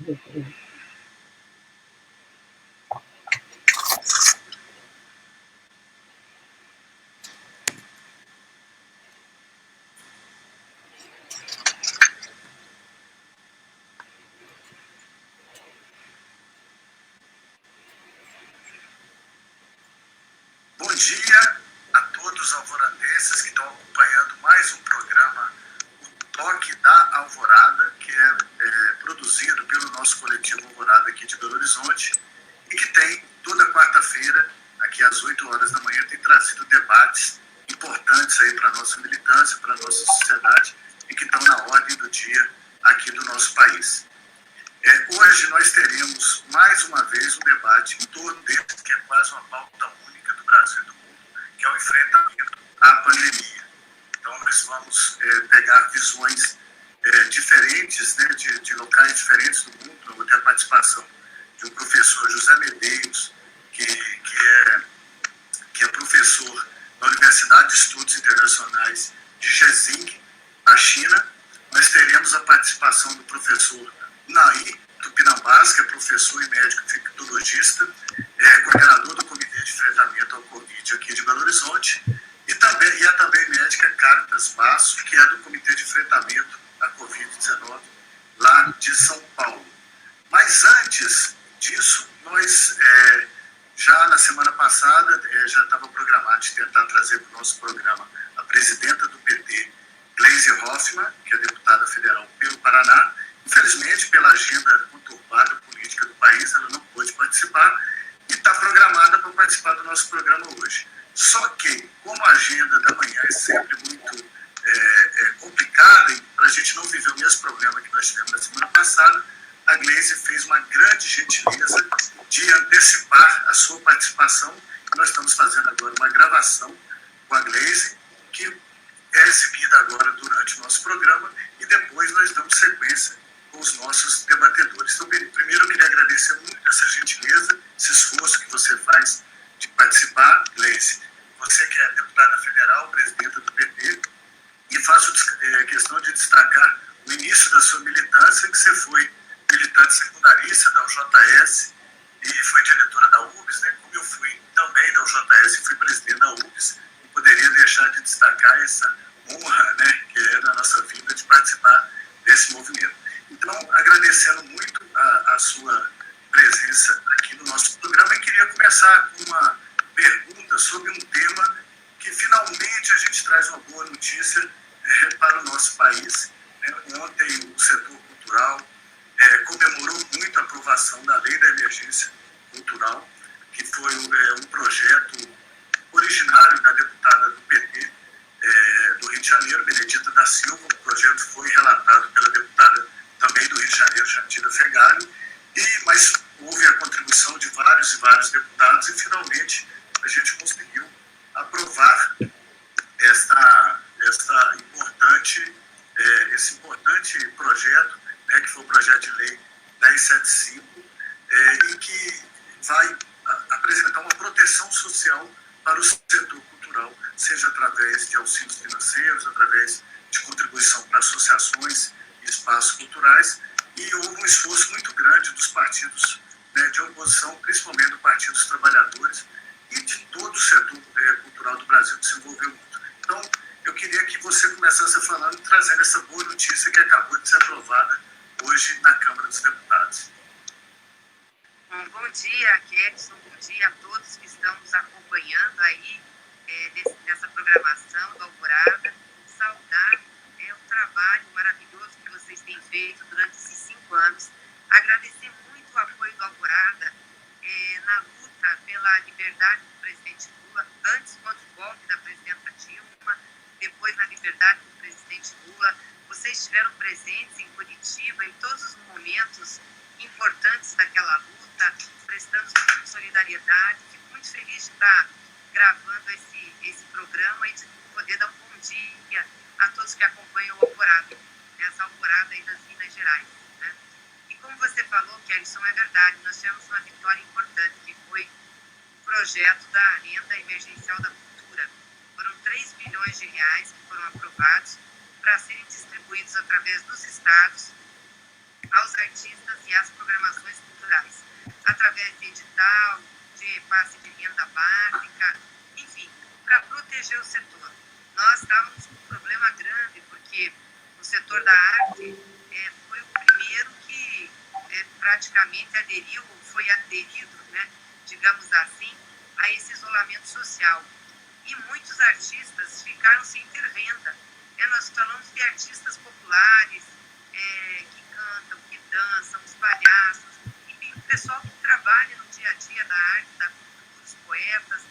Bom dia a todos os alvoradenses que estão acompanhando mais um programa, o Toque da Alvorada, que é produzido pelo nosso coletivo Alvorada aqui de Belo Horizonte e que tem toda quarta-feira, aqui às 8 horas da manhã, tem trazido debates importantes aí para a nossa militância, para a nossa sociedade e que estão na ordem do dia aqui do nosso país. Hoje nós teremos mais uma vez um debate em torno desse, que é quase uma pauta única do Brasil e do mundo, que é o enfrentamento à pandemia. Então nós vamos pegar visões diferentes, né, de locais diferentes do mundo. Eu vou ter a participação de um professor, José Medeiros, que é professor na Universidade de Estudos Internacionais de Zhejiang, na China. Nós teremos a participação do professor Naí Tupinambás, que é professor e médico infectologista, coordenador do Comitê de Enfrentamento ao Covid aqui de Belo Horizonte, e a também médica Caritas Basso, que é do Comitê de Enfrentamento à Covid-19 lá de São Paulo. Mas antes disso, nós já na semana passada já estava programado de tentar trazer para o nosso programa a presidenta do PT, Gleisi Hoffmann, que é deputada federal pelo Paraná. Infelizmente, pela agenda conturbada política do país, ela não pôde participar e está programada para participar do nosso programa hoje. Só que, como a agenda da manhã é sempre muito complicada e para a gente não viver o mesmo problema que nós tivemos na semana passada, a Gleisi fez uma grande gentileza de antecipar a sua participação. Nós estamos fazendo agora uma gravação com a Gleisi, que é exibida agora durante o nosso programa, e depois nós damos sequência com os nossos debatedores. Então, primeiro eu queria agradecer muito essa gentileza, esse esforço que você faz de participar, Gleisi. Você que é deputada federal, presidenta do PT, e faço questão de destacar o início da sua militância, que você foi militante secundarista da UJS e foi diretora da UBS, né? Como eu fui também da UJS e fui presidente da UBS, não poderia deixar de destacar essa honra, né, que é na nossa vida de participar desse movimento. Então, agradecendo muito a sua presença aqui no nosso programa, e queria começar com uma pergunta sobre um tema que finalmente a gente traz uma boa notícia para o nosso país. Ontem o setor cultural comemorou muito a aprovação da Lei da Emergência Cultural, que foi um projeto originário da deputada do PT do Rio de Janeiro, Benedita da Silva. O projeto foi relatado pela deputada também do Rio de Janeiro, Jandira Fegali, mas houve a contribuição de vários e vários deputados e finalmente a gente conseguiu aprovar esse importante projeto, né, que foi o projeto de lei 1075, e que vai apresentar uma proteção social para o setor cultural, seja através de auxílios financeiros, através de contribuição para associações e espaços culturais. E houve um esforço muito grande dos partidos, né, de oposição, principalmente do Partido dos Trabalhadores, e de todo o setor cultural do Brasil, que se envolveu muito. Então, eu queria que você começasse falando, trazendo essa boa notícia que acabou de ser aprovada hoje na Câmara dos Deputados. Bom dia, Kedson, bom dia a todos que estão nos acompanhando aí nessa programação do Alvorada. Saudar o trabalho maravilhoso que vocês têm feito durante esses 5 anos. Agradecer muito o apoio do Alvorada na luta pela liberdade do presidente Lula, antes contra o golpe da presidenta Dilma, depois na liberdade do presidente Lula. Vocês estiveram presentes em Curitiba em todos os momentos importantes daquela luta, prestando solidariedade. Fico muito feliz de estar gravando esse programa e de poder dar um bom dia a todos que acompanham o Alvorada, essa Alvorada aí das Minas Gerais, né? E como você falou, Kelson, é verdade, nós tivemos uma vitória importante, que foi o projeto da renda emergencial da cultura. Foram 3 bilhões de reais que foram aprovados para serem distribuídos através dos estados aos artistas e às programações culturais, através de edital, de passe de renda básica, enfim, para proteger o setor. Nós estávamos com um problema grande, porque o setor da arte foi o primeiro que praticamente foi aderido, né, digamos assim, a esse isolamento social. E muitos artistas ficaram sem ter renda. Nós falamos de artistas populares, que cantam, que dançam, os palhaços, enfim, o pessoal que trabalha no dia a dia da arte, da cultura, os poetas,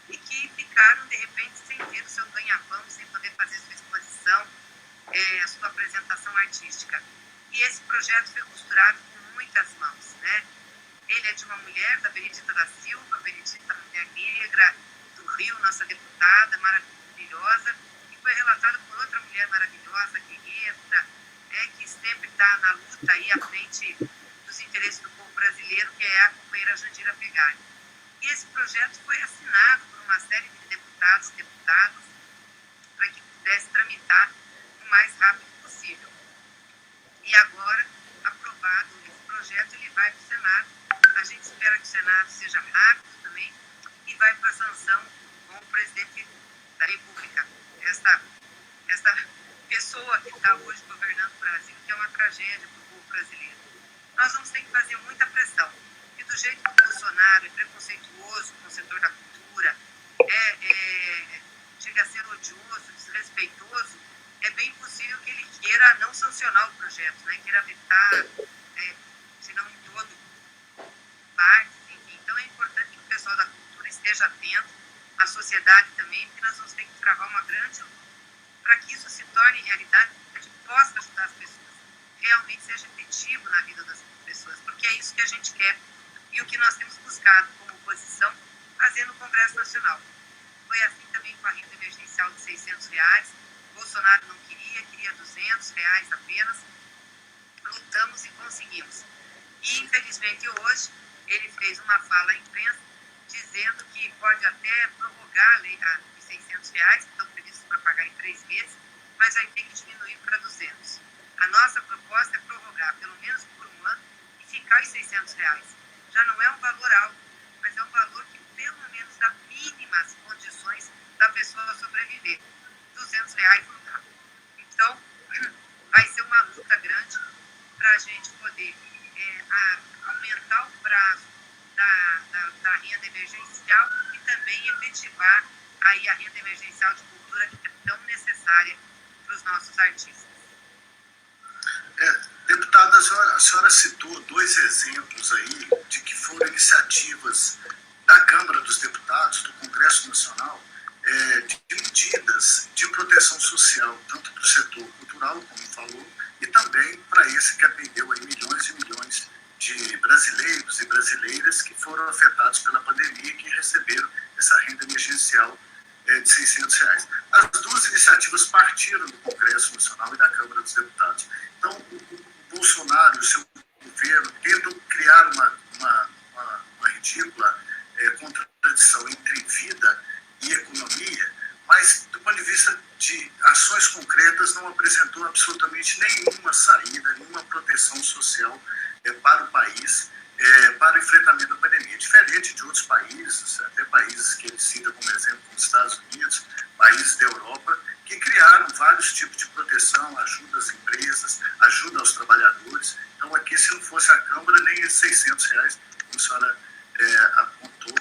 e que ficaram, de repente, sem ter o seu ganha-pão, sem poder fazer sua exposição, a sua apresentação artística. E esse projeto foi costurado com muitas mãos, né? Ele é de uma mulher, da Benedita da Silva, Benedita, mulher negra, do Rio, nossa deputada maravilhosa, e foi relatado por outra mulher maravilhosa, guerreira, que sempre está na luta aí à frente dos interesses do povo brasileiro, que é a companheira Jandira Pegani. E esse projeto foi assinado por uma série de deputados e deputadas para que pudesse tramitar o mais rápido possível. E agora, aprovado esse projeto, ele vai para o Senado. A gente espera que o Senado seja rápido também e vai para a sanção com o presidente da República. Esta pessoa que está hoje governando o Brasil, que é uma tragédia para o povo brasileiro. Nós vamos ter que fazer muita pressão. E do jeito que o Bolsonaro é preconceituoso com o setor da cultura, chega a ser odioso, desrespeitoso, é bem possível que ele queira não sancionar o projeto, né? Queira vetar, se não em todo, partes, enfim. Então é importante que o pessoal da cultura esteja atento, a sociedade também, porque nós vamos ter que travar uma grande luta para que isso se torne realidade, para que possa ajudar as pessoas, realmente seja efetivo na vida das pessoas, porque é isso que a gente quer e o que nós temos buscado como oposição fazer no Congresso Nacional. Foi assim também com a renda emergencial de R$600, Bolsonaro não queria R$200 apenas, lutamos e conseguimos. E infelizmente hoje ele fez uma fala à imprensa dizendo que pode até prorrogar a lei de R$600, que estão previstos para pagar em 3 meses, mas vai ter que diminuir para 200. A nossa proposta é prorrogar pelo menos por um ano e ficar os R$600. Já não é um valor alto, mas é um valor que pelo menos dá mínimas condições da pessoa sobreviver. R$200 não dá. Então, vai ser uma luta grande para a gente poder aumentar o prazo da renda emergencial e também efetivar aí a renda emergencial de cultura que é tão necessária para os nossos artistas. Deputada, a senhora citou 2 exemplos aí de que foram iniciativas da Câmara dos Deputados, do Congresso Nacional, de medidas de proteção social, tanto para o setor cultural, como falou, e também para esse que atendeu aí milhões e milhões de brasileiros e brasileiras que foram afetados pela pandemia e que receberam essa renda emergencial de R$600. As 2 iniciativas partiram do Congresso Nacional e da Câmara dos Deputados. Então, o Bolsonaro e o seu governo tentam criar uma ridícula contradição entre vida e economia, mas, do ponto de vista de ações concretas, não apresentou absolutamente nenhuma saída, nenhuma proteção social para o país, para o enfrentamento da pandemia. Diferente de outros países, até países que ele cita como exemplo, como os Estados Unidos, países da Europa, que criaram vários tipos de proteção, ajuda às empresas, ajuda aos trabalhadores. Então, aqui, se não fosse a Câmara, nem esses R$600, como a senhora apontou,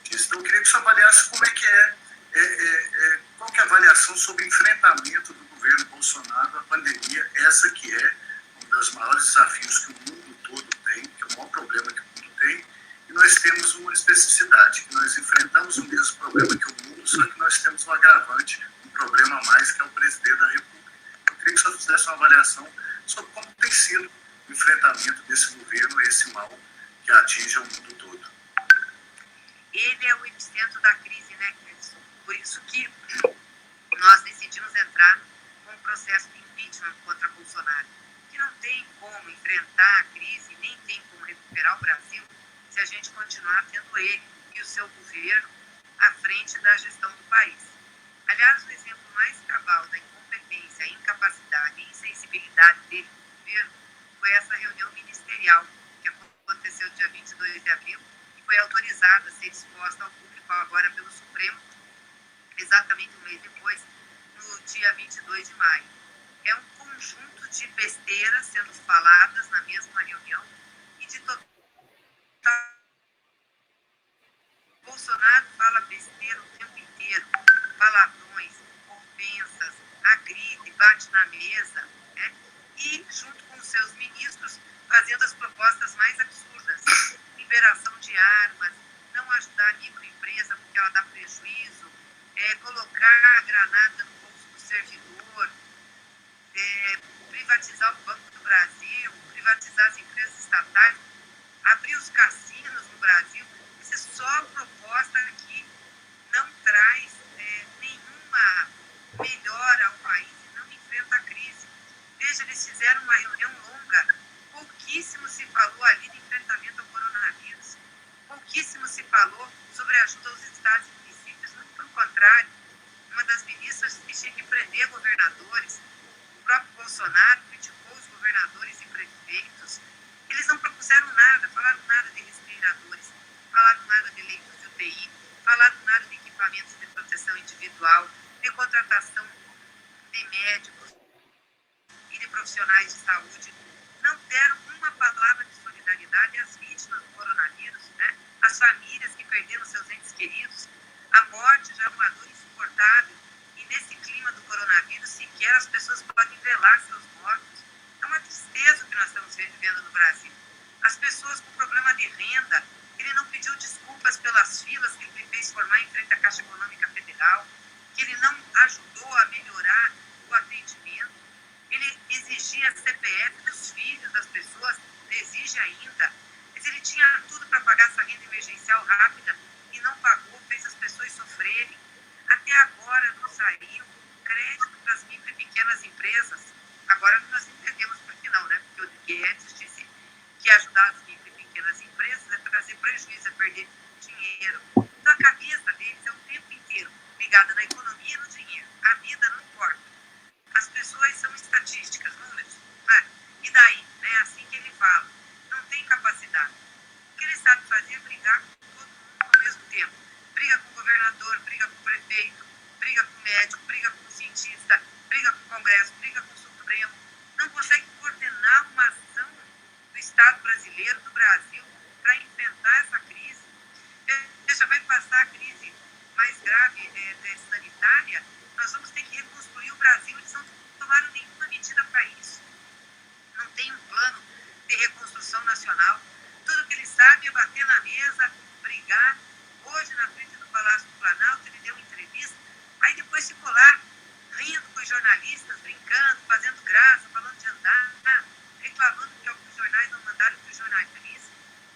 disso. Então, eu queria que você avaliasse como é que qual que é a avaliação sobre o enfrentamento do governo Bolsonaro à pandemia, essa que é um dos maiores desafios que o mundo todo tem, que é o maior problema que o mundo tem, e nós temos uma especificidade, que nós enfrentamos o mesmo problema que o mundo, só que nós temos um agravante, um problema a mais, que é o presidente da República. Eu queria que você fizesse uma avaliação sobre como tem sido o enfrentamento desse governo a esse mal que atinge o mundo todo. Ele é o epicentro da crise, né, Cleiton? Por isso que nós decidimos entrar com um processo de impeachment contra Bolsonaro, que não tem como enfrentar a crise, nem tem como recuperar o Brasil se a gente continuar tendo ele e o seu governo à frente da gestão do país. Aliás, o exemplo mais cabal da incompetência, incapacidade e insensibilidade dele do governo foi foi essa reunião ministerial que aconteceu dia 22 de abril e foi autorizada a ser exposta ao público agora pelo Supremo, exatamente um mês depois, no dia 22 de maio. É um conjunto de besteiras sendo faladas na mesma reunião e de total. Bolsonaro fala besteira o tempo inteiro, palavrões, ofensas, agride, bate na mesa, né? E, junto com os seus ministros, fazendo as propostas mais absurdas. Liberação de armas, não ajudar a microempresa porque ela dá prejuízo, colocar a granada no bolso do servidor, privatizar o Banco do Brasil, privatizar as empresas estatais, abrir os cassinos no Brasil. Isso é só proposta que não traz nenhuma melhora ao país e não enfrenta a crise. Veja, eles fizeram uma reunião longa, pouquíssimo se falou ali de enfrentamento ao coronavírus, pouquíssimo se falou sobre ajuda aos estados e municípios, muito pelo contrário. Uma das ministras que tinha que prender governadores, o próprio Bolsonaro criticou os governadores e prefeitos. Eles não propuseram nada, falaram nada de respiradores, falaram nada de leitos de UTI, falaram nada de equipamentos de proteção individual, de contratação de médicos e de profissionais de saúde. Não deram uma palavra de solidariedade às vítimas do coronavírus, né? Às famílias que perderam seus entes queridos. A morte já é uma dor insuportável e nesse clima do coronavírus sequer as pessoas podem velar seus mortos. É uma tristeza o que nós estamos vivendo no Brasil. As pessoas com problema de renda, ele não pediu desculpas pelas filas que ele fez formar em frente à Caixa Econômica Federal, que ele não ajudou a melhorar o atendimento. Ele exigia CPF dos filhos das pessoas, exige ainda. Mas ele tinha tudo para pagar essa renda emergencial rápida e não pagou, fez as pessoas sofrerem. Até agora não saiu crédito para as micro e pequenas empresas. Agora nós entendemos por que não, né? Porque o Guedes disse que ajudar as micro e pequenas empresas é trazer prejuízo, é perder dinheiro. Então a cabeça deles é o tempo inteiro ligada na economia e no dinheiro. A vida não importa. As pessoas são estatísticas, números. Né? E daí? É assim que ele fala. Não tem capacidade. O que ele sabe fazer é brigar com todo mundo ao mesmo tempo. Briga com o governador, briga com o prefeito, briga com o médico, briga com o cientista, briga com o Congresso, briga com o Supremo. Não consegue coordenar uma ação do Estado brasileiro, do Brasil, para enfrentar essa crise. Veja, vai passar a crise mais grave sanitária, nós vamos ter que reconstruir o Brasil. Eles não tomaram nenhuma medida para isso. Não tem um plano de reconstrução nacional. Tudo que ele sabe é bater na mesa, brigar. Hoje, na frente do Palácio do Planalto, ele deu entrevista, aí depois ficou lá, rindo com os jornalistas, brincando, fazendo graça, falando de andar, reclamando que alguns jornais não mandaram para os jornalistas.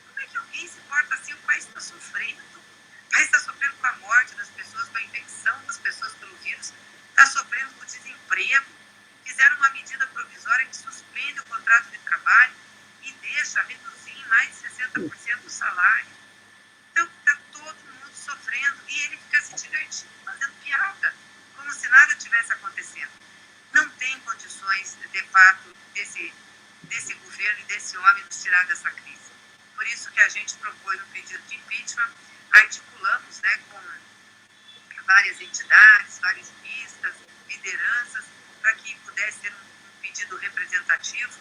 Como é que alguém se porta assim? O país está sofrendo. O país está sofrendo com a morte das pessoas, com a infecção das pessoas pelo vírus, está sofrendo com o desemprego. Fizeram uma medida provisória que suspende o contrato de trabalho e deixa reduzir em mais de 60% o salário. Então está todo mundo sofrendo e ele fica se divertindo, fazendo piada, como se nada tivesse acontecendo. Não tem condições, de fato, desse governo e desse homem nos tirar dessa crise. Por isso que a gente propôs um pedido de impeachment, articulamos, né, com várias entidades, vários juristas, lideranças, para que pudesse ser um pedido representativo.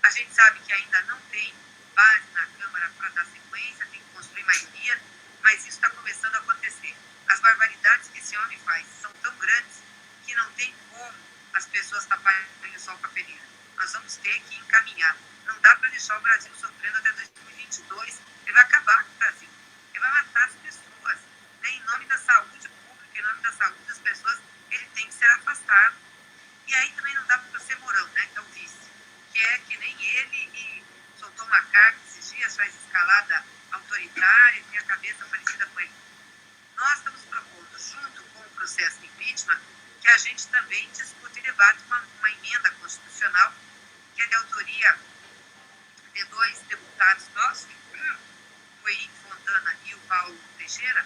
A gente sabe que ainda não tem base na Câmara para dar sequência, tem que construir maioria, mas isso está começando a acontecer. As barbaridades que esse homem faz são tão grandes que não tem como as pessoas taparem o sol com a peneira. Nós vamos ter que encaminhar. Não dá para deixar o Brasil sofrendo até 2022. Ele vai acabar com o Brasil. Ele vai matar as pessoas. Né? Em nome da saúde pública, em nome da saúde das pessoas, ele tem que ser afastado. E aí também não dá para ser Mourão, né, que é o vice, que é que nem ele e soltou uma carta esses dias, faz escalada autoritária, tem a cabeça parecida com ele. Nós estamos propondo, junto com o processo de impeachment, que a gente também discute e debate uma emenda constitucional, que é de autoria de dois deputados nossos, o Henrique Fontana e o Paulo Teixeira,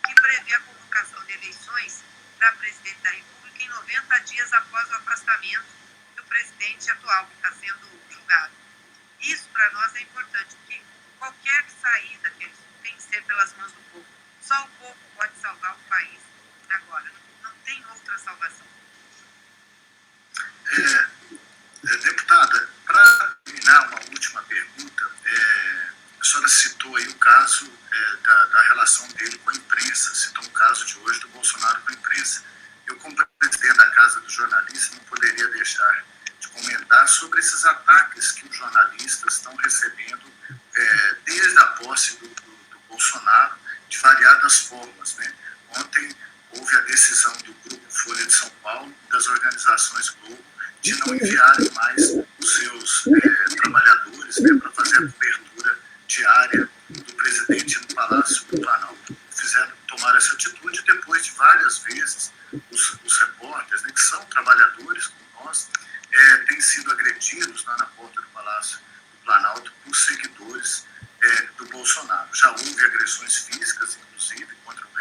que prevê a convocação de eleições para presidente da República em 90 dias após o afastamento do presidente atual, que está sendo julgado. Isso para nós é importante, porque qualquer saída tem que ser pelas mãos do povo. Só o povo pode salvar o país agora, não tem outra salvação. Deputada, para terminar uma última pergunta, a senhora citou aí o caso da relação dele com a imprensa, citou um caso de hoje do Bolsonaro com a imprensa. Eu, como presidente da Casa do Jornalista, não poderia deixar de comentar sobre esses ataques que os jornalistas estão recebendo desde a posse do Bolsonaro, de variadas formas, né? Ontem houve a decisão do Grupo Folha de São Paulo e das organizações Globo de não enviarem mais os seus trabalhadores, né, para fazer a cobertura diária do presidente no Palácio do Planalto. Tomaram essa atitude depois de várias vezes os repórteres, né, que são trabalhadores como nós, têm sido agredidos lá na porta do Palácio do Planalto por seguidores do Bolsonaro. Já houve agressões físicas, inclusive, contra um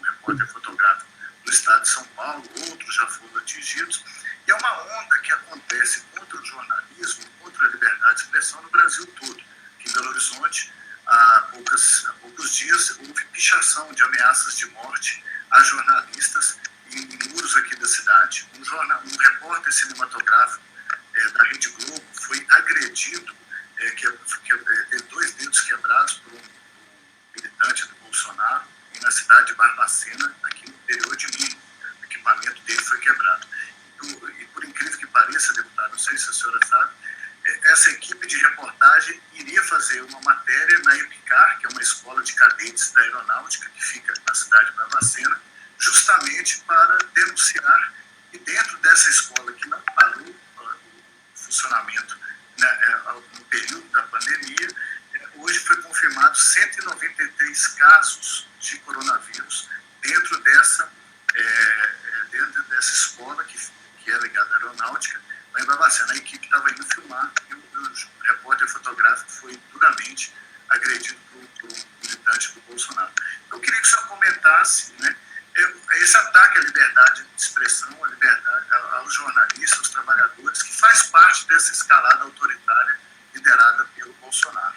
repórter fotográfico do estado de São Paulo, outros já foram atingidos. E é uma onda que acontece contra o jornalismo, contra a liberdade de expressão no Brasil todo. Aqui em Belo Horizonte, há poucos dias, houve pichação de ameaças de morte a jornalistas em muros aqui da cidade. Um repórter cinematográfico da Rede Globo foi agredido, teve 2 dedos quebrados por um militante do Bolsonaro, e na cidade de Barbacena, aqui no interior de Minas. O equipamento dele foi quebrado. E por incrível que pareça, deputado, não sei se a senhora sabe, essa equipe de reportagem iria fazer uma matéria na EPICAR, que é uma escola de cadetes da aeronáutica que fica na cidade de Barbacena, justamente para denunciar que dentro dessa escola que não parou o funcionamento, né, no período da pandemia, hoje foi confirmado 193 casos de coronavírus dentro dessa escola que é ligada à aeronáutica, lá em Barbacena. A equipe estava indo filmar e o repórter fotográfico foi duramente agredido por um militante do Bolsonaro. Eu queria que o senhor comentasse, né, esse ataque à liberdade de expressão, à liberdade, aos jornalistas, aos trabalhadores, que faz parte dessa escalada autoritária liderada pelo Bolsonaro.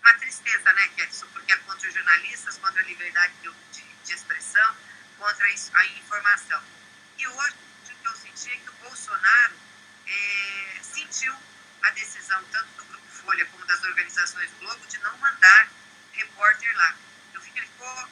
Uma tristeza, né, Ketson, porque é contra os jornalistas, contra a liberdade de expressão, contra a informação. E hoje o que eu senti é que o Bolsonaro sentiu a decisão tanto do Grupo Folha como das organizações Globo de não mandar repórter lá. Eu vi que ele ficou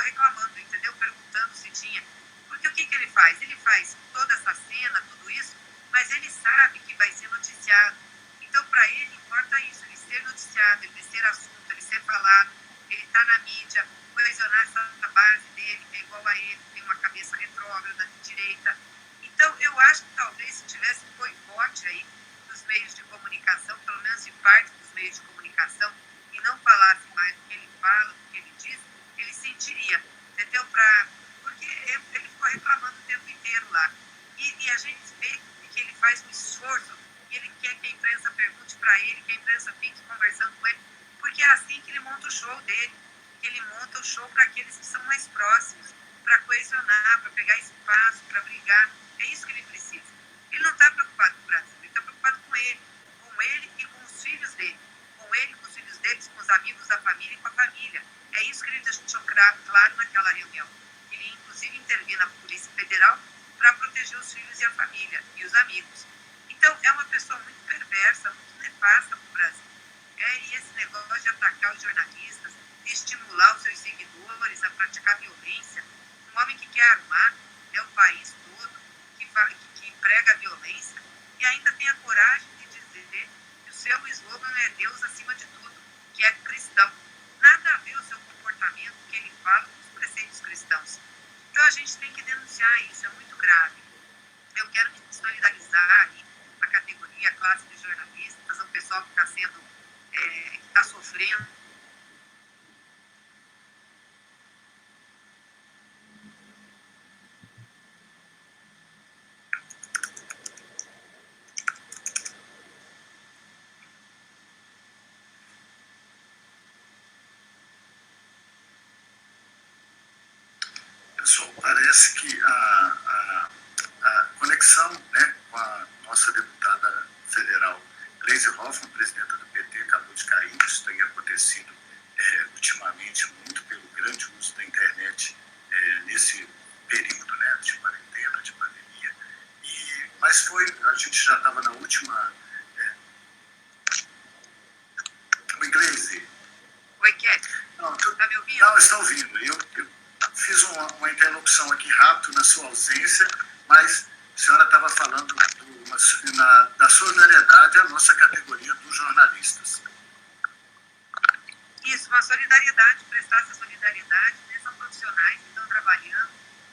reclamando, entendeu? Perguntando se tinha. Porque o que ele faz? Ele faz toda essa cena, tudo isso, mas ele sabe que vai ser noticiado. Então, para ele, importa isso, ele ser noticiado, ele ser assunto, ele ser falado, ele está na mídia, coesionar essa base dele, que é igual a ele, tem uma cabeça retrógrada de direita. Então, eu acho que talvez se tivesse um boicote aí dos meios de comunicação, pelo menos de parte dos meios de comunicação, e não falasse mais do que ele fala, do que ele diz, ele sentiria, entendeu? Porque ele ficou reclamando o tempo inteiro lá. E a gente vê que ele faz um esforço, e ele quer que a imprensa pergunte para ele, que a imprensa fique conversando com ele, porque é assim que ele monta o show dele. Ele monta o show para aqueles que são mais próximos, para coesionar, para pegar espaço, para brigar. É isso que ele precisa. Ele não está preocupado com o Brasil, ele está preocupado com ele e com os filhos dele. Com ele, com os filhos deles, com os amigos da família e com a família. É isso que ele deixou claro naquela reunião. Ele, inclusive, interviu na Polícia Federal para proteger os filhos e a família e os amigos. Então, é uma pessoa muito perversa, muito nefasta para o Brasil. E esse negócio de atacar os jornalistas, de estimular os seus seguidores a praticar violência, um homem que quer armar o país todo, que emprega a violência, e ainda tem a coragem de dizer que o seu slogan é Deus acima de tudo, que é cristão. Nada a ver o seu comportamento, que ele fala, com os preceitos cristãos. Então, a gente tem que denunciar isso, é muito grave. Eu quero solidarizar aí a categoria, a classe de jornalistas, o pessoal que está sendo, que está sofrendo. Pessoal, parece que a conexão, né, com a nossa deputada federal Gleisi Hoffmann, presidenta do PT, acabou de cair. Isso tem acontecido ultimamente muito pelo grande uso da internet nesse período, né, de quarentena, de pandemia. Mas a gente já estava na última... Oi, Gleisi. Oi, Kelly. Não, tá me ouvindo? Não, está ouvindo. Eu fiz uma interrupção aqui rápido na sua ausência, mas a senhora estava falando da solidariedade à nossa categoria dos jornalistas. Isso, uma solidariedade, prestar essa solidariedade, né? São profissionais que estão trabalhando,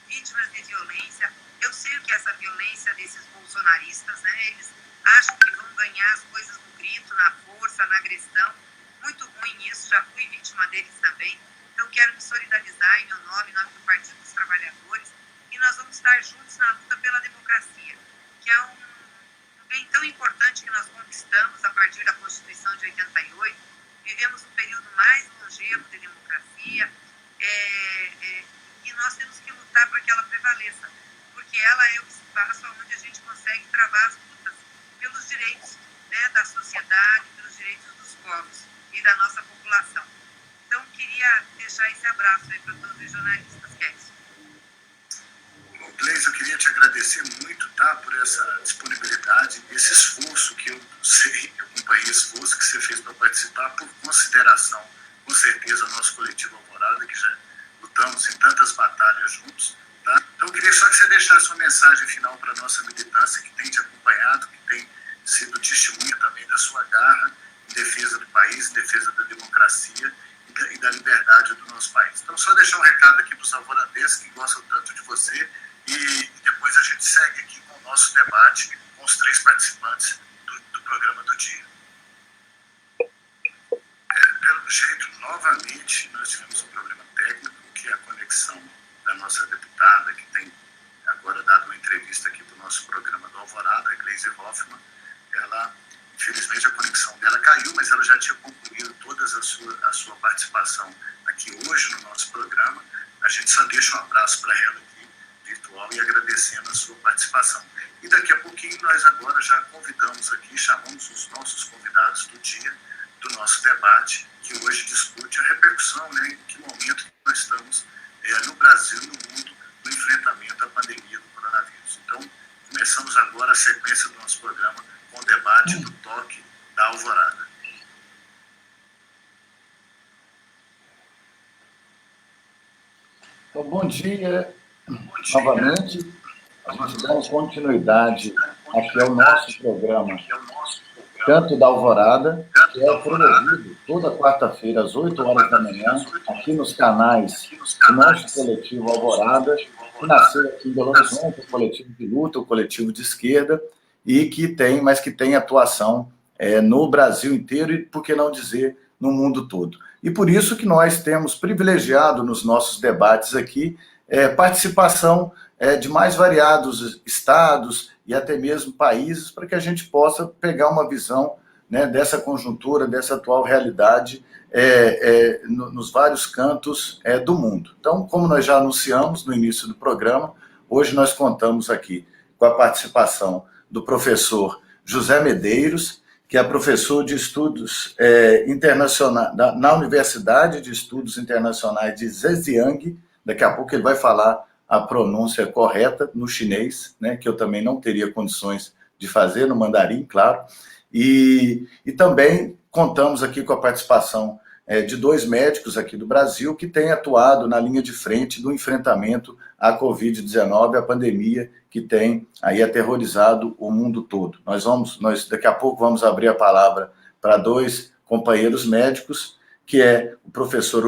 vítimas de violência. Eu sei o que é essa violência desses bolsonaristas, né? Eles acham que vão ganhar as coisas no grito, na força, na agressão. Muito ruim isso, já fui vítima deles também. Então, quero me solidarizar em meu nome, em nome do Partido dos Trabalhadores, e nós vamos estar juntos na luta pela democracia, que é um bem tão importante que nós conquistamos a partir da Constituição de 88. Vivemos um período mais longevo de democracia, e nós temos que lutar para que ela prevaleça, porque ela é o espaço onde a gente consegue travar as lutas pelos direitos, né, da sociedade, pelos direitos dos povos e da nossa população. Então, queria deixar esse abraço aí para todos os jornalistas, Kelly. Gleisi, eu queria te agradecer muito, tá, por essa disponibilidade, esse esforço que eu sei, eu acompanhei o esforço que você fez para participar, por consideração, com certeza, ao nosso coletivo Alvorada, que já lutamos em tantas batalhas juntos, tá? Então, eu queria só que você deixasse uma mensagem final para a nossa militância, que tem te acompanhado, que tem sido testemunha também da sua garra em defesa do país, em defesa da democracia e da liberdade do nosso país. Então, só deixar um recado aqui para os alvoradenses que gostam tanto de você, e depois a gente segue aqui com o nosso debate com os 3 participantes do programa do dia. Pelo jeito, novamente, nós tivemos um problema técnico, que é a conexão da nossa deputada, que tem agora dado uma entrevista aqui para o nosso programa do Alvorada, a Gleisi Hoffmann. Ela, infelizmente, a conexão dela caiu, mas ela já tinha concluído toda a sua participação aqui hoje no nosso programa. A gente só deixa um abraço para ela aqui, virtual, e agradecendo a sua participação. E daqui a pouquinho nós agora já convidamos aqui, chamamos os nossos convidados do dia, do nosso debate, que hoje discute a repercussão, né, em que momento que nós estamos no Brasil e no mundo no enfrentamento à pandemia do coronavírus. Então, começamos agora a sequência do nosso programa com o debate do toque da Alvorada. Então, bom dia. Novamente, a gente dá continuidade aqui ao nosso programa, Canto da Alvorada, que é promovido toda quarta-feira, às 8 horas da manhã, aqui nos canais do nosso coletivo Alvorada, que nasceu aqui em Belo Horizonte, o coletivo de luta, o coletivo de esquerda, e que tem atuação no Brasil inteiro e, por que não dizer, no mundo todo. E por isso que nós temos privilegiado nos nossos debates aqui participação de mais variados estados e até mesmo países, para que a gente possa pegar uma visão, né, dessa conjuntura, dessa atual realidade nos vários cantos do mundo. Então, como nós já anunciamos no início do programa, hoje nós contamos aqui com a participação do professor José Medeiros, que é professor de estudos internacionais na Universidade de Estudos Internacionais de Zhejiang. Daqui a pouco ele vai falar a pronúncia correta no chinês, né, que eu também não teria condições de fazer, no mandarim, claro. E também contamos aqui com a participação de 2 médicos aqui do Brasil que têm atuado na linha de frente do enfrentamento à Covid-19, a pandemia que tem aí aterrorizado o mundo todo. Nós daqui a pouco vamos abrir a palavra para 2 companheiros médicos, que é o professor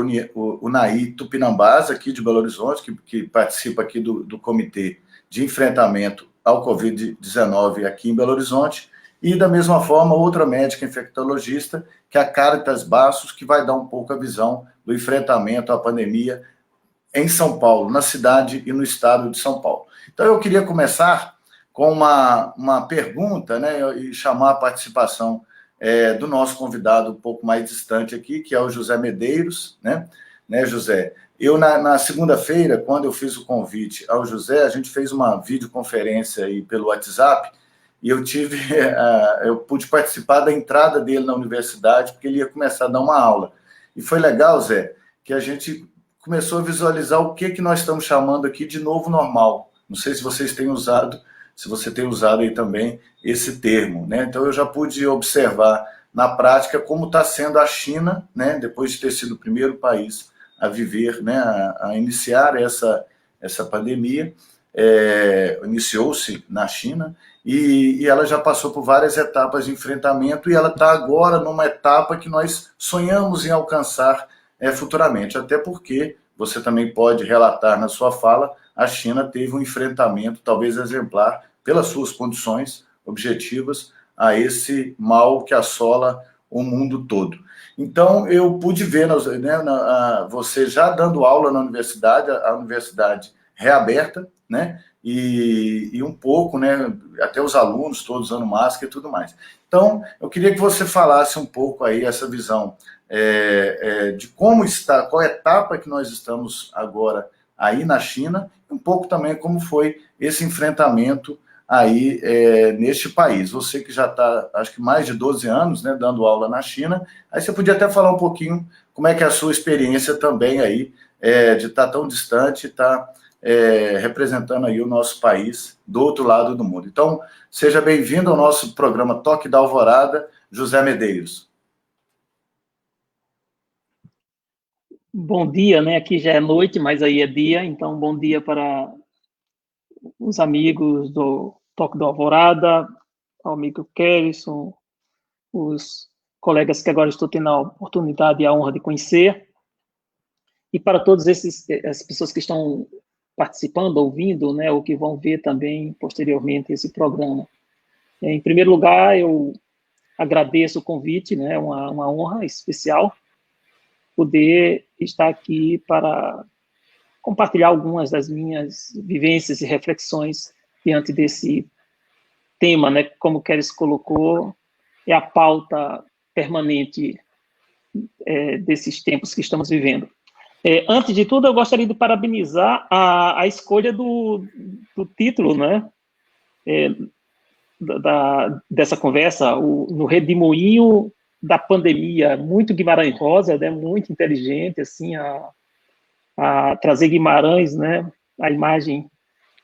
Unai Tupinambás, aqui de Belo Horizonte, que participa aqui do Comitê de Enfrentamento ao Covid-19 aqui em Belo Horizonte, e da mesma forma outra médica infectologista, que é a Caritas Bastos, que vai dar um pouco a visão do enfrentamento à pandemia em São Paulo, na cidade e no estado de São Paulo. Então eu queria começar com uma pergunta, né, e chamar a participação do nosso convidado um pouco mais distante aqui, que é o José Medeiros, né, José? Eu, na segunda-feira, quando eu fiz o convite ao José, a gente fez uma videoconferência aí pelo WhatsApp, e eu pude participar da entrada dele na universidade, porque ele ia começar a dar uma aula. E foi legal, Zé, que a gente começou a visualizar o que nós estamos chamando aqui de novo normal. Não sei se vocês têm usado, se você tem usado aí também esse termo, né? Então eu já pude observar na prática como está sendo a China, né, depois de ter sido o primeiro país a viver, né, a iniciar essa pandemia, iniciou-se na China, e ela já passou por várias etapas de enfrentamento, e ela está agora numa etapa que nós sonhamos em alcançar futuramente, até porque, você também pode relatar na sua fala, a China teve um enfrentamento, talvez exemplar, pelas suas condições objetivas, a esse mal que assola o mundo todo. Então, eu pude ver, né, você já dando aula na universidade, a universidade reaberta, né, e um pouco, né, até os alunos todos usando máscara e tudo mais. Então, eu queria que você falasse um pouco aí essa visão de como está, qual etapa que nós estamos agora aí na China, um pouco também como foi esse enfrentamento aí neste país. Você que já está, acho que mais de 12 anos, né, dando aula na China, aí você podia até falar um pouquinho como é que é a sua experiência também aí, de estar tão distante, estar representando aí o nosso país do outro lado do mundo. Então, seja bem-vindo ao nosso programa Toque da Alvorada, José Medeiros. Bom dia, né? Aqui já é noite, mas aí é dia, então bom dia para os amigos do Toque da Alvorada, ao amigo Kerrison, os colegas que agora estou tendo a oportunidade e a honra de conhecer, e para todas as pessoas que estão participando, ouvindo, né, ou que vão ver também posteriormente esse programa. Em primeiro lugar, eu agradeço o convite, né, uma honra especial poder estar aqui para compartilhar algumas das minhas vivências e reflexões diante desse tema, né, como o Keres colocou, é a pauta permanente desses tempos que estamos vivendo. Antes de tudo, eu gostaria de parabenizar a escolha do título, né, dessa conversa, no redemoinho da pandemia, muito Guimarães Rosa, né, muito inteligente, assim, a trazer Guimarães, né, a imagem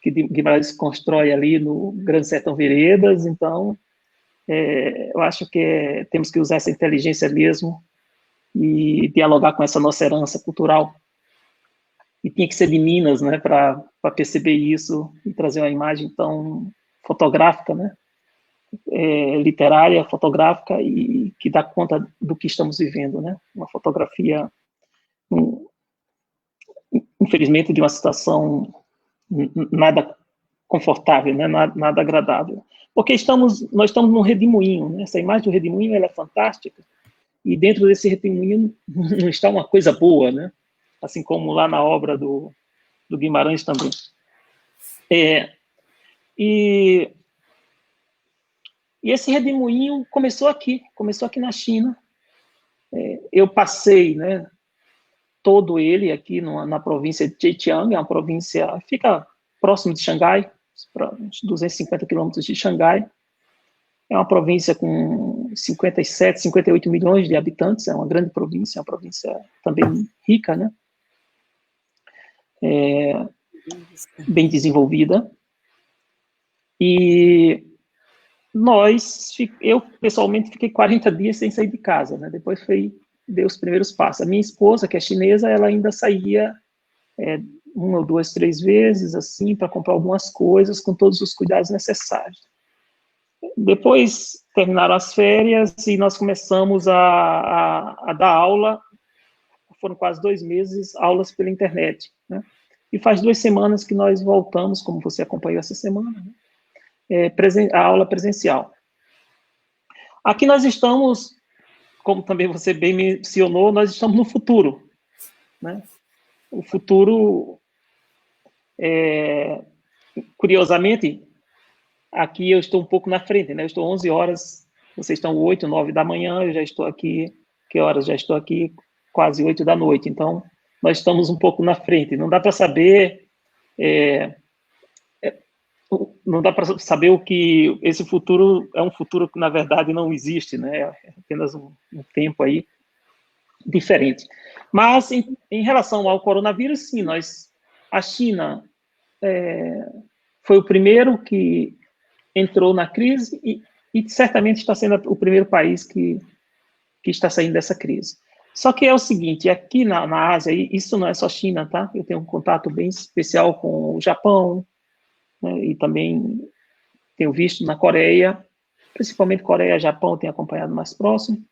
que Guimarães constrói ali no Grande Sertão Veredas. Então, eu acho que temos que usar essa inteligência mesmo e dialogar com essa nossa herança cultural. E tinha que ser de Minas, né, para perceber isso e trazer uma imagem tão fotográfica, né, literária, fotográfica, e que dá conta do que estamos vivendo, né, uma fotografia, infelizmente, de uma situação nada confortável, né, nada agradável, porque nós estamos num redemoinho, né, essa imagem do redemoinho ela é fantástica, e dentro desse redemoinho não está uma coisa boa, né, assim como lá na obra do Guimarães também. E esse redemoinho começou aqui na China. Eu passei, né, todo ele aqui na província de Zhejiang, é uma província, fica próximo de Xangai, uns 250 quilômetros de Xangai. É uma província com 57, 58 milhões de habitantes, é uma grande província, é uma província também rica, né? Bem desenvolvida. E eu pessoalmente fiquei 40 dias sem sair de casa, né? Depois dei os primeiros passos. A minha esposa, que é chinesa, ela ainda saía 1 ou 2, 3 vezes, assim, para comprar algumas coisas, com todos os cuidados necessários. Depois terminaram as férias e nós começamos a dar aula, foram quase 2 meses, aulas pela internet, né? E faz 2 semanas que nós voltamos, como você acompanhou essa semana, né? A aula presencial. Aqui nós estamos, como também você bem mencionou, nós estamos no futuro, né? O futuro, curiosamente, aqui eu estou um pouco na frente, né? Eu estou 11 horas, vocês estão 8, 9 da manhã, eu já estou aqui, que horas? Já estou aqui quase 8 da noite, então nós estamos um pouco na frente, não dá para saber não dá para saber o que esse futuro é um futuro que, na verdade, não existe, né? É apenas um tempo aí diferente. Mas, em relação ao coronavírus, sim, a China foi o primeiro que entrou na crise e certamente está sendo o primeiro país que está saindo dessa crise. Só que é o seguinte, aqui na Ásia, isso não é só China, tá? Eu tenho um contato bem especial com o Japão, né, e também tenho visto na Coreia, principalmente Coreia e Japão, tenho acompanhado mais próximo.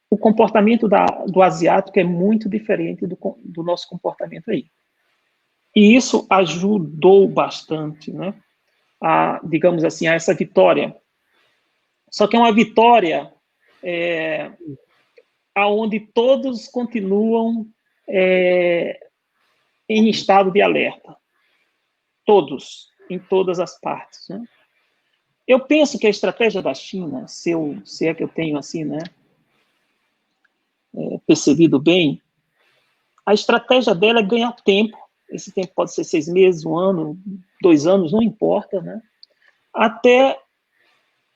O comportamento do asiático é muito diferente do nosso comportamento aí. E isso ajudou bastante, né, digamos assim, a essa vitória. Só que é uma vitória onde todos continuam em estado de alerta. Todos, em todas as partes, né? Eu penso que a estratégia da China, se é que eu tenho assim, né, percebido bem, a estratégia dela é ganhar tempo. Esse tempo pode ser 6 meses, 1 ano, 2 anos, não importa, né? Até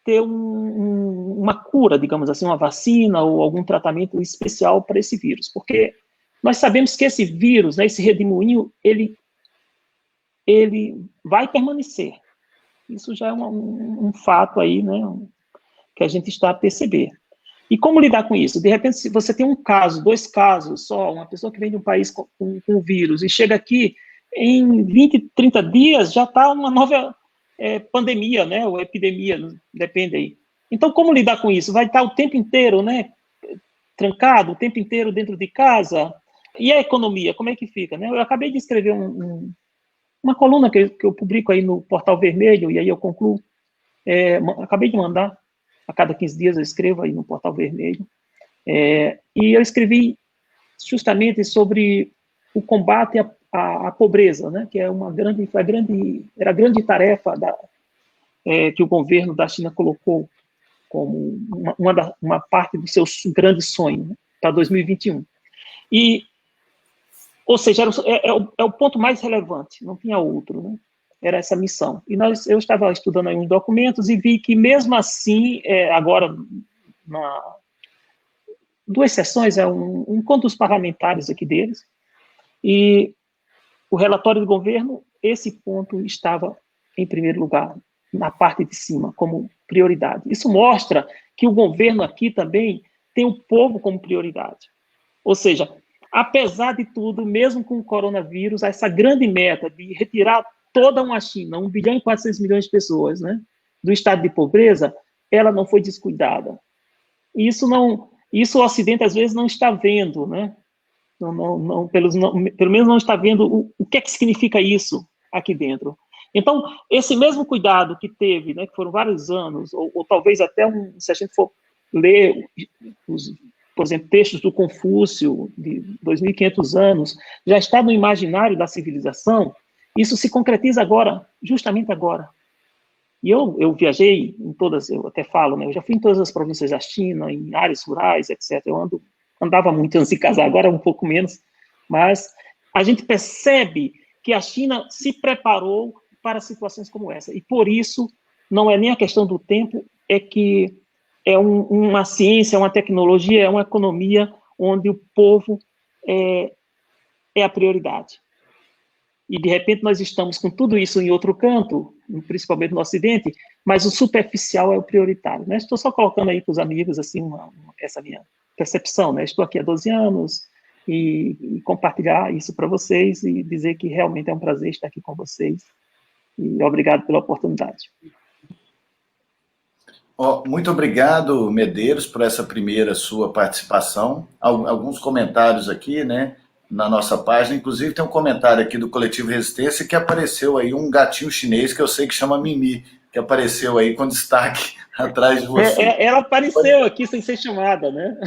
ter uma cura, digamos assim, uma vacina ou algum tratamento especial para esse vírus, porque nós sabemos que esse vírus, né, esse redemoinho, ele vai permanecer. Isso já é um fato aí, né, que a gente está a perceber. E como lidar com isso? De repente, se você tem um caso, 2 casos só, uma pessoa que vem de um país com vírus e chega aqui, em 20, 30 dias já está uma nova pandemia, né, ou epidemia, depende aí. Então, como lidar com isso? Vai estar o tempo inteiro, né, trancado, o tempo inteiro dentro de casa? E a economia, como é que fica, né? Eu acabei de escrever uma coluna que eu publico aí no Portal Vermelho, e aí eu concluo, acabei de mandar, a cada 15 dias eu escrevo aí no Portal Vermelho, e eu escrevi justamente sobre o combate à pobreza, né, que é era a grande tarefa que o governo da China colocou como uma parte do seu grande sonho, né, para 2021. Ou seja, é o ponto mais relevante, não tinha outro, né? Era essa missão. E eu estava estudando aí uns documentos e vi que, mesmo assim, agora, 2 sessões, um encontro dos parlamentares aqui deles, e o relatório do governo, esse ponto estava em primeiro lugar, na parte de cima, como prioridade. Isso mostra que o governo aqui também tem o povo como prioridade. Ou seja, apesar de tudo, mesmo com o coronavírus, essa grande meta de retirar toda uma China, 1 bilhão e 400 milhões de pessoas, né, do estado de pobreza, ela não foi descuidada. Isso o Ocidente às vezes não está vendo, né? Pelo menos não está vendo o que é que significa isso aqui dentro. Então, esse mesmo cuidado que teve, né, que foram vários anos, ou talvez até se a gente for ler por exemplo, textos do Confúcio, de 2.500 anos, já está no imaginário da civilização, isso se concretiza agora, justamente agora. E eu viajei em todas, eu até falo, né, eu já fui em todas as províncias da China, em áreas rurais, etc. Eu andava muito antes de casar, agora um pouco menos, mas a gente percebe que a China se preparou para situações como essa. E por isso, não é nem a questão do tempo, é que é uma ciência, uma tecnologia, é uma economia onde o povo é a prioridade. E, de repente, nós estamos com tudo isso em outro canto, principalmente no Ocidente, mas o superficial é o prioritário, né? Estou só colocando aí para os amigos, assim, essa minha percepção, né? Estou aqui há 12 anos e compartilhar isso para vocês e dizer que realmente é um prazer estar aqui com vocês. E obrigado pela oportunidade. Muito obrigado, Medeiros, por essa primeira sua participação. Alguns comentários aqui, né, na nossa página. Inclusive, tem um comentário aqui do Coletivo Resistência que apareceu aí um gatinho chinês que eu sei que chama Mimi, que apareceu aí com destaque atrás de você. Ela apareceu aqui sem ser chamada, né?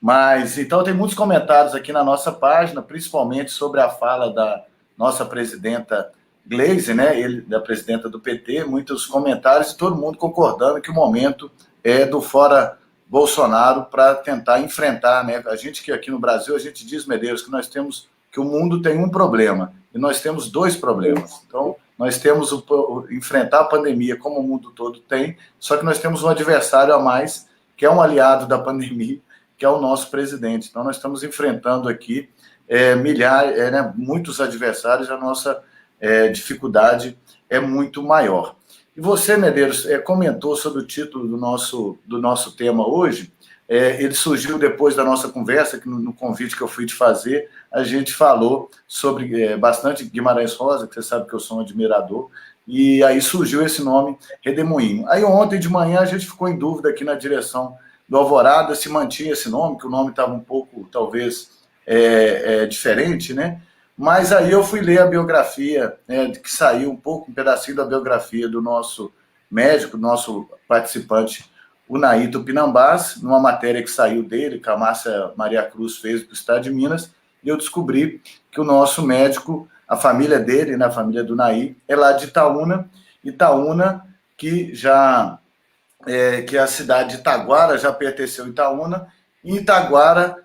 Mas, então, tem muitos comentários aqui na nossa página, principalmente sobre a fala da nossa presidenta Gleisi, né, da presidenta do PT, muitos comentários e todo mundo concordando que o momento é do fora Bolsonaro para tentar enfrentar, né, a gente que aqui no Brasil, a gente diz, Medeiros, que o mundo tem um problema e nós temos 2 problemas. Então, nós temos enfrentar a pandemia como o mundo todo tem, só que nós temos um adversário a mais, que é um aliado da pandemia, que é o nosso presidente. Então, nós estamos enfrentando aqui muitos adversários, a nossa dificuldade é muito maior. E você, Medeiros, comentou sobre o título do nosso tema hoje. Ele surgiu depois da nossa conversa, que no convite que eu fui te fazer, a gente falou sobre bastante Guimarães Rosa, que você sabe que eu sou um admirador, e aí surgiu esse nome, Redemoinho. Aí ontem de manhã a gente ficou em dúvida aqui na direção do Alvorada se mantinha esse nome, que o nome estava um pouco, talvez, diferente, né? Mas aí eu fui ler a biografia, que saiu um pedacinho da biografia do nosso médico, do nosso participante, o Naí Tupinambás, numa matéria que saiu dele, que a Márcia Maria Cruz fez para o Estado de Minas, e eu descobri que o nosso médico, a família dele, né, a família do Naí, é lá de Itaúna, que é a cidade de Itaguara, já pertenceu a Itaúna, e em Itaguara,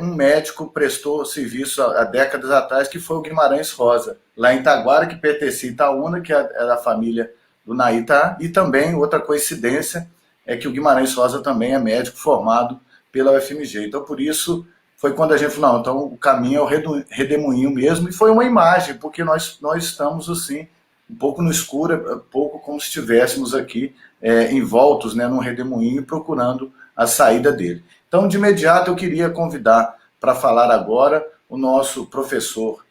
um médico prestou serviço há décadas atrás, que foi o Guimarães Rosa, lá em Itaguara, que pertencia a Itaúna, que era a família do Naí, e também, outra coincidência, é que o Guimarães Rosa também é médico formado pela UFMG. Então, por isso, foi quando a gente falou, não, então o caminho é o Redemoinho mesmo, e foi uma imagem, porque nós estamos, assim, um pouco no escuro, um pouco como se estivéssemos aqui envoltos, né, num redemoinho, procurando a saída dele. Então, de imediato, eu queria convidar para falar agora o nosso professor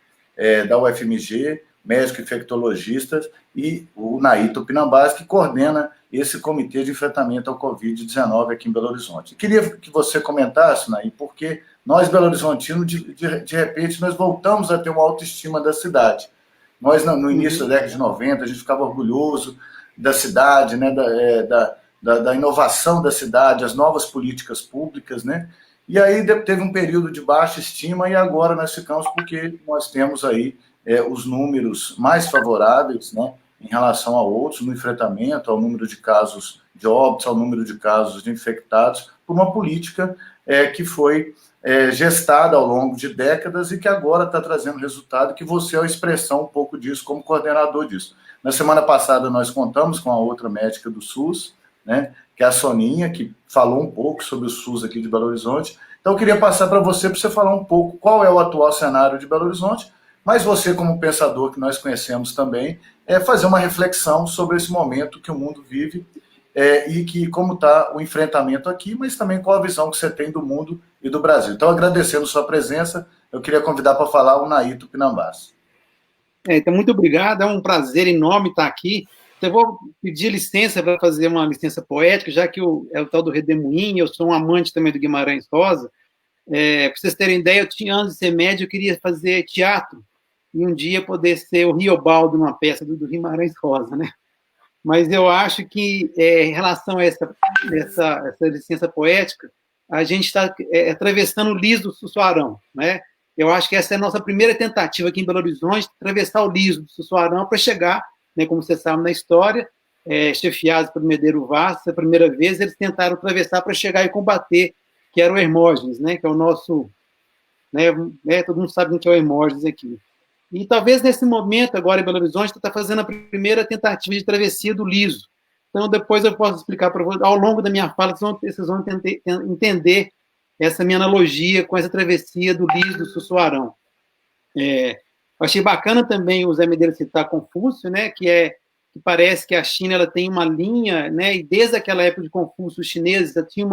da UFMG, médico infectologista, e o Naí Tupinambás, que coordena esse comitê de enfrentamento ao Covid-19 aqui em Belo Horizonte. Queria que você comentasse, Naí, porque nós, Belo Horizontinos, de repente, nós voltamos a ter uma autoestima da cidade. Nós, no início da década de 90, a gente ficava orgulhoso da cidade, né, da inovação da cidade, as novas políticas públicas, né? E aí teve um período de baixa estima e agora nós ficamos porque nós temos aí os números mais favoráveis, né, em relação a outros, no enfrentamento ao número de casos de óbitos, ao número de casos de infectados, por uma política que foi gestada ao longo de décadas e que agora está trazendo resultado, que você é a expressão um pouco disso, como coordenador disso. Na semana passada nós contamos com a outra médica do SUS, né, que é a Soninha, que falou um pouco sobre o SUS aqui de Belo Horizonte. Então eu queria passar para você falar um pouco qual é o atual cenário de Belo Horizonte, mas você, como pensador que nós conhecemos também, fazer uma reflexão sobre esse momento que o mundo vive e que como está o enfrentamento aqui, mas também qual a visão que você tem do mundo e do Brasil. Então, agradecendo sua presença, eu queria convidar para falar o Naí Tupinambás. Então, muito obrigado, é um prazer enorme estar aqui. Eu vou pedir licença para fazer uma licença poética, já que é o tal do Redemoinho, eu sou um amante também do Guimarães Rosa. Para vocês terem ideia, antes de ser médio, eu queria fazer teatro, e um dia poder ser o Riobaldo numa peça do Guimarães Rosa, né? Mas eu acho que, em relação a essa licença poética, a gente está atravessando o liso do Sussuarão, né? Eu acho que essa é a nossa primeira tentativa aqui em Belo Horizonte, atravessar o liso do Sussuarão para chegar, né, como você sabe na história, chefiados pelo Medeiro Vaz, a primeira vez eles tentaram atravessar para chegar e combater, que era o Hermógenes, né, que é o nosso... todo mundo sabe o que é o Hermógenes aqui. E talvez nesse momento, agora em Belo Horizonte, está fazendo a primeira tentativa de travessia do liso. Então, depois eu posso explicar para vocês, ao longo da minha fala, vocês vão entender essa minha analogia com essa travessia do liso do Sussuarão. Eu achei bacana também o Zé Medeiros citar Confúcio, né, que parece que a China ela tem uma linha, né, e desde aquela época de Confúcio, os chineses já tinham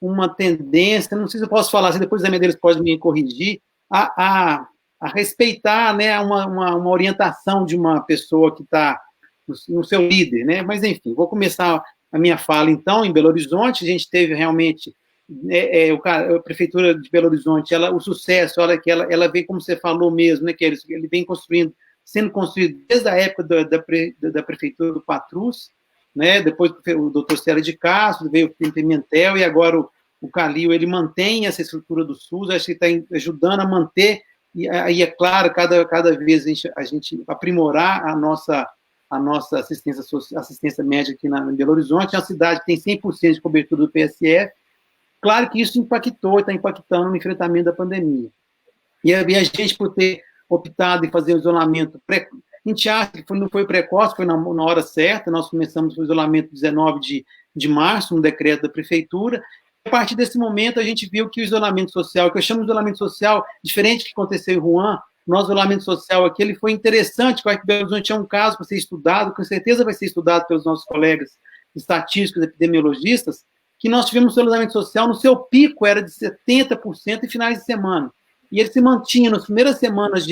uma tendência, não sei se eu posso falar, se depois o Zé Medeiros pode me corrigir, a respeitar, né, uma orientação de uma pessoa que está no seu líder, né? Mas, enfim, vou começar a minha fala, então, em Belo Horizonte. A gente teve realmente a Prefeitura de Belo Horizonte, o sucesso, ela vem, como você falou mesmo, né, que ele vem sendo construído desde a época da Prefeitura do Patrus, né? Depois o doutor Célio de Castro, veio o Pimentel, e agora o Calil, ele mantém essa estrutura do SUS, acho que está ajudando a manter. E é claro, cada vez a gente aprimorar a nossa assistência médica aqui em Belo Horizonte. É uma cidade que tem 100% de cobertura do PSF. Claro que isso está impactando no enfrentamento da pandemia. E a gente, por ter optado em fazer o isolamento A gente acha que não foi precoce, foi na hora certa. Nós começamos o isolamento 19 de março, no decreto da prefeitura. A partir desse momento, a gente viu que o isolamento social, que eu chamo de isolamento social, diferente do que aconteceu em Wuhan, nosso isolamento social aqui, ele foi interessante, porque Belo Horizonte é um caso para ser estudado, com certeza vai ser estudado pelos nossos colegas estatísticos, epidemiologistas, que nós tivemos um isolamento social, no seu pico era de 70% em finais de semana. E ele se mantinha nas primeiras semanas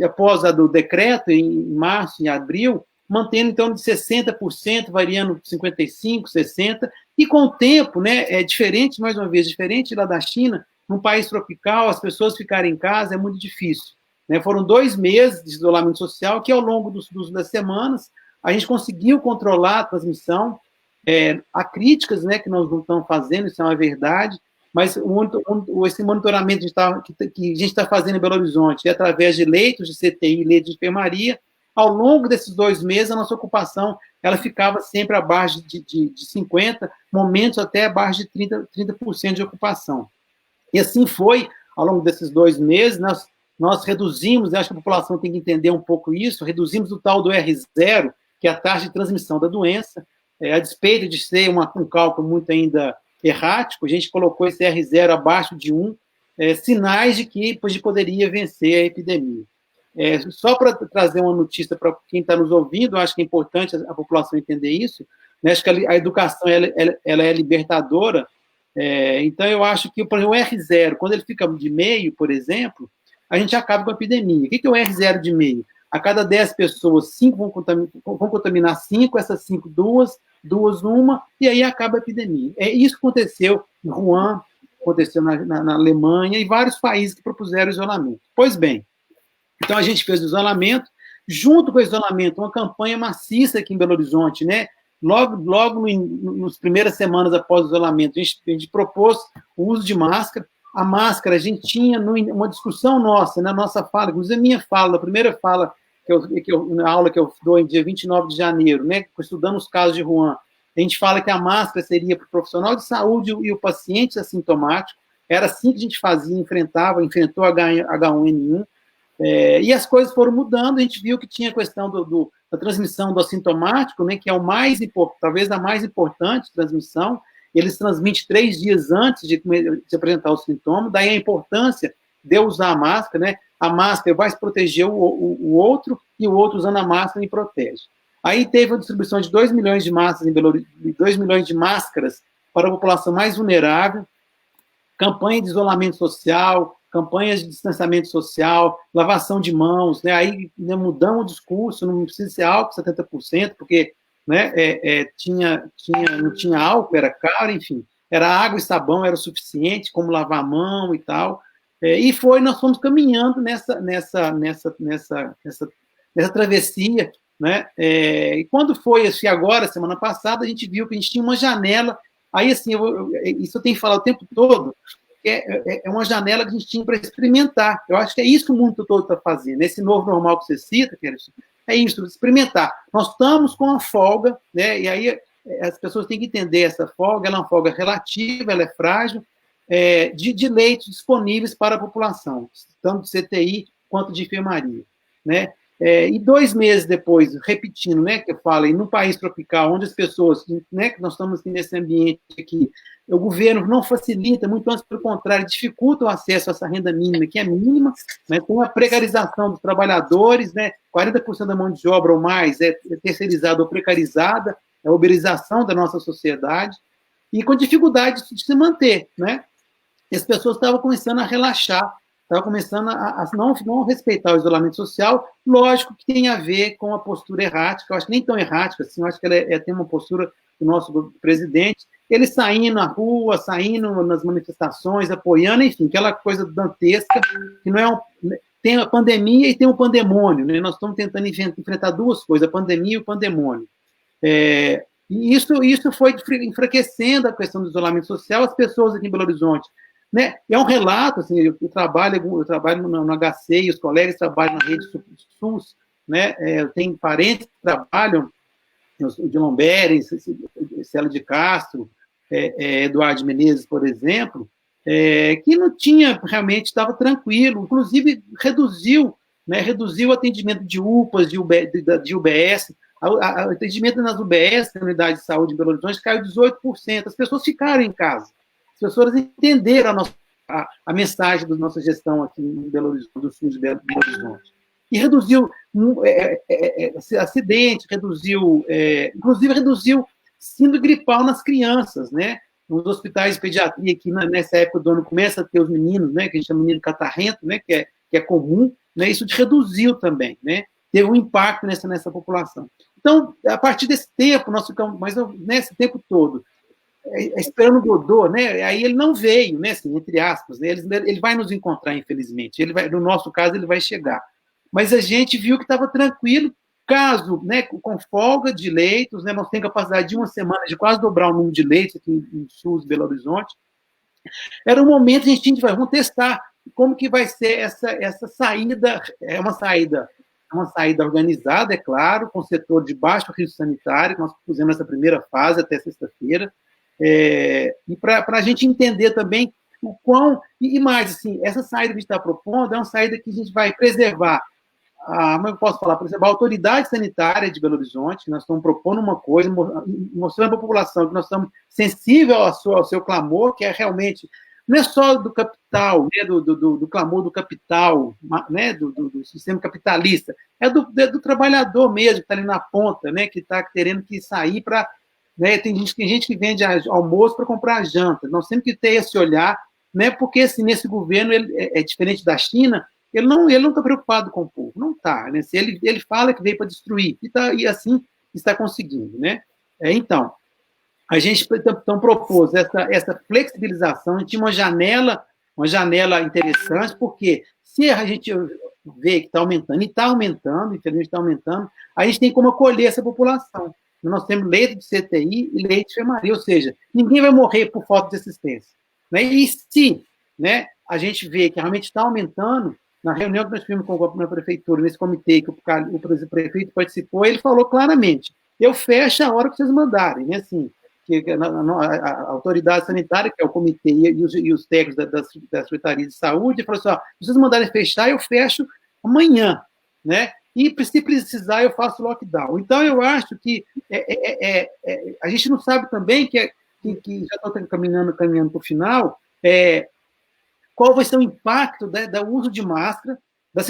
após a do decreto, em março, em abril, mantendo em torno de 60%, variando 55%, 60%, e com o tempo, né, é diferente, mais uma vez, diferente lá da China, num país tropical, as pessoas ficarem em casa é muito difícil. Né? Foram 2 meses de isolamento social, que ao longo das semanas, a gente conseguiu controlar a transmissão. Há críticas, né, que nós não estamos fazendo, isso é uma verdade, mas esse monitoramento que a gente está fazendo em Belo Horizonte é através de leitos de CTI, leitos de enfermaria. Ao longo desses 2 meses, a nossa ocupação ela ficava sempre abaixo de 50%, momentos até abaixo de 30% de ocupação. E assim foi, ao longo desses 2 meses, nós reduzimos, acho que a população tem que entender um pouco isso, reduzimos o tal do R0, que é a taxa de transmissão da doença, a despeito de ser um cálculo muito ainda errático, a gente colocou esse R0 abaixo de 1, sinais de que a gente poderia vencer a epidemia. Só para trazer uma notícia para quem está nos ouvindo, acho que é importante a população entender isso, né? Acho que a educação ela é libertadora, então eu acho que, por exemplo, o R0, quando ele fica de meio, por exemplo, a gente acaba com a epidemia. O que é o R0 de meio? A cada 10 pessoas, 5 vão contaminar 5, essas 5, 2, 1, e aí acaba a epidemia. Isso que aconteceu em Wuhan, aconteceu na Alemanha e vários países que propuseram isolamento. Pois bem, então a gente fez o isolamento, junto com o isolamento, uma campanha maciça aqui em Belo Horizonte, né? Logo nas primeiras semanas após o isolamento, a gente propôs o uso de máscara. A máscara, a gente tinha uma discussão nossa, na nossa fala, inclusive a minha fala, a primeira fala, na aula que eu dou em dia 29 de janeiro, né, estudando os casos de Wuhan, a gente fala que a máscara seria para o profissional de saúde e o paciente assintomático, era assim que a gente fazia, enfrentou H1N1, e as coisas foram mudando, a gente viu que tinha a questão da transmissão do assintomático, né, que é talvez a mais importante transmissão. Eles transmitem 3 dias antes de apresentar o sintoma, daí a importância de eu usar a máscara, né? A máscara vai proteger o outro, e o outro usando a máscara me protege. Aí teve a distribuição de 2 milhões de máscaras 2 milhões de máscaras para a população mais vulnerável, campanha de isolamento social, campanhas de distanciamento social, lavação de mãos, né? Aí, né, mudamos o discurso, não precisa ser álcool 70%, porque, né, não tinha álcool, era caro, enfim, era água e sabão, era o suficiente, como lavar a mão e tal, e nós fomos caminhando nessa travessia, né, e quando foi, assim, agora, semana passada, a gente viu que a gente tinha uma janela, aí, assim, isso eu tenho que falar o tempo todo, é uma janela que a gente tinha para experimentar. Eu acho que é isso que o mundo todo está fazendo. Esse novo normal que você cita, é isso, experimentar. Nós estamos com a folga, né? E aí as pessoas têm que entender essa folga, ela é uma folga relativa, ela é frágil, de leitos disponíveis para a população, tanto de CTI quanto de enfermaria, né? E 2 meses depois, repetindo, né, que eu falei, num país tropical, onde as pessoas, né, que nós estamos nesse ambiente aqui, o governo não facilita, muito antes, pelo contrário, dificulta o acesso a essa renda mínima, que é mínima, né, com a precarização dos trabalhadores, né, 40% da mão de obra ou mais é terceirizada ou precarizada, é a uberização da nossa sociedade, e com dificuldade de se manter, né? E as pessoas estavam começando a relaxar, estavam começando a não respeitar o isolamento social, lógico que tem a ver com a postura errática, eu acho que nem tão errática assim, eu acho que ela tem uma postura do nosso presidente, ele saindo na rua, saindo nas manifestações, apoiando, enfim, aquela coisa dantesca, que não tem a pandemia e tem o pandemônio, né? Nós estamos tentando enfrentar 2 coisas, a pandemia e o pandemônio. E isso foi enfraquecendo a questão do isolamento social, as pessoas aqui em Belo Horizonte, né? É um relato, assim, eu trabalho no HC e os colegas trabalham na rede SUS, né? Eu tenho parentes que trabalham, de Lomberes, Célia de Castro, Eduardo Menezes, por exemplo, que não tinha, realmente estava tranquilo, inclusive reduziu, né, reduziu o atendimento de UPAs, de UBS, o atendimento nas UBS, na Unidade de Saúde em Belo Horizonte, caiu 18%. As pessoas ficaram em casa. As pessoas entenderam a mensagem da nossa gestão aqui em Belo Horizonte, do sul de Belo Horizonte. E reduziu acidente, inclusive reduziu síndrome gripal nas crianças, né? Nos hospitais de pediatria, que nessa época do ano começa a ter os meninos, né? Que a gente chama de menino catarrento, né? Que é comum, né? Isso reduziu também, né? Teve um impacto nessa população. Então, a partir desse tempo, nós ficamos, mas nesse tempo todo, esperando o Godot, né? Aí ele não veio, né? Assim, entre aspas, né? Ele vai nos encontrar, infelizmente. No nosso caso, ele vai chegar. Mas a gente viu que estava tranquilo, caso, né, com folga de leitos, né? Nós temos capacidade de uma semana de quase dobrar o número de leitos aqui em Sul de Belo Horizonte. Era um momento que a gente vai testar como que vai ser essa saída. É uma saída organizada, é claro, com o setor de baixo risco sanitário, que nós fizemos essa primeira fase até sexta-feira, e para a gente entender também o quão... E mais, assim, essa saída que a gente está propondo é uma saída que a gente vai preservar, como eu posso falar, preservar a autoridade sanitária de Belo Horizonte, que nós estamos propondo uma coisa, mostrando para a população que nós estamos sensíveis ao seu clamor, que é realmente... Não é só do capital, né, do clamor do capital, né, do sistema capitalista, é do trabalhador mesmo, que está ali na ponta, né, que está querendo que sair para... Né, tem gente que vende almoço para comprar janta. Nós temos que ter esse olhar, né, porque assim, nesse governo ele é diferente da China, ele não está preocupado com o povo, não está. Né, ele fala que veio para destruir, e assim está conseguindo. Né? Então, a gente então propôs essa flexibilização, a gente tinha uma janela interessante, porque se a gente vê que está aumentando, e está aumentando, infelizmente está aumentando, a gente tem como acolher essa população. Nós temos leito de CTI e leito de enfermaria, ou seja, ninguém vai morrer por falta de assistência. Né? E se, né, a gente vê que realmente está aumentando, na reunião que nós tivemos com a prefeitura, nesse comitê que o prefeito participou, ele falou claramente, eu fecho a hora que vocês mandarem, né, assim, que a autoridade sanitária, que é o comitê e os técnicos da Secretaria de Saúde, falou assim, se vocês mandarem fechar, eu fecho amanhã, né? E se precisar, eu faço lockdown. Então, eu acho que a gente não sabe também, que já estou caminhando para o final, qual vai ser o impacto do uso de máscara, da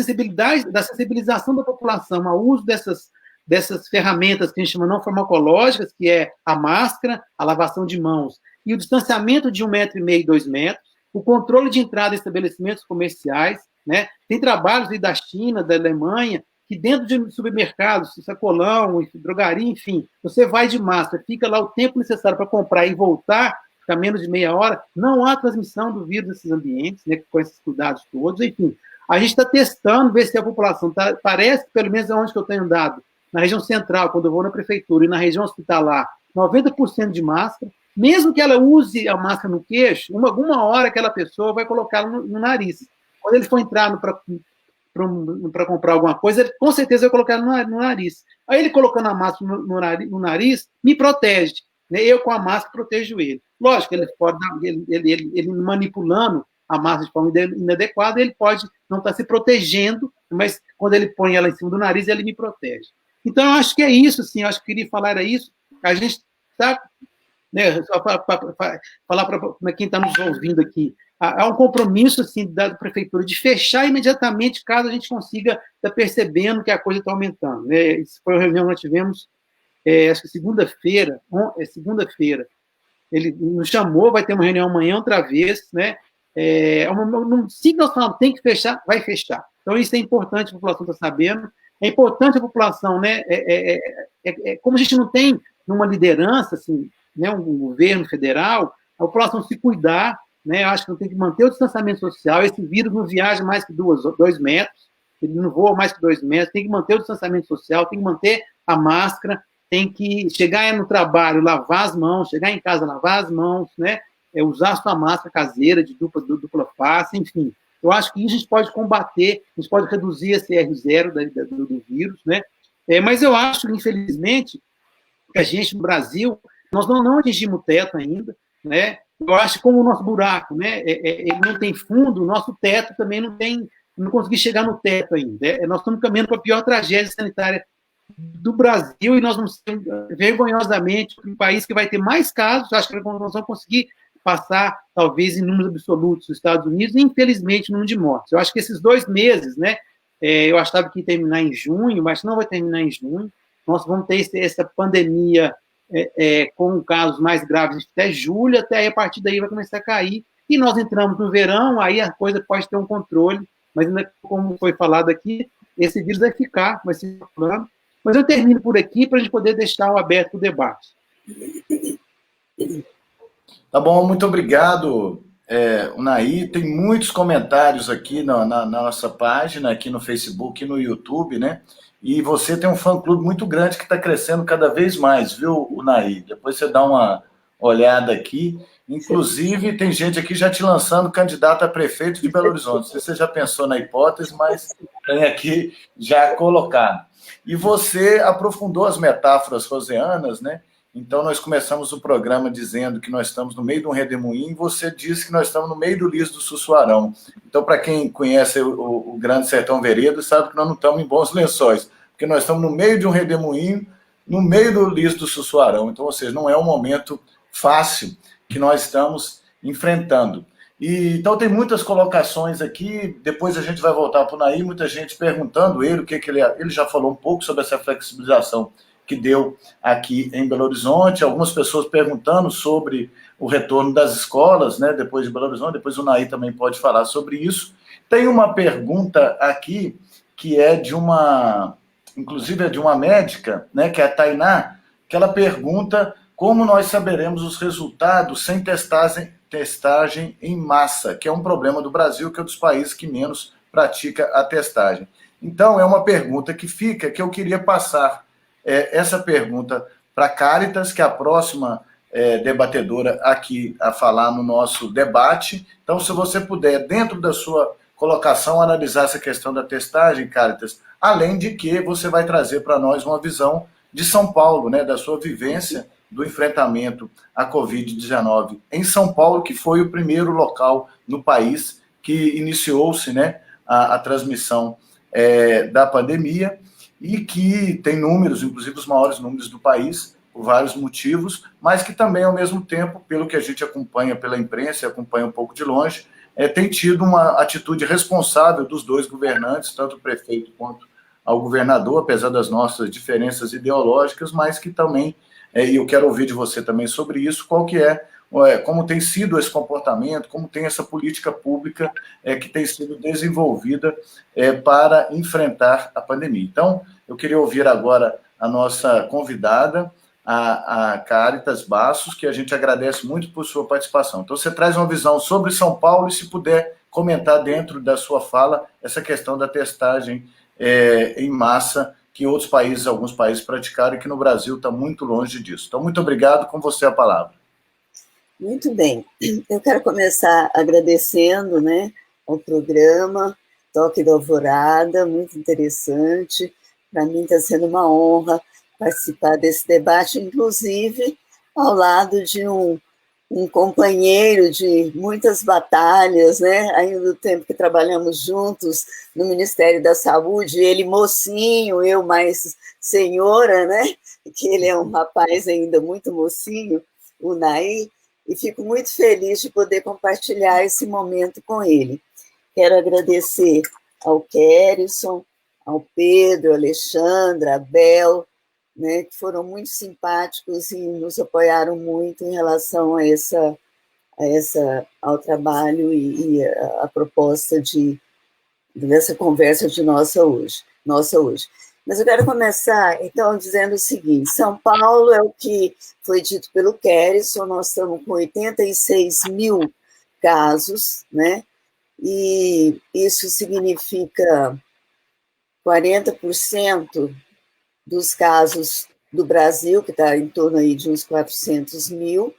sensibilização da população ao uso dessas ferramentas que a gente chama não farmacológicas, que é a máscara, a lavação de mãos, e o distanciamento de 1,5 m e 2 metros, o controle de entrada em estabelecimentos comerciais, né? Tem trabalhos aí da China, da Alemanha, que dentro de supermercados, sacolão, drogaria, enfim, você vai de máscara, fica lá o tempo necessário para comprar e voltar, fica menos de meia hora, não há transmissão do vírus nesses ambientes, né, com esses cuidados todos, enfim. A gente está testando, ver se a população parece, pelo menos onde que eu tenho andado, na região central, quando eu vou na prefeitura, e na região hospitalar, 90% de máscara, mesmo que ela use a máscara no queixo, alguma hora aquela pessoa vai colocá-la no nariz. Quando ele for entrar para comprar alguma coisa, ele com certeza vai colocar no nariz. Aí ele colocando a máscara no nariz, me protege. Né? Eu com a máscara protejo ele. Lógico, ele manipulando a máscara de forma inadequada, ele pode não estar se protegendo, mas quando ele põe ela em cima do nariz, ele me protege. Então, eu acho que é isso, sim, eu acho que queria falar era isso. A gente está, né, só para falar para quem está nos ouvindo aqui, há um compromisso, assim, da prefeitura de fechar imediatamente caso a gente consiga estar percebendo que a coisa está aumentando. Né? Isso foi uma reunião que nós tivemos, acho que segunda-feira, ele nos chamou, vai ter uma reunião amanhã outra vez, né? Se nós falamos tem que fechar, vai fechar. Então, isso é importante, a população está sabendo. É importante a população, né? Como a gente não tem uma liderança, assim, né, um governo federal, a população se cuidar, né? Eu acho que não tem que manter o distanciamento social. Esse vírus não viaja mais que 2 metros, ele não voa mais que 2 metros, tem que manter o distanciamento social, tem que manter a máscara, tem que chegar no trabalho, lavar as mãos, chegar em casa, lavar as mãos, né? Usar a sua máscara caseira de dupla face, enfim. Eu acho que isso a gente pode combater, a gente pode reduzir esse R0 do vírus, né? Mas eu acho, infelizmente, que a gente, no Brasil, nós não atingimos o teto ainda, né? Eu acho que como o nosso buraco, né, ele não tem fundo, o nosso teto também não tem não consegui chegar no teto ainda. Nós estamos caminhando para a pior tragédia sanitária do Brasil e nós vamos ser, vergonhosamente, um país que vai ter mais casos. Acho que nós vamos conseguir passar, talvez, em números absolutos dos Estados Unidos e, infelizmente, número de mortes. Eu acho que esses 2 meses, né, eu achava que ia terminar em junho, mas não vai terminar em junho. Nós vamos ter essa pandemia com casos mais graves até julho, até aí, a partir daí vai começar a cair. E nós entramos no verão, aí a coisa pode ter um controle, mas, como foi falado aqui, esse vírus vai ficar, vai ser falando. Mas eu termino por aqui para a gente poder deixar o aberto o debate. Tá bom, muito obrigado, Unai. Tem muitos comentários aqui na nossa página, aqui no Facebook e no YouTube, né? E você tem um fã-clube muito grande que está crescendo cada vez mais, viu, Unai? Depois você dá uma olhada aqui. Inclusive, tem gente aqui já te lançando candidato a prefeito de Belo Horizonte. Não sei se você já pensou na hipótese, mas tem aqui já colocado. E você aprofundou as metáforas roseanas, né? Então, nós começamos o programa dizendo que nós estamos no meio de um redemoinho, e você disse que nós estamos no meio do liso do Sussuarão. Então, para quem conhece o Grande Sertão Veredas, sabe que nós não estamos em bons lençóis, porque nós estamos no meio de um redemoinho, no meio do liso do Sussuarão. Então, ou seja, não é um momento fácil que nós estamos enfrentando. Então, tem muitas colocações aqui, depois a gente vai voltar para o Nair, muita gente perguntando ele, ele já falou um pouco sobre essa flexibilização que deu aqui em Belo Horizonte, algumas pessoas perguntando sobre o retorno das escolas, né, depois de Belo Horizonte, depois o Nair também pode falar sobre isso. Tem uma pergunta aqui que é inclusive é de uma médica, né, que é a Tainá, que ela pergunta como nós saberemos os resultados sem testagem em massa, que é um problema do Brasil, que é um dos países que menos pratica a testagem. Então, é uma pergunta que fica, que eu queria passar essa pergunta para a Cáritas, que é a próxima debatedora aqui a falar no nosso debate. Então, se você puder, dentro da sua colocação, analisar essa questão da testagem, Cáritas, além de que você vai trazer para nós uma visão de São Paulo, né, da sua vivência do enfrentamento à Covid-19 em São Paulo, que foi o primeiro local no país que iniciou-se, né, a transmissão da pandemia, e que tem números, inclusive os maiores números do país, por vários motivos, mas que também, ao mesmo tempo, pelo que a gente acompanha pela imprensa e acompanha um pouco de longe, tem tido uma atitude responsável dos 2 governantes, tanto o prefeito quanto ao governador, apesar das nossas diferenças ideológicas, mas que também, e eu quero ouvir de você também sobre isso, como tem sido esse comportamento, como tem essa política pública que tem sido desenvolvida para enfrentar a pandemia. Então, eu queria ouvir agora a nossa convidada, a Cáritas Bastos, que a gente agradece muito por sua participação. Então, você traz uma visão sobre São Paulo e, se puder, comentar dentro da sua fala essa questão da testagem em massa, que outros países, alguns países praticaram, e que no Brasil está muito longe disso. Então, muito obrigado, com você a palavra. Muito bem. Eu quero começar agradecendo, né, ao programa Toque da Alvorada, muito interessante. Para mim está sendo uma honra participar desse debate, inclusive ao lado de um companheiro de muitas batalhas, né? Ainda do tempo que trabalhamos juntos no Ministério da Saúde, ele mocinho, eu mais senhora, né? Que ele é um rapaz ainda muito mocinho, o Nair, e fico muito feliz de poder compartilhar esse momento com ele. Quero agradecer ao Kerrison, ao Pedro, ao Alexandre, a Bel, né, que foram muito simpáticos e nos apoiaram muito em relação ao trabalho e a proposta dessa conversa de nossa hoje. Mas eu quero começar, então, dizendo o seguinte: São Paulo é o que foi dito pelo Kerrison, nós estamos com 86 mil casos, né? E isso significa 40% dos casos do Brasil, que está em torno aí de uns 400 mil,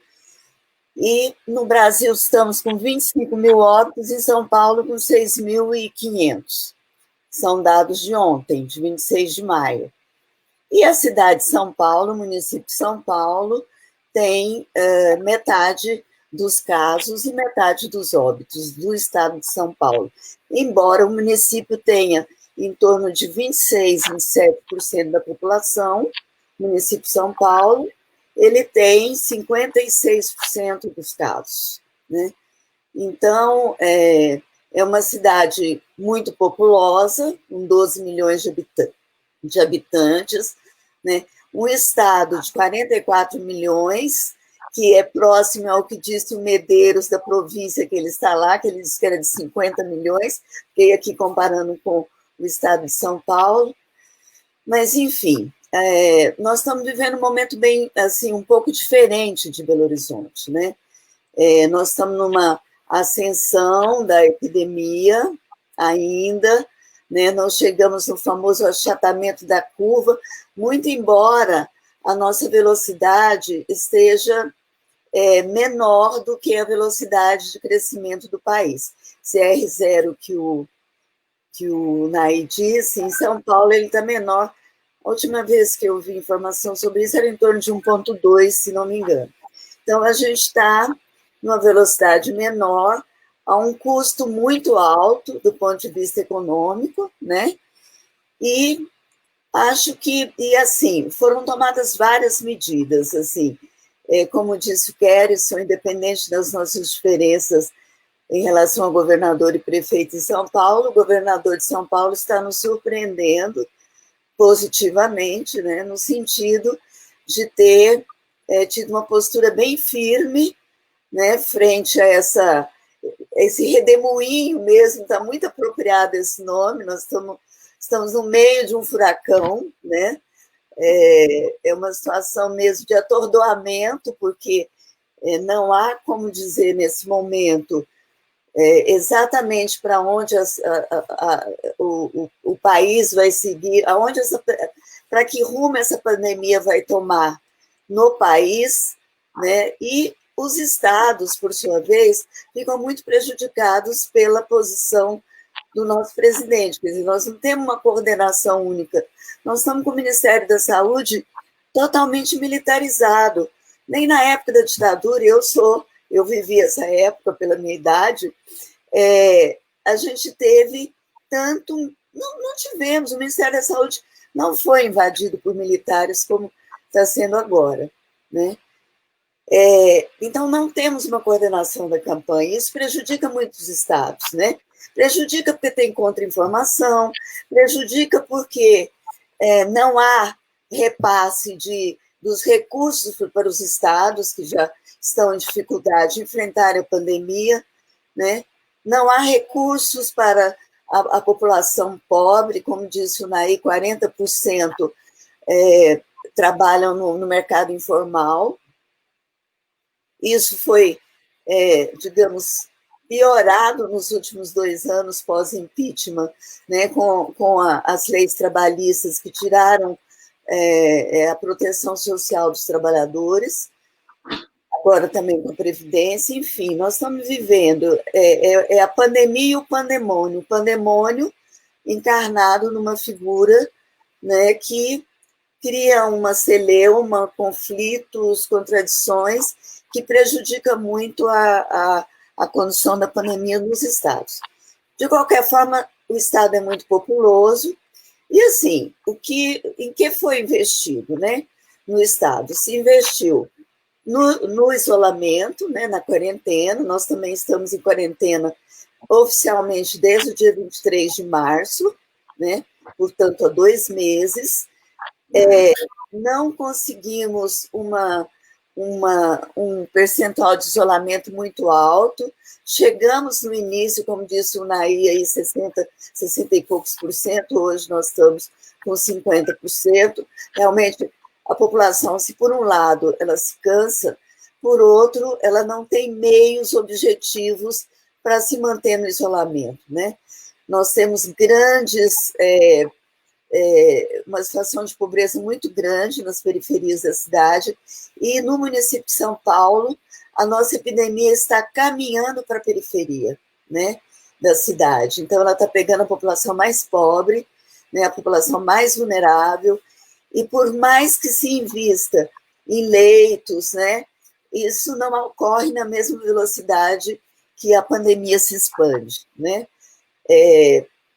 e no Brasil estamos com 25 mil óbitos, e São Paulo com 6.500. São dados de ontem, de 26 de maio. E a cidade de São Paulo, o município de São Paulo, tem metade dos casos e metade dos óbitos do estado de São Paulo. Embora o município tenha em torno de 26, 27% da população, o município de São Paulo, ele tem 56% dos casos, né? Então, é uma cidade muito populosa, com 12 milhões de habitantes, né? Um estado de 44 milhões, que é próximo ao que disse o Medeiros da província que ele está lá, que ele disse que era de 50 milhões, fiquei aqui comparando com o estado de São Paulo, mas, enfim, nós estamos vivendo um momento bem, assim, um pouco diferente de Belo Horizonte, né? Nós estamos numa ascensão da epidemia ainda, né? Não chegamos no famoso achatamento da curva, muito embora a nossa velocidade esteja menor do que a velocidade de crescimento do país. CR0 que o Nai disse, em São Paulo ele está menor. A última vez que eu vi informação sobre isso era em torno de 1,2, se não me engano. Então, a gente está numa velocidade menor, a um custo muito alto do ponto de vista econômico, né? E acho que, assim, foram tomadas várias medidas, assim, como disse o Kerisson, independente das nossas diferenças em relação ao governador e prefeito de São Paulo, o governador de São Paulo está nos surpreendendo positivamente, né, no sentido de ter tido uma postura bem firme, né, frente a esse redemoinho mesmo, está muito apropriado esse nome, nós estamos no meio de um furacão, né, é uma situação mesmo de atordoamento, porque não há como dizer nesse momento exatamente para onde o país vai seguir, para que rumo essa pandemia vai tomar no país, né? E os estados, por sua vez, ficam muito prejudicados pela posição do nosso presidente. Quer dizer, nós não temos uma coordenação única. Nós estamos com o Ministério da Saúde totalmente militarizado. Nem na época da ditadura, eu vivi essa época pela minha idade, a gente teve tanto... Não tivemos, o Ministério da Saúde não foi invadido por militares como está sendo agora, né? Então, não temos uma coordenação da campanha, isso prejudica muitos estados, né? Prejudica porque tem contra-informação, prejudica porque não há repasse dos recursos para os estados, que já estão em dificuldade de enfrentar a pandemia, né? Não há recursos para a população pobre, como disse o Nai, 40% trabalham no mercado informal. Isso foi, digamos, piorado nos últimos 2 anos pós-impeachment, né, com as leis trabalhistas que tiraram a proteção social dos trabalhadores, agora também com a Previdência, enfim, nós estamos vivendo a pandemia e o pandemônio encarnado numa figura, né, que cria uma celeuma, conflitos, contradições, que prejudica muito a condução da pandemia nos estados. De qualquer forma, o estado é muito populoso, e assim, em que foi investido, né, no estado? Se investiu no isolamento, né, na quarentena, nós também estamos em quarentena oficialmente desde o dia 23 de março, né, portanto, há 2 meses, não conseguimos um percentual de isolamento muito alto, chegamos no início, como disse o Nai, aí 60 e poucos por cento, hoje nós estamos com 50%, realmente a população, se por um lado ela se cansa, por outro, ela não tem meios objetivos para se manter no isolamento, né? Nós temos uma situação de pobreza muito grande nas periferias da cidade, e no município de São Paulo, a nossa epidemia está caminhando para a periferia, né, da cidade. Então, ela está pegando a população mais pobre, né, a população mais vulnerável, e por mais que se invista em leitos, né, isso não ocorre na mesma velocidade que a pandemia se expande, né?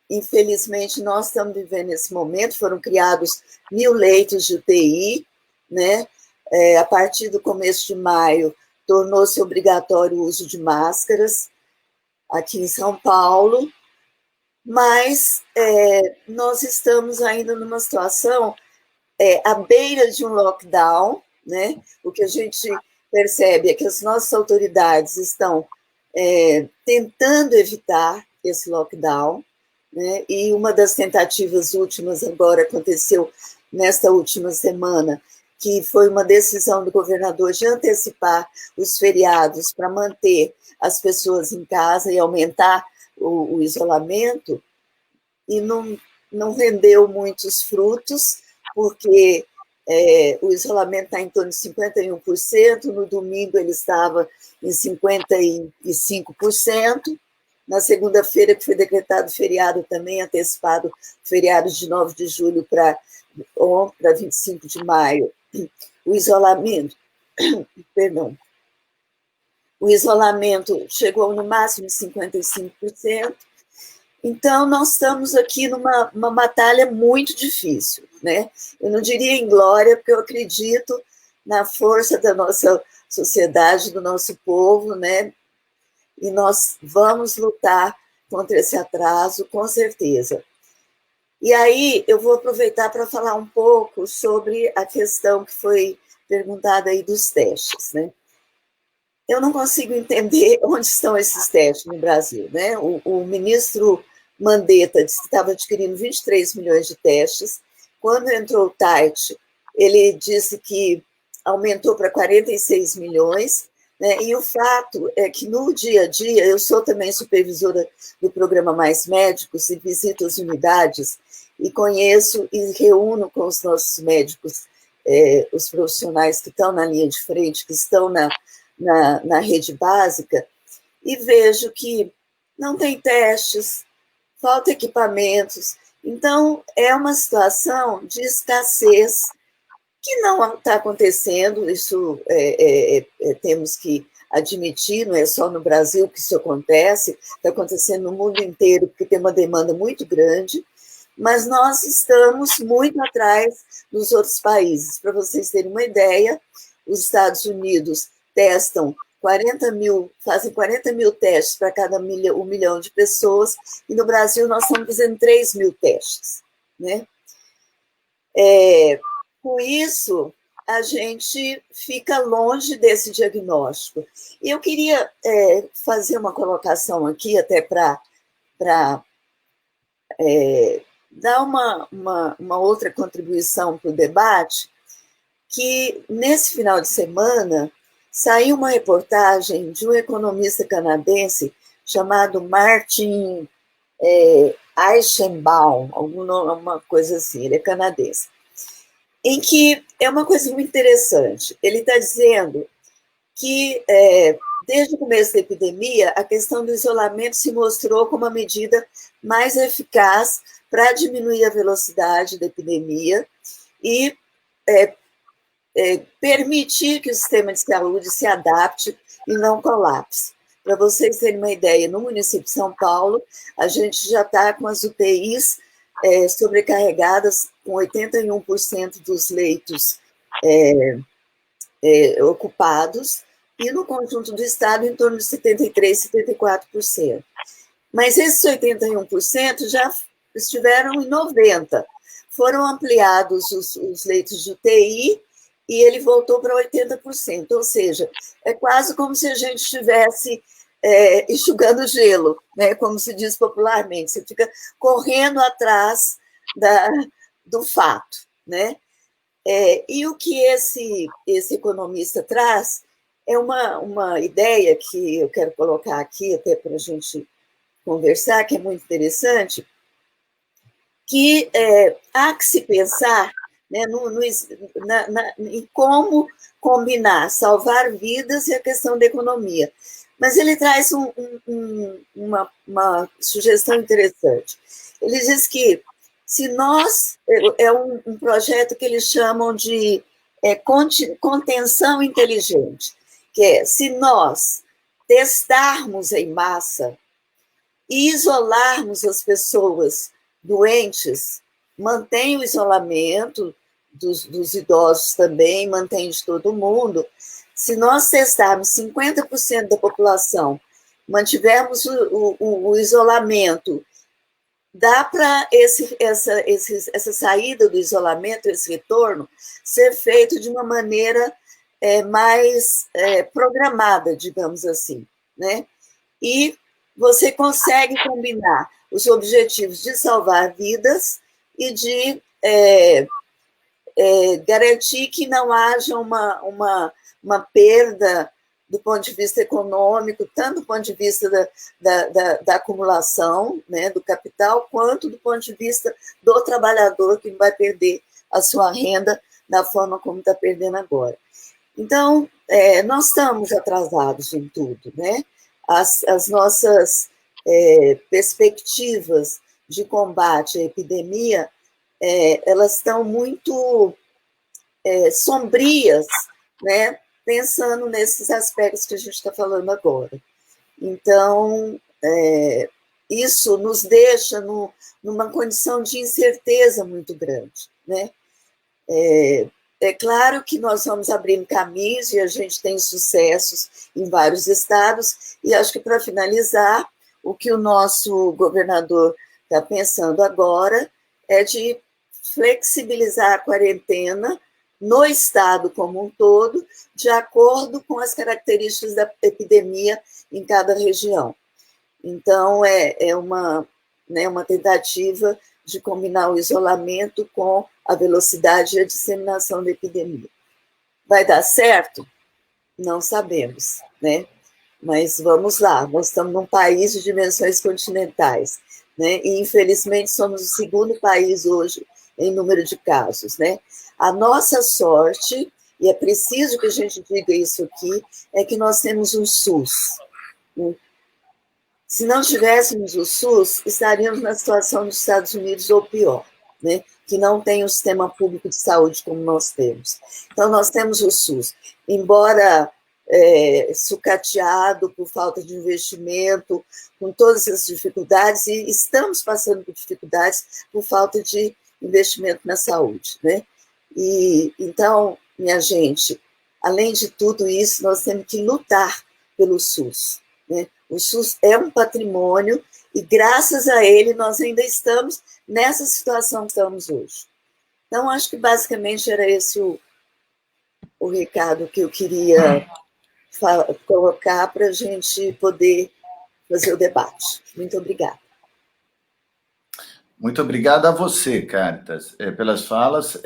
Infelizmente, nós estamos vivendo esse momento, foram criados 1.000 leitos de UTI, né? A partir do começo de maio, tornou-se obrigatório o uso de máscaras aqui em São Paulo, mas nós estamos ainda numa situação à beira de um lockdown, né? O que a gente percebe é que as nossas autoridades estão tentando evitar esse lockdown, né? E uma das tentativas últimas agora aconteceu nesta última semana, que foi uma decisão do governador de antecipar os feriados para manter as pessoas em casa e aumentar o isolamento, e não rendeu muitos frutos, porque o isolamento está em torno de 51%, no domingo ele estava em 55%, na segunda-feira, que foi decretado feriado também, antecipado feriado de 9 de julho para 25 de maio, o isolamento chegou no máximo de 55%. Então, nós estamos aqui numa batalha muito difícil, né? Eu não diria inglória, porque eu acredito na força da nossa sociedade, do nosso povo, né? E nós vamos lutar contra esse atraso, com certeza. E aí, eu vou aproveitar para falar um pouco sobre a questão que foi perguntada aí dos testes, né? Eu não consigo entender onde estão esses testes no Brasil, né? O ministro Mandetta disse que estava adquirindo 23 milhões de testes. Quando entrou o Tait, ele disse que aumentou para 46 milhões, né? E o fato é que, no dia a dia, eu sou também supervisora do programa Mais Médicos e visito as unidades e conheço e reúno com os nossos médicos, os profissionais que estão na linha de frente, que estão na rede básica, e vejo que não tem testes, falta equipamentos. Então, é uma situação de escassez que não está acontecendo, isso temos que admitir, não é só no Brasil que isso acontece, está acontecendo no mundo inteiro, porque tem uma demanda muito grande, mas nós estamos muito atrás dos outros países. Para vocês terem uma ideia, os Estados Unidos fazem 40 mil testes para cada 1 milhão de pessoas, e no Brasil nós estamos fazendo 3 mil testes, né? Com isso, a gente fica longe desse diagnóstico. E eu queria fazer uma colocação aqui, até para dar uma outra contribuição para o debate, que nesse final de semana saiu uma reportagem de um economista canadense chamado Martin Eichenbaum, alguma coisa assim, ele é canadense, em que é uma coisa muito interessante. Ele está dizendo que, desde o começo da epidemia, a questão do isolamento se mostrou como a medida mais eficaz para diminuir a velocidade da epidemia e permitir que o sistema de saúde se adapte e não colapse. Para vocês terem uma ideia, no município de São Paulo, a gente já está com as UTIs sobrecarregadas, com 81% dos leitos ocupados, e no conjunto do estado em torno de 73%, 74%. Mas esses 81% já estiveram em 90%. Foram ampliados os leitos de UTI e ele voltou para 80%. Ou seja, é quase como se a gente estivesse enxugando gelo, né? Como se diz popularmente. Você fica correndo atrás do fato, né? E o que esse economista traz é uma ideia que eu quero colocar aqui, até para a gente conversar, que é muito interessante, que há que se pensar, né, em como combinar salvar vidas e a questão da economia. Mas ele traz uma sugestão interessante. Ele diz que se nós... É um projeto que eles chamam de contenção inteligente, que é, se nós testarmos em massa e isolarmos as pessoas doentes, mantém o isolamento dos idosos também, mantém de todo mundo. Se nós testarmos 50% da população, mantivermos o isolamento, dá para essa saída do isolamento, esse retorno, ser feito de uma maneira mais programada, digamos assim, né? E você consegue combinar os objetivos de salvar vidas e de garantir que não haja uma perda do ponto de vista econômico, tanto do ponto de vista da acumulação, né, do capital, quanto do ponto de vista do trabalhador, que vai perder a sua renda da forma como está perdendo agora. Então, nós estamos atrasados em tudo, né? As nossas perspectivas de combate à epidemia, elas estão muito sombrias, né? Pensando nesses aspectos que a gente está falando agora. Então, isso nos deixa numa condição de incerteza muito grande, né? É claro que nós vamos abrindo caminhos e a gente tem sucessos em vários estados, e acho que, para finalizar, o que o nosso governador está pensando agora é de flexibilizar a quarentena no estado como um todo, de acordo com as características da epidemia em cada região. Então, é uma tentativa de combinar o isolamento com a velocidade e a disseminação da epidemia. Vai dar certo? Não sabemos, né? Mas vamos lá, nós estamos num país de dimensões continentais, né? E, infelizmente, somos o segundo país hoje em número de casos, né? A nossa sorte, e é preciso que a gente diga isso aqui, é que nós temos um SUS. Se não tivéssemos o SUS, estaríamos na situação dos Estados Unidos ou pior, né? Que não tem um sistema público de saúde como nós temos. Então, nós temos o SUS. Embora sucateado por falta de investimento, com todas essas dificuldades, e estamos passando por dificuldades por falta de investimento na saúde, né? E, então, minha gente, além de tudo isso, nós temos que lutar pelo SUS, né? O SUS é um patrimônio e, graças a ele, nós ainda estamos nessa situação que estamos hoje. Então, acho que, basicamente, era esse o recado que eu queria colocar para a gente poder fazer o debate. Muito obrigada. Muito obrigado a você, Cáritas, pelas falas.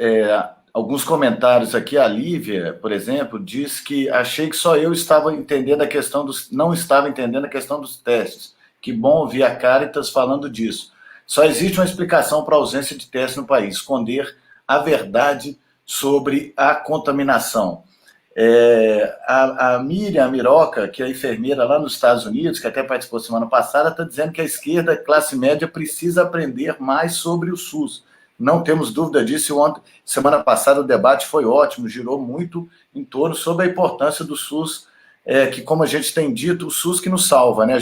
Alguns comentários aqui, a Lívia, por exemplo, diz que achei que só eu estava entendendo a questão não estava entendendo a questão dos testes. Que bom ouvir a Cáritas falando disso. Só existe uma explicação para a ausência de testes no país: esconder a verdade sobre a contaminação. A Miriam Miroca, que é enfermeira lá nos Estados Unidos, que até participou semana passada, está dizendo que a esquerda, a classe média, precisa aprender mais sobre o SUS. Não temos dúvida disso. Semana passada o debate foi ótimo, girou muito em torno sobre a importância do SUS, que, como a gente tem dito, o SUS que nos salva, né?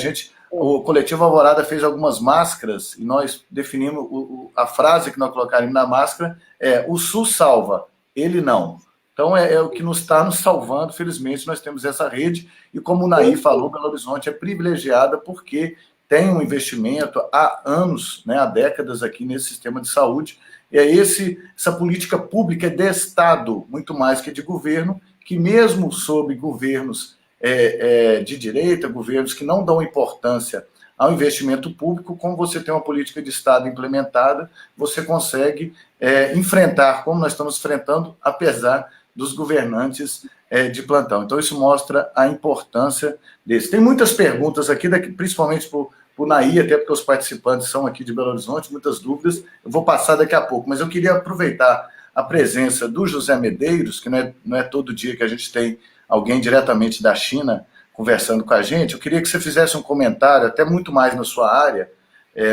O Coletivo Alvorada fez algumas máscaras e nós definimos a frase que nós colocaremos na máscara o SUS salva, ele não. Então, é o que está nos salvando. Felizmente, nós temos essa rede, e como o Nair falou, Belo Horizonte é privilegiada porque tem um investimento há anos, né, há décadas aqui nesse sistema de saúde, e essa política pública de Estado, muito mais que de governo, que mesmo sob governos de direita, governos que não dão importância ao investimento público, como você tem uma política de Estado implementada, você consegue enfrentar, como nós estamos enfrentando, apesar dos governantes de plantão. Então, isso mostra a importância desse. Tem muitas perguntas aqui, principalmente por Nair, até porque os participantes são aqui de Belo Horizonte, muitas dúvidas. Eu vou passar daqui a pouco, mas eu queria aproveitar a presença do José Medeiros, que não é todo dia que a gente tem alguém diretamente da China conversando com a gente. Eu queria que você fizesse um comentário, até muito mais na sua área,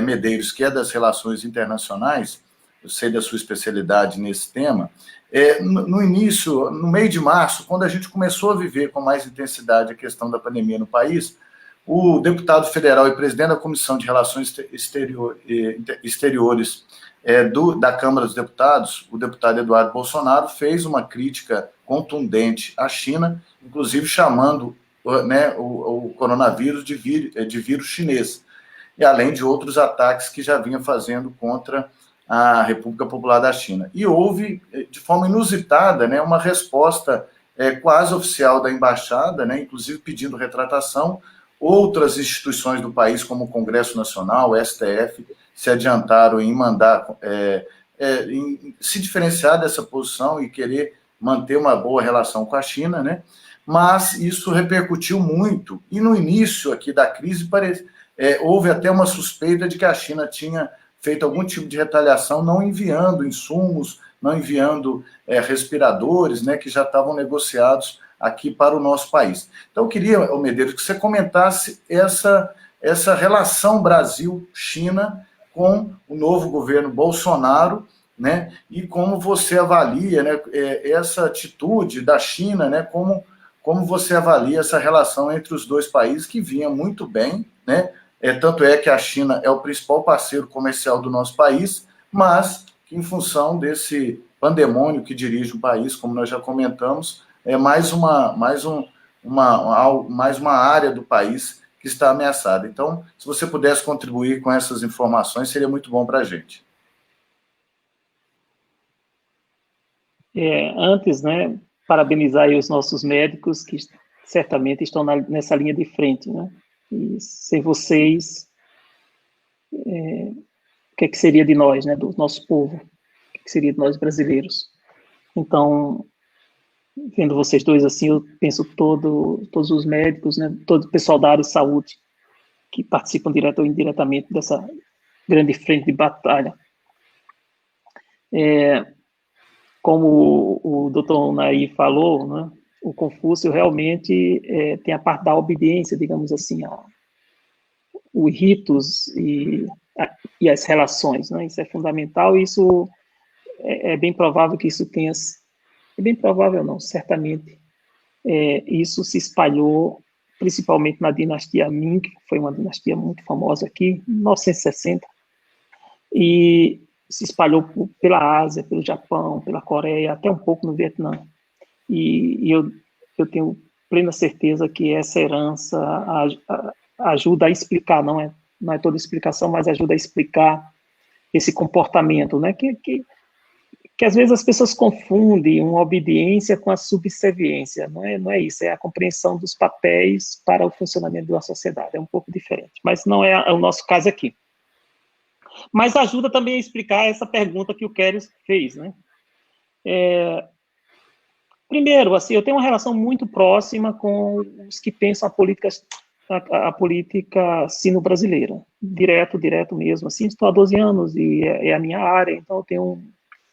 Medeiros, que é das relações internacionais, eu sei da sua especialidade nesse tema. No início, no meio de março, quando a gente começou a viver com mais intensidade a questão da pandemia no país, o deputado federal e presidente da Comissão de Relações Exteriores da Câmara dos Deputados, o deputado Eduardo Bolsonaro, fez uma crítica contundente à China, inclusive chamando, né, o coronavírus de vírus chinês, e além de outros ataques que já vinha fazendo contra a República Popular da China. E houve, de forma inusitada, né, uma resposta quase oficial da embaixada, né, inclusive pedindo retratação. Outras instituições do país, como o Congresso Nacional, o STF, se adiantaram em mandar, em se diferenciar dessa posição e querer manter uma boa relação com a China, né? Mas isso repercutiu muito, e no início aqui da crise houve até uma suspeita de que a China tinha feito algum tipo de retaliação, não enviando insumos, não enviando respiradores, né, que já estavam negociados aqui para o nosso país. Então, eu queria, Medeiros, que você comentasse essa relação Brasil-China com o novo governo Bolsonaro, né, e como você avalia, né, essa atitude da China, né, como você avalia essa relação entre os dois países, que vinha muito bem, né, tanto é que a China é o principal parceiro comercial do nosso país, mas que, em função desse pandemônio que dirige o país, como nós já comentamos, é mais uma área do país que está ameaçada. Então, se você pudesse contribuir com essas informações, seria muito bom para a gente. Antes, né, parabenizar aí os nossos médicos, que certamente estão nessa linha de frente, né? E sem vocês, o que seria de nós, né, do nosso povo? O que seria de nós brasileiros? Então, vendo vocês dois assim, eu penso todos os médicos, né, todo o pessoal da área de saúde que participam direto ou indiretamente dessa grande frente de batalha. Como o doutor Nair falou, né, o Confúcio realmente tem a parte da obediência, digamos assim, os ritos e as relações, né, isso é fundamental, e isso é bem provável que isso tenha... É bem provável não, certamente. Isso se espalhou principalmente na dinastia Ming, que foi uma dinastia muito famosa aqui, em 1960, e se espalhou pela Ásia, pelo Japão, pela Coreia, até um pouco no Vietnã. E eu tenho plena certeza que essa herança ajuda a explicar, não é toda explicação, mas ajuda a explicar esse comportamento, né, que às vezes as pessoas confundem uma obediência com a subserviência. Não é isso, é a compreensão dos papéis para o funcionamento de uma sociedade, é um pouco diferente, mas não é o nosso caso aqui. Mas ajuda também a explicar essa pergunta que o Keres fez, né? Primeiro, assim, eu tenho uma relação muito próxima com os que pensam a política sino-brasileira, direto mesmo, assim, estou há 12 anos e é a minha área, então eu tenho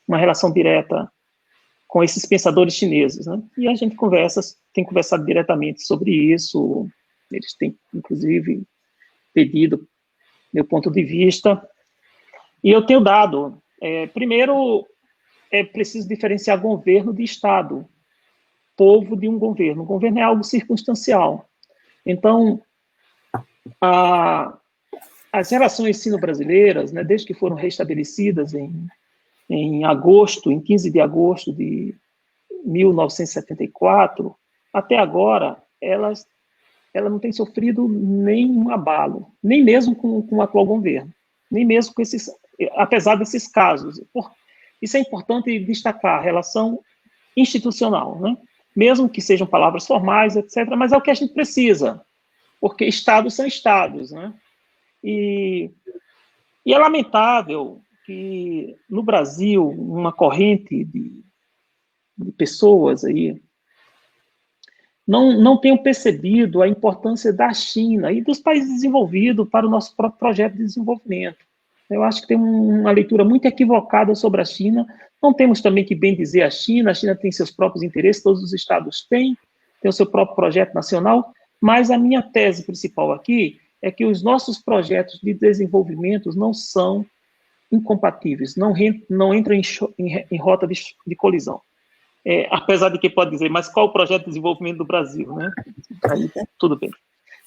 uma relação direta com esses pensadores chineses, né? E a gente tem conversado diretamente sobre isso, eles têm, inclusive, pedido meu ponto de vista, e eu tenho dado. Primeiro, é preciso diferenciar governo de Estado, povo de um governo. O governo é algo circunstancial. Então, as relações sino-brasileiras, né, desde que foram restabelecidas em agosto, em 15 de agosto de 1974, até agora, ela não tem sofrido nenhum abalo, nem mesmo com o atual governo, nem mesmo com apesar desses casos. Isso é importante destacar, a relação institucional, né? Mesmo que sejam palavras formais, etc., mas é o que a gente precisa, porque estados são estados, né? E é lamentável que no Brasil uma corrente de pessoas aí não tenham percebido a importância da China e dos países desenvolvidos para o nosso próprio projeto de desenvolvimento. Eu acho que tem uma leitura muito equivocada sobre a China. Não temos também que bem dizer a China tem seus próprios interesses, todos os estados têm o seu próprio projeto nacional, mas a minha tese principal aqui é que os nossos projetos de desenvolvimento não são incompatíveis, não entram em rota de colisão. Apesar de que pode dizer, mas qual o projeto de desenvolvimento do Brasil, né? Aí, tudo bem.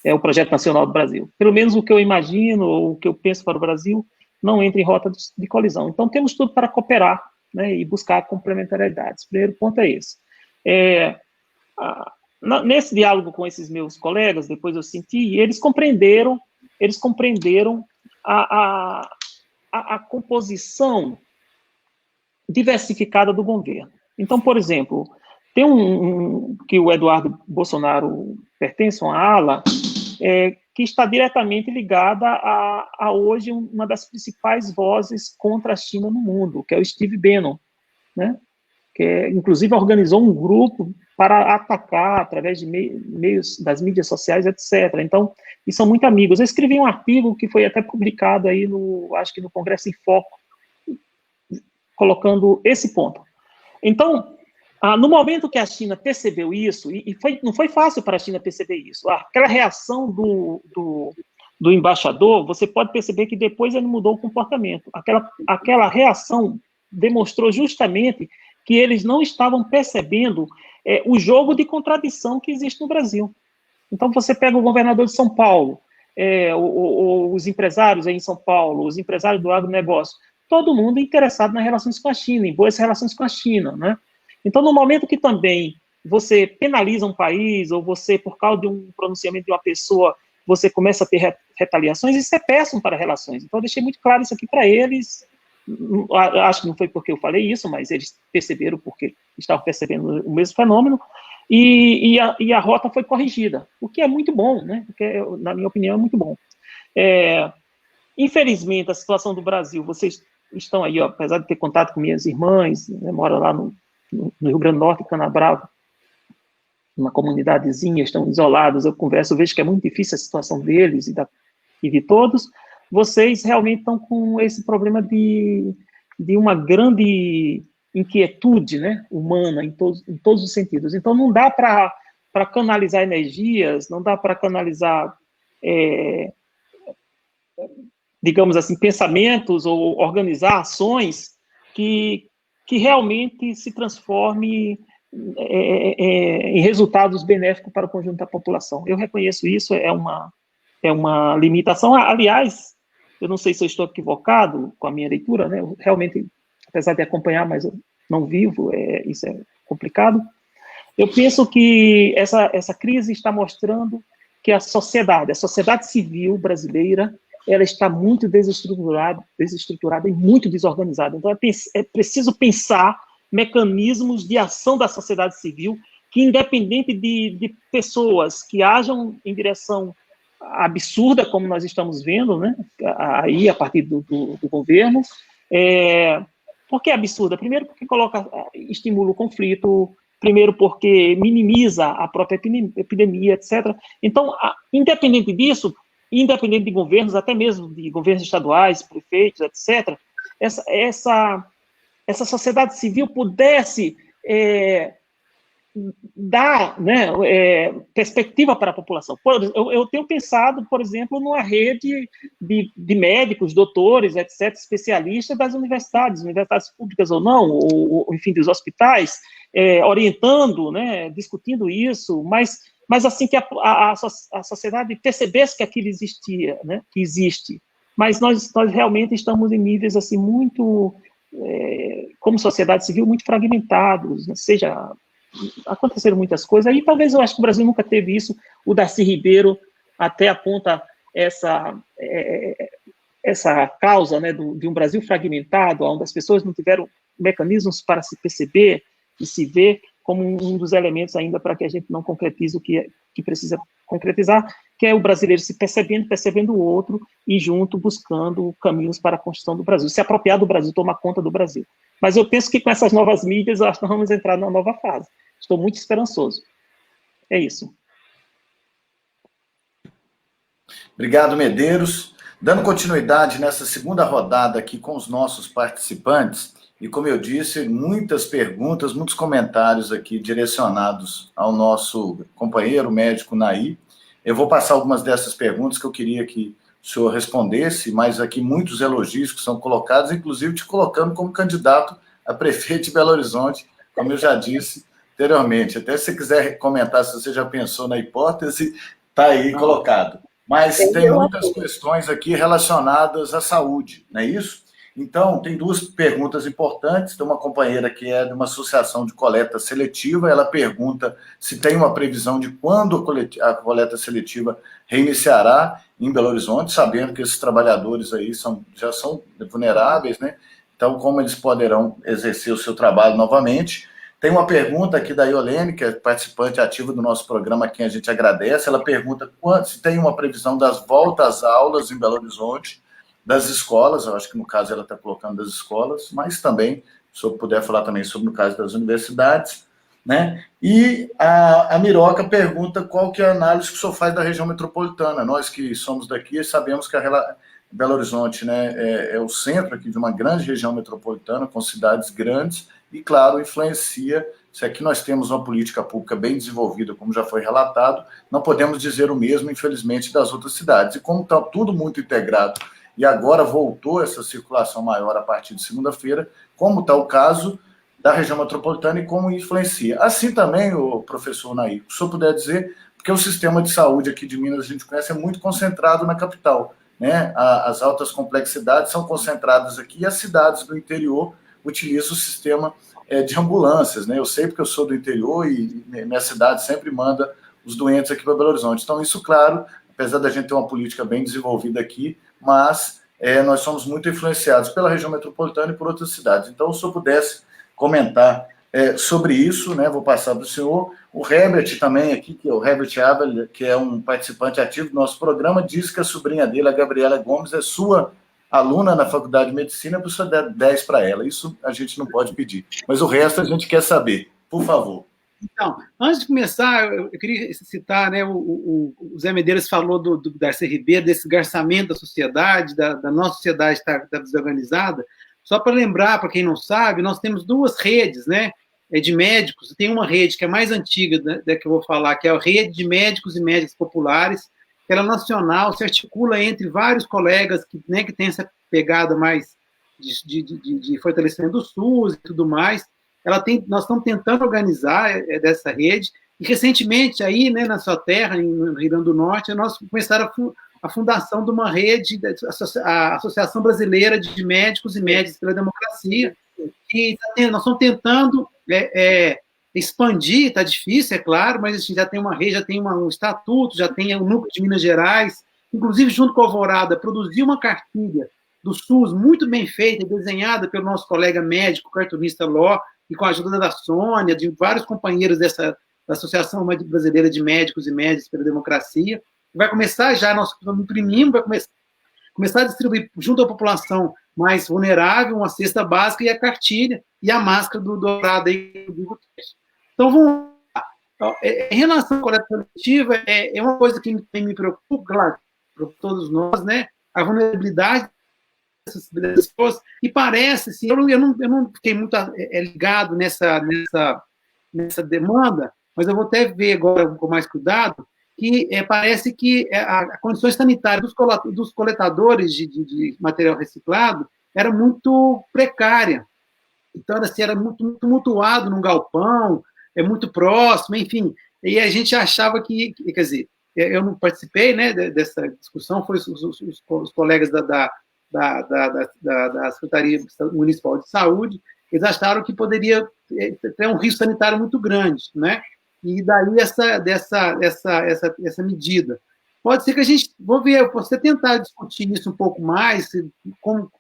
É o projeto nacional do Brasil. Pelo menos o que eu imagino, ou o que eu penso para o Brasil, não entra em rota de colisão. Então, temos tudo para cooperar, né, e buscar complementariedades. O primeiro ponto é esse. Nesse diálogo com esses meus colegas, depois eu senti, eles compreenderam a composição diversificada do governo. Então, por exemplo, tem que o Eduardo Bolsonaro pertence a uma ala que está diretamente ligada a hoje uma das principais vozes contra a China no mundo, que é o Steve Bannon, né? Que inclusive organizou um grupo para atacar através de meios das mídias sociais, etc. Então, e são muito amigos. Eu escrevi um artigo que foi até publicado aí acho que no Congresso em Foco, colocando esse ponto. Então, no momento que a China percebeu isso, não foi fácil para a China perceber isso, aquela reação do embaixador, você pode perceber que depois ele mudou o comportamento. Aquela reação demonstrou justamente que eles não estavam percebendo o jogo de contradição que existe no Brasil. Então, você pega o governador de São Paulo, os empresários aí em São Paulo, os empresários do agronegócio, todo mundo interessado nas relações com a China, em boas relações com a China, né? Então, no momento que também você penaliza um país, ou você, por causa de um pronunciamento de uma pessoa, você começa a ter retaliações, isso é péssimo para relações. Então, eu deixei muito claro isso aqui para eles. Acho que não foi porque eu falei isso, mas eles perceberam porque estavam percebendo o mesmo fenômeno, e a rota foi corrigida, o que é muito bom, né? Porque, na minha opinião, é muito bom. Infelizmente, a situação do Brasil, vocês estão aí, apesar de ter contato com minhas irmãs, né, moram lá no Rio Grande do Norte, Canabrava, uma comunidadezinha, estão isolados, eu converso, eu vejo que é muito difícil a situação deles e de todos. Vocês realmente estão com esse problema de uma grande inquietude, né, humana, em todos os sentidos. Então, não dá para canalizar energias, não dá para canalizar, digamos assim, pensamentos ou organizar ações que realmente se transforme em resultados benéficos para o conjunto da população. Eu reconheço isso, é uma limitação. Aliás, eu não sei se eu estou equivocado com a minha leitura, né? Eu realmente, apesar de acompanhar, mas eu não vivo, isso é complicado. Eu penso que essa crise está mostrando que a sociedade civil brasileira, ela está muito desestruturada e muito desorganizada. Então, é preciso pensar mecanismos de ação da sociedade civil que, independente de pessoas que ajam em direção absurda, como nós estamos vendo, né, aí, a partir do governo. Por que absurda? Primeiro, porque estimula o conflito, primeiro, porque minimiza a própria epidemia, etc. Então, independente disso, independente de governos, até mesmo de governos estaduais, prefeitos, etc., essa sociedade civil pudesse dar, né, perspectiva para a população. Eu tenho pensado, por exemplo, numa rede de médicos, doutores, etc., especialistas das universidades públicas ou não, ou enfim, dos hospitais, orientando, né, discutindo isso, mas assim que a sociedade percebesse que aquilo existia, né, que existe. Mas nós realmente estamos em níveis assim muito, como sociedade civil, muito fragmentados, né, aconteceram muitas coisas, aí talvez eu acho que o Brasil nunca teve isso. O Darcy Ribeiro até aponta essa causa, né, de um Brasil fragmentado, onde as pessoas não tiveram mecanismos para se perceber e se ver, como um dos elementos ainda para que a gente não concretize o que precisa concretizar, que é o brasileiro se percebendo o outro e junto buscando caminhos para a construção do Brasil, se apropriar do Brasil, tomar conta do Brasil. Mas eu penso que com essas novas mídias, nós vamos entrar numa nova fase. Estou muito esperançoso. É isso. Obrigado, Medeiros. Dando continuidade nessa segunda rodada aqui com os nossos participantes, e como eu disse, muitas perguntas, muitos comentários aqui direcionados ao nosso companheiro médico Nair. Eu vou passar algumas dessas perguntas que eu queria que o senhor respondesse, mas aqui muitos elogios que são colocados, inclusive te colocando como candidato a prefeito de Belo Horizonte, como eu já disse anteriormente. Até se você quiser comentar se você já pensou na hipótese, está aí colocado. Mas tem muitas questões aqui relacionadas à saúde, não é isso? Então, tem duas perguntas importantes. Tem uma companheira que é de uma associação de coleta seletiva, ela pergunta se tem uma previsão de quando a coleta seletiva reiniciará em Belo Horizonte, sabendo que esses trabalhadores aí já são vulneráveis, né? Então, como eles poderão exercer o seu trabalho novamente? Tem uma pergunta aqui da Iolene, que é participante ativa do nosso programa, a quem a gente agradece. Ela pergunta se tem uma previsão das voltas às aulas em Belo Horizonte, das escolas, eu acho que no caso ela está colocando das escolas, mas também, se eu puder falar também sobre no caso das universidades, né? E a Miroca pergunta qual que é a análise que o senhor faz da região metropolitana. Nós que somos daqui sabemos que Belo Horizonte, né, é o centro aqui de uma grande região metropolitana, com cidades grandes, e, claro, influencia. Se aqui nós temos uma política pública bem desenvolvida, como já foi relatado, não podemos dizer o mesmo, infelizmente, das outras cidades. E como está tudo muito integrado, e agora voltou essa circulação maior a partir de segunda-feira, como está o caso da região metropolitana e como influencia. Assim também, o professor Nair, se o senhor puder dizer, porque o sistema de saúde aqui de Minas, a gente conhece, é muito concentrado na capital, né? As altas complexidades são concentradas aqui e as cidades do interior utilizam o sistema de ambulâncias, né? Eu sei porque eu sou do interior e minha cidade sempre manda os doentes aqui para Belo Horizonte. Então, isso, claro, apesar da gente ter uma política bem desenvolvida aqui, mas nós somos muito influenciados pela região metropolitana e por outras cidades. Então, se eu pudesse comentar sobre isso, né, vou passar para o senhor. O Herbert também aqui, que é o Herbert Abel, que é um participante ativo do nosso programa, diz que a sobrinha dele, a Gabriela Gomes, é sua aluna na Faculdade de Medicina, para o senhor dar 10 para ela. Isso a gente não pode pedir. Mas o resto a gente quer saber. Por favor. Então, antes de começar, eu queria citar, né, o Zé Medeiros falou do Darcy Ribeiro, desse garçamento da sociedade, da nossa sociedade estar desorganizada. Só para lembrar, para quem não sabe, nós temos duas redes, né, de médicos. Tem uma rede que é mais antiga, né, que eu vou falar, que é a Rede de Médicos e Médicas Populares, que ela é nacional, se articula entre vários colegas que, né, que tem essa pegada mais de fortalecimento do SUS e tudo mais. Nós estamos tentando organizar dessa rede, e recentemente, aí, né, na sua terra, no Rio Grande do Norte, nós começaram a fundação de uma rede, a Associação Brasileira de Médicos e Médicas pela Democracia, que nós estamos tentando expandir, está difícil, é claro, mas a gente já tem uma rede, já tem um estatuto, já tem o Núcleo de Minas Gerais, inclusive junto com a Alvorada, produziu uma cartilha do SUS muito bem feita, desenhada pelo nosso colega médico, cartunista Ló, e com a ajuda da Sônia, de vários companheiros da Associação Brasileira de Médicos e Médicas pela Democracia. Vai começar já, nós imprimimos, vai começar a distribuir junto à população mais vulnerável uma cesta básica e a cartilha e a máscara do dourado aí. Então, vamos lá. Em relação à coleta coletiva, é uma coisa que me preocupa, claro, para todos nós, né? A vulnerabilidade dessas pessoas, e parece, assim, eu não fiquei muito ligado nessa demanda, mas eu vou até ver agora com mais cuidado, que parece que a condição sanitária dos coletadores de material reciclado era muito precária. Então, assim, era muito tumultuado num galpão, muito próximo, enfim, e a gente achava que, quer dizer, eu não participei, né, dessa discussão, foram os colegas da Secretaria Municipal de Saúde, eles acharam que poderia ter um risco sanitário muito grande, né? E daí essa medida. Pode ser que a gente, vou ver, você tentar discutir isso um pouco mais, como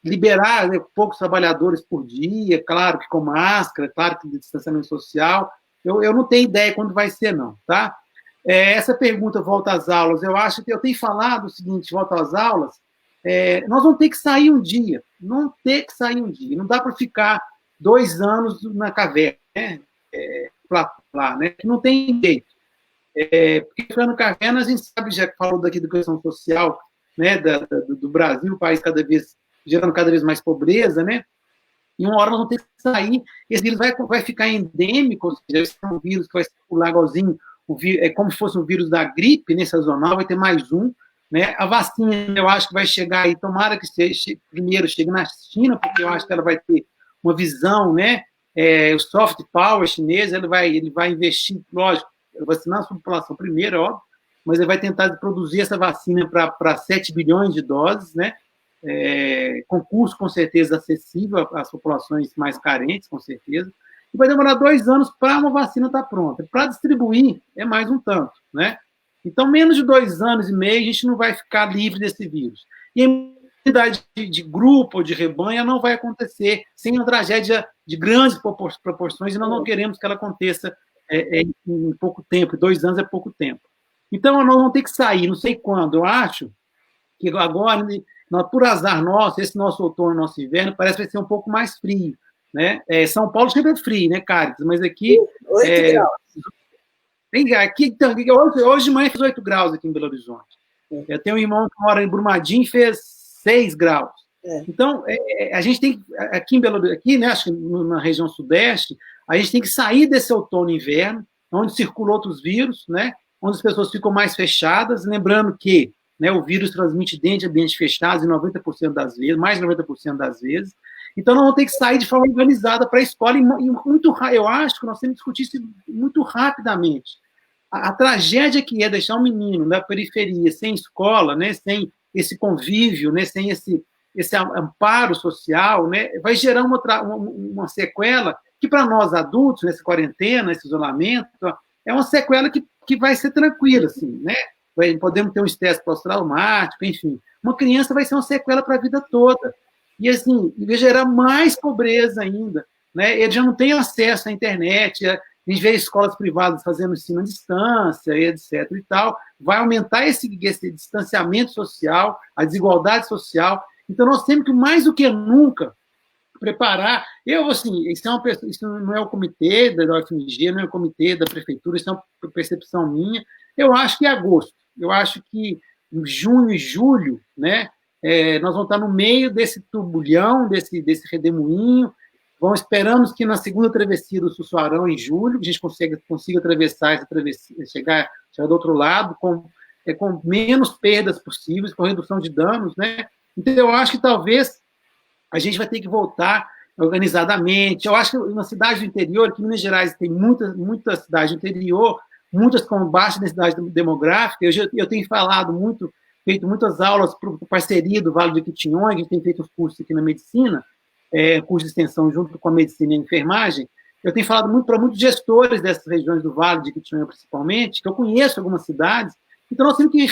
liberar, né, poucos trabalhadores por dia, claro que com máscara, claro que de distanciamento social. Eu não tenho ideia quando vai ser, não, tá? Essa pergunta, volta às aulas, eu acho que eu tenho falado o seguinte, volta às aulas, nós vamos ter que sair um dia, não dá para ficar 2 anos na caverna, né? Lá, né? Que não tem jeito. Porque ficar na caverna, a gente sabe, já que falou daqui da questão social, né, do Brasil, o país gerando cada vez mais pobreza, né? E uma hora nós vamos ter que sair, esse vírus vai ficar endêmico, ou seja, esse é um vírus que vai circular igualzinho, como se fosse um vírus da gripe, né, sazonal, vai ter mais um, né? A vacina, eu acho que vai chegar aí, tomara que primeiro chegue na China, porque eu acho que ela vai ter uma visão, né? O soft power chinês, ele vai investir, lógico, vacinar a sua população primeiro, óbvio, mas ele vai tentar produzir essa vacina para 7 bilhões de doses, né? Com custo, com certeza, acessível às populações mais carentes, com certeza. E vai demorar 2 anos para uma vacina estar pronta. Para distribuir, é mais um tanto, né? Então, menos de 2 anos e meio, a gente não vai ficar livre desse vírus. E a imunidade de grupo ou de rebanho não vai acontecer sem uma tragédia de grandes proporções, e nós não queremos que ela aconteça em pouco tempo. 2 anos é pouco tempo. Então, nós vamos ter que sair, não sei quando. Eu acho que agora, por azar nosso, esse nosso outono, nosso inverno, parece que vai ser um pouco mais frio, né? São Paulo sempre é frio, né, Cáritas? Mas aqui... 8 graus. Aqui, então, hoje de manhã fez 8 graus aqui em Belo Horizonte. Eu tenho um irmão que mora em Brumadinho e fez 6 graus. Então, a gente tem, aqui em Belo Horizonte, aqui, né, acho que na região sudeste, a gente tem que sair desse outono e inverno, onde circulam outros vírus, né, onde as pessoas ficam mais fechadas, lembrando que, né, o vírus transmite dentro de ambientes fechados em 90% das vezes, mais de 90% das vezes. Então, nós vamos ter que sair de forma organizada para a escola, eu acho que nós temos que discutir isso muito rapidamente. A tragédia que é deixar um menino da periferia sem escola, né, sem esse convívio, né, sem esse amparo social, né, vai gerar uma sequela que, para nós adultos, nessa quarentena, nesse isolamento, é uma sequela que vai ser tranquila, assim, né? Podemos ter um estresse pós-traumático, enfim. Uma criança vai ser uma sequela para a vida toda. E, assim, vai gerar mais pobreza ainda, né? Ele já não tem acesso à internet, a gente vê escolas privadas fazendo ensino à distância, etc. e tal, vai aumentar esse distanciamento social, a desigualdade social. Então, nós temos que, mais do que nunca, preparar. Isso não é o comitê da UFMG, não é o comitê da prefeitura, isso é uma percepção minha. Eu acho que é agosto. Eu acho que em junho e julho, né, nós vamos estar no meio desse turbulhão, desse redemoinho. Esperamos que na segunda travessia do Sussuarão, em julho, a gente consiga atravessar essa travessia, chegar do outro lado com menos perdas possíveis, com redução de danos, né? Então, eu acho que talvez a gente vai ter que voltar organizadamente. Eu acho que na cidade do interior, que Minas Gerais tem muita cidade do interior, muitas com baixa densidade demográfica. Eu tenho feito muitas aulas por parceria do Vale do Jequitinhonha, a gente tem feito os cursos aqui na medicina, curso de extensão junto com a medicina e a enfermagem. Eu tenho falado muito para muitos gestores dessas regiões do Vale de Jequitinhonha, principalmente, que eu conheço algumas cidades. Então, nós temos que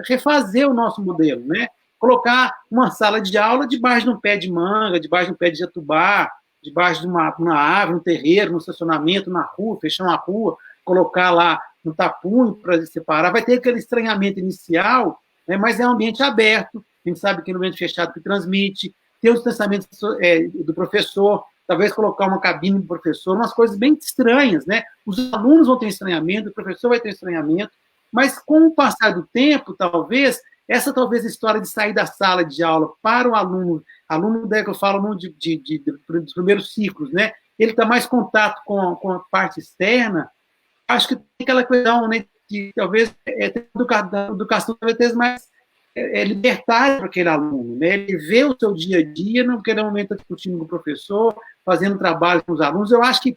refazer o nosso modelo, né? Colocar uma sala de aula debaixo de um pé de manga, debaixo de um pé de jatubá, debaixo de uma árvore, no terreiro, no estacionamento, na rua, fechar uma rua, colocar lá no tapume para separar. Vai ter aquele estranhamento inicial, né, mas é um ambiente aberto, a gente sabe que no ambiente fechado que transmite, ter o distanciamento do professor, talvez colocar uma cabine do professor, umas coisas bem estranhas, né? Os alunos vão ter estranhamento, o professor vai ter estranhamento, mas com o passar do tempo, talvez a história de sair da sala de aula para o aluno que eu falo dos primeiros ciclos, né? Ele está mais em contato com a parte externa. Acho que tem aquela questão, né, de talvez ter educação talvez mais libertária para aquele aluno, né? Ele vê o seu dia a dia, naquele momento está discutindo com o professor, fazendo trabalho com os alunos. Eu acho que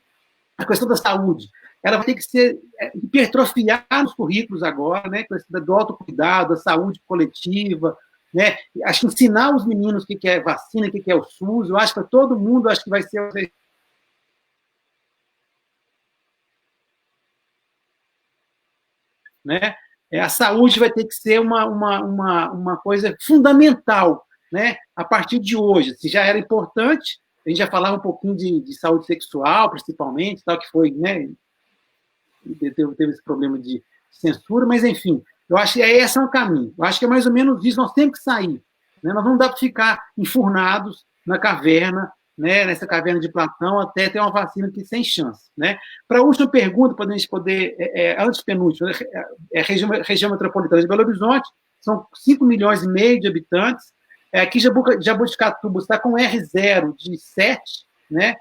a questão da saúde, ela vai ter que ser hipertrofiada nos currículos agora, né, do autocuidado, da saúde coletiva, né? Acho que ensinar os meninos o que é vacina, o que é o SUS. Eu acho que para todo mundo, acho que vai ser... Né? A saúde vai ter que ser uma coisa fundamental, né? A partir de hoje. Se já era importante, a gente já falava um pouquinho de saúde sexual, principalmente, tal, que foi, né? Teve esse problema de censura, mas, enfim, eu acho que esse é um caminho. Eu acho que é mais ou menos isso, nós temos que sair. Né? Nós não dá para ficar enfurnados na caverna, né, nessa caverna de Platão, até ter uma vacina que sem chance. Né? Para a última pergunta, para a gente poder, antes penúltima, região metropolitana de Belo Horizonte, são 5,5 milhões de habitantes. Aqui, Jaboticatuba está com R0 de 7, né?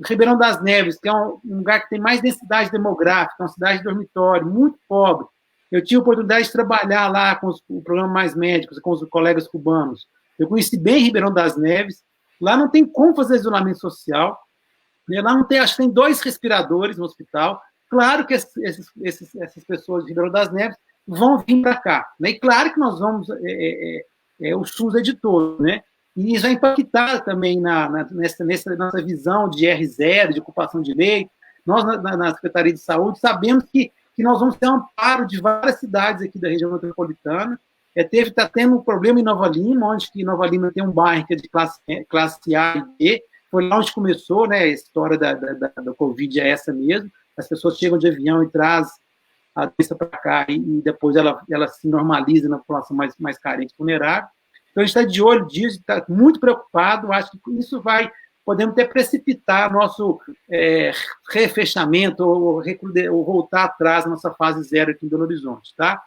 Ribeirão das Neves, que é um lugar que tem mais densidade demográfica, uma cidade de dormitório, muito pobre, Eu tive a oportunidade de trabalhar lá com o programa Mais Médicos, com os colegas cubanos. Eu conheci bem Ribeirão das Neves. Lá não tem como fazer isolamento social. Lá não tem, acho que tem 2 respiradores no hospital. Claro que essas pessoas de Ribeirão das Neves vão vir para cá. Né? E claro que nós vamos... o SUS é de todo, né? E isso vai impactar também nessa nossa visão de R0, de ocupação de leito. Nós, na Secretaria de Saúde, sabemos que nós vamos ter um amparo de várias cidades aqui da região metropolitana. Está tendo um problema em Nova Lima, onde que Nova Lima tem um bairro que é de classe A e B. Foi lá onde começou, né, a história da Covid, é essa mesmo. As pessoas chegam de avião e trazem a doença para cá e depois ela se normaliza na população mais carente, vulnerável. Então, a gente está de olho disso, está muito preocupado, acho que isso podemos até precipitar nosso refechamento ou voltar atrás na nossa fase 0 aqui em Belo Horizonte, tá?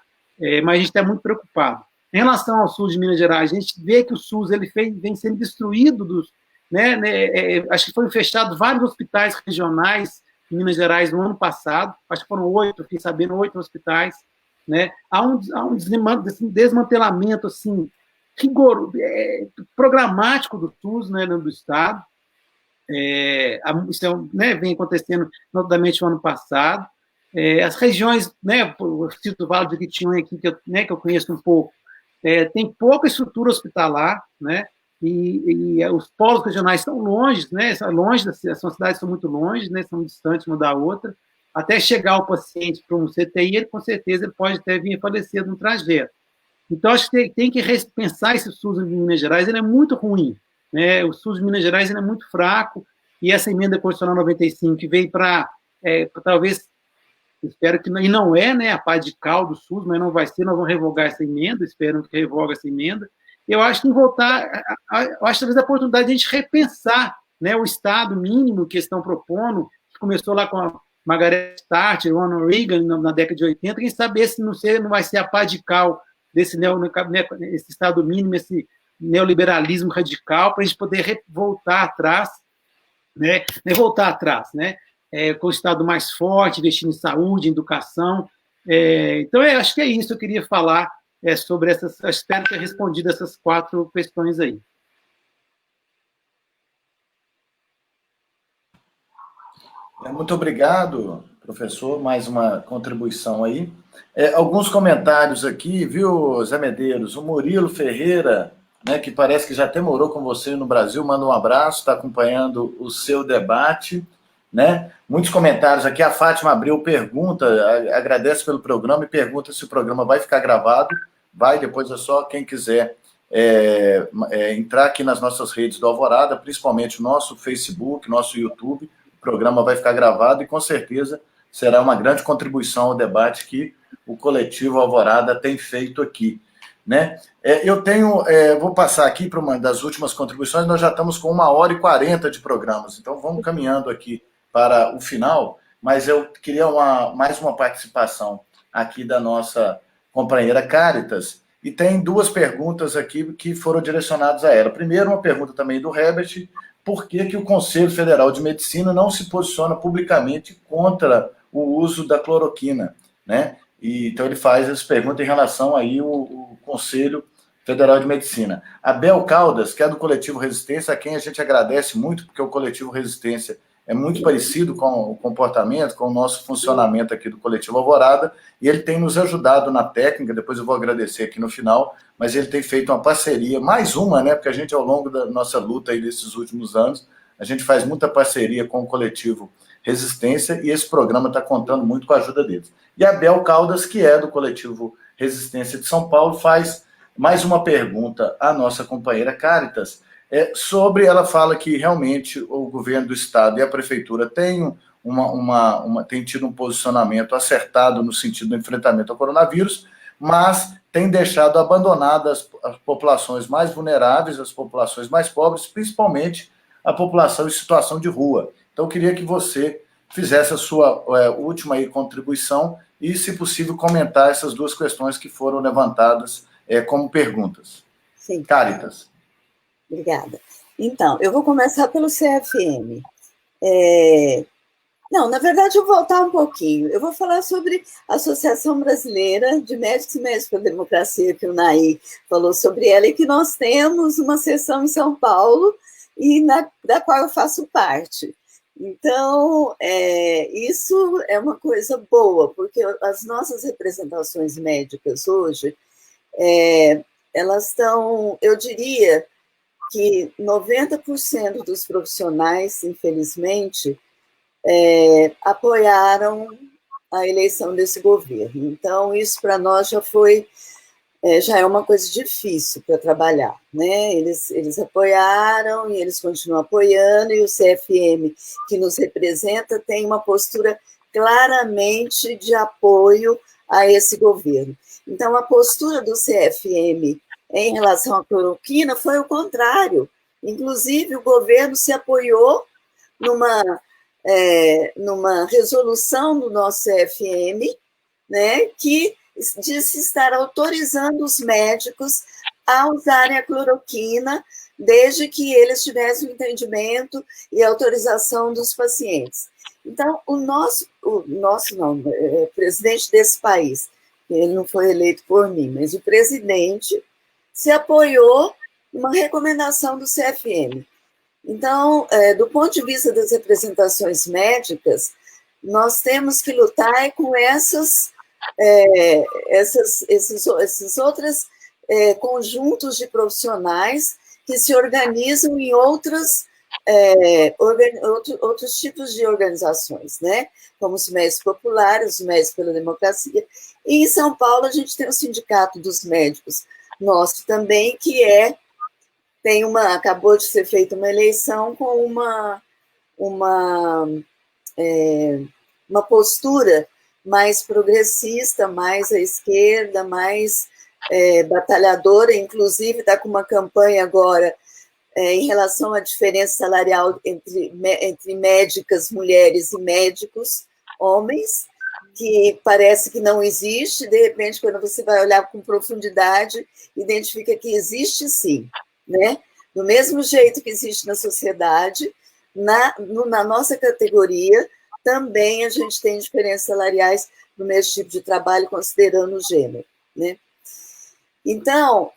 Mas a gente está muito preocupado. Em relação ao SUS de Minas Gerais, a gente vê que o SUS vem sendo destruído, acho que foram fechados vários hospitais regionais em Minas Gerais no ano passado, acho que foram 8, fiquei sabendo, 8 hospitais, né? Há um desmantelamento, assim, rigoroso, programático do SUS, né, do Estado. Isso vem acontecendo notadamente no ano passado. As regiões, né, o Cito Vale do Jequitinhonha aqui, que eu conheço um pouco, tem pouca estrutura hospitalar, né, e os polos regionais estão longe, né, as cidades são muito longe, né, são distantes uma da outra, até chegar o paciente para um CTI, ele, com certeza, ele pode até vir a falecer no trajeto. Então, acho que tem que repensar esse SUS em Minas Gerais, ele é muito ruim, né? O SUS de Minas Gerais ele é muito fraco, e essa emenda constitucional 95, que veio para, talvez, espero que não, e não é, né, a pá de cal do SUS, mas não vai ser, nós vamos revogar essa emenda, espero que revogue essa emenda. Eu acho que eu acho talvez a oportunidade de a gente repensar, né, o Estado mínimo que estão propondo, que começou lá com a Margaret Thatcher, Ronald Reagan, na década de 80, quem sabe esse não vai ser a pá de cal desse esse Estado mínimo, esse neoliberalismo radical, para a gente poder voltar atrás, né? Com o Estado mais forte, investindo em saúde, em educação. Então, acho que é isso que eu queria falar sobre essas. Espero ter respondido essas 4 questões aí. Muito obrigado, professor, mais uma contribuição aí. Alguns comentários aqui, viu, Zé Medeiros? O Murilo Ferreira, né, que parece que já até morou com você no Brasil, manda um abraço, está acompanhando o seu debate, né? Muitos comentários aqui. A Fátima Abreu pergunta, agradece pelo programa e pergunta se o programa vai ficar gravado. Vai, depois é só quem quiser entrar aqui nas nossas redes do Alvorada, principalmente o nosso Facebook, nosso YouTube. O programa vai ficar gravado e, com certeza, será uma grande contribuição ao debate que o coletivo Alvorada tem feito aqui, né? Vou passar aqui para uma das últimas contribuições. Nós já estamos com 1h40 de programas, então vamos caminhando aqui para o final, mas eu queria mais uma participação aqui da nossa companheira Caritas, e tem 2 perguntas aqui que foram direcionadas a ela. Primeiro, uma pergunta também do Herbert: por que o Conselho Federal de Medicina não se posiciona publicamente contra o uso da cloroquina, né? Então, ele faz essa pergunta em relação aí o Conselho Federal de Medicina. A Bel Caldas, que é do Coletivo Resistência, a quem a gente agradece muito, porque o Coletivo Resistência é muito parecido com o comportamento, com o nosso funcionamento aqui do Coletivo Alvorada, e ele tem nos ajudado na técnica, depois eu vou agradecer aqui no final, mas ele tem feito uma parceria, mais uma, né, porque a gente, ao longo da nossa luta aí desses últimos anos, a gente faz muita parceria com o Coletivo Resistência, e esse programa está contando muito com a ajuda deles. E a Bel Caldas, que é do Coletivo Resistência de São Paulo, faz mais uma pergunta à nossa companheira Caritas, ela fala que realmente o governo do estado e a prefeitura têm tido um posicionamento acertado no sentido do enfrentamento ao coronavírus, mas tem deixado abandonadas as populações mais vulneráveis, as populações mais pobres, principalmente a população em situação de rua. Então, eu queria que você fizesse a sua última contribuição e, se possível, comentar essas 2 questões que foram levantadas como perguntas. Sim. Caritas. Obrigada. Então, eu vou começar pelo CFM. Não, na verdade, eu vou voltar um pouquinho. Eu vou falar sobre a Associação Brasileira de Médicos e Médicos pela Democracia, que o Nair falou sobre ela, e que nós temos uma seção em São Paulo, e da qual eu faço parte. Então, isso é uma coisa boa, porque as nossas representações médicas hoje, elas estão, eu diria que 90% dos profissionais, infelizmente, apoiaram a eleição desse governo. Então, isso para nós já é uma coisa difícil para trabalhar, né? Eles apoiaram e eles continuam apoiando, e o CFM, que nos representa, tem uma postura claramente de apoio a esse governo. Então, a postura do CFM em relação à cloroquina foi o contrário. Inclusive, o governo se apoiou numa resolução do nosso CFM, né, que disse estar autorizando os médicos a usarem a cloroquina, desde que eles tivessem o entendimento e autorização dos pacientes. Então, o presidente desse país, ele não foi eleito por mim, mas o presidente se apoiou numa recomendação do CFM. Então, do ponto de vista das representações médicas, nós temos que lutar com esses outros conjuntos de profissionais que se organizam em outros tipos de organizações, né? Como os médicos populares, os médicos pela democracia. E em São Paulo, a gente tem o Sindicato dos Médicos, nosso também, que acabou de ser feita uma eleição com uma postura mais progressista, mais à esquerda, mais batalhadora, inclusive está com uma campanha agora em relação à diferença salarial entre médicas mulheres e médicos homens, que parece que não existe, de repente, quando você vai olhar com profundidade, identifica que existe sim, né? Do mesmo jeito que existe na sociedade, na nossa categoria, também a gente tem diferenças salariais no mesmo tipo de trabalho, considerando o gênero, né? Então,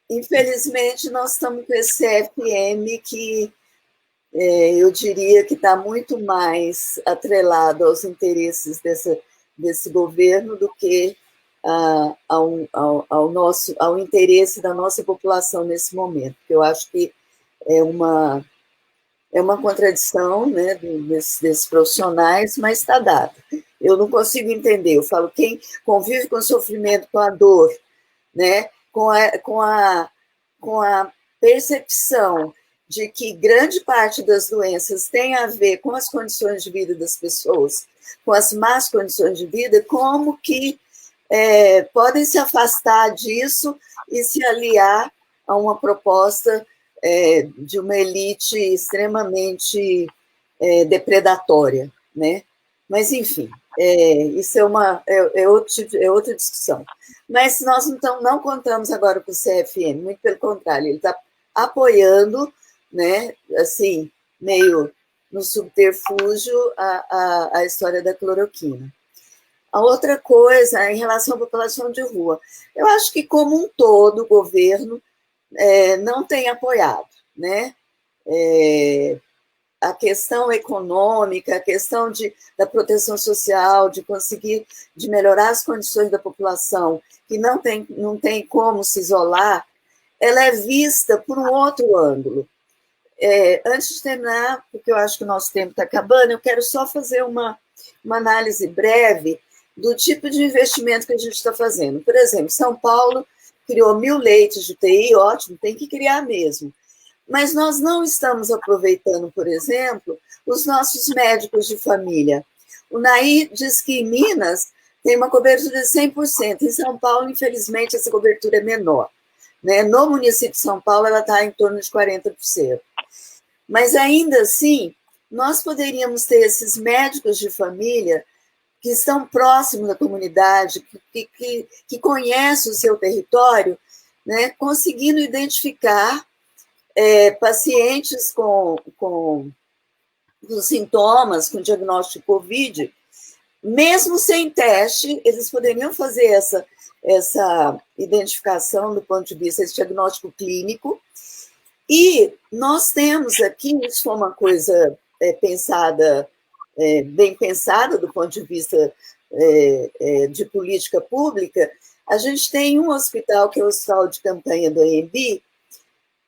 infelizmente, nós estamos com esse CFM que eu diria que está muito mais atrelado aos interesses desse governo do que ao interesse da nossa população nesse momento. Eu acho que é uma contradição, né, desses profissionais, mas está dada. Eu não consigo entender. Eu falo, quem convive com o sofrimento, com a dor, né, com a percepção de que grande parte das doenças tem a ver com as condições de vida das pessoas, com as más condições de vida, como que podem se afastar disso e se aliar a uma proposta de uma elite extremamente depredatória, né? Mas, enfim, isso é outra discussão. Mas nós, então, não contamos agora com o CFM, muito pelo contrário, ele está apoiando, né, assim, meio no subterfúgio, a história da cloroquina. A outra coisa, em relação à população de rua, eu acho que, como um todo, o governo não tem apoiado, né? A questão econômica, a questão da proteção social, de conseguir de melhorar as condições da população, que não tem como se isolar, ela é vista por um outro ângulo. Antes de terminar, porque eu acho que o nosso tempo está acabando, eu quero só fazer uma análise breve do tipo de investimento que a gente está fazendo. Por exemplo, São Paulo criou 1.000 leitos de UTI, ótimo, tem que criar mesmo. Mas nós não estamos aproveitando, por exemplo, os nossos médicos de família. O Nair diz que em Minas tem uma cobertura de 100%. Em São Paulo, infelizmente, essa cobertura é menor, né? No município de São Paulo, ela está em torno de 40%. Mas, ainda assim, nós poderíamos ter esses médicos de família que estão próximos da comunidade, que conhecem o seu território, né, conseguindo identificar pacientes com sintomas, com diagnóstico de Covid, mesmo sem teste, eles poderiam fazer essa identificação do ponto de vista, esse diagnóstico clínico. E nós temos aqui, isso foi uma coisa pensada, bem pensada do ponto de vista de política pública, a gente tem um hospital, que é o Hospital de Campanha do AMB,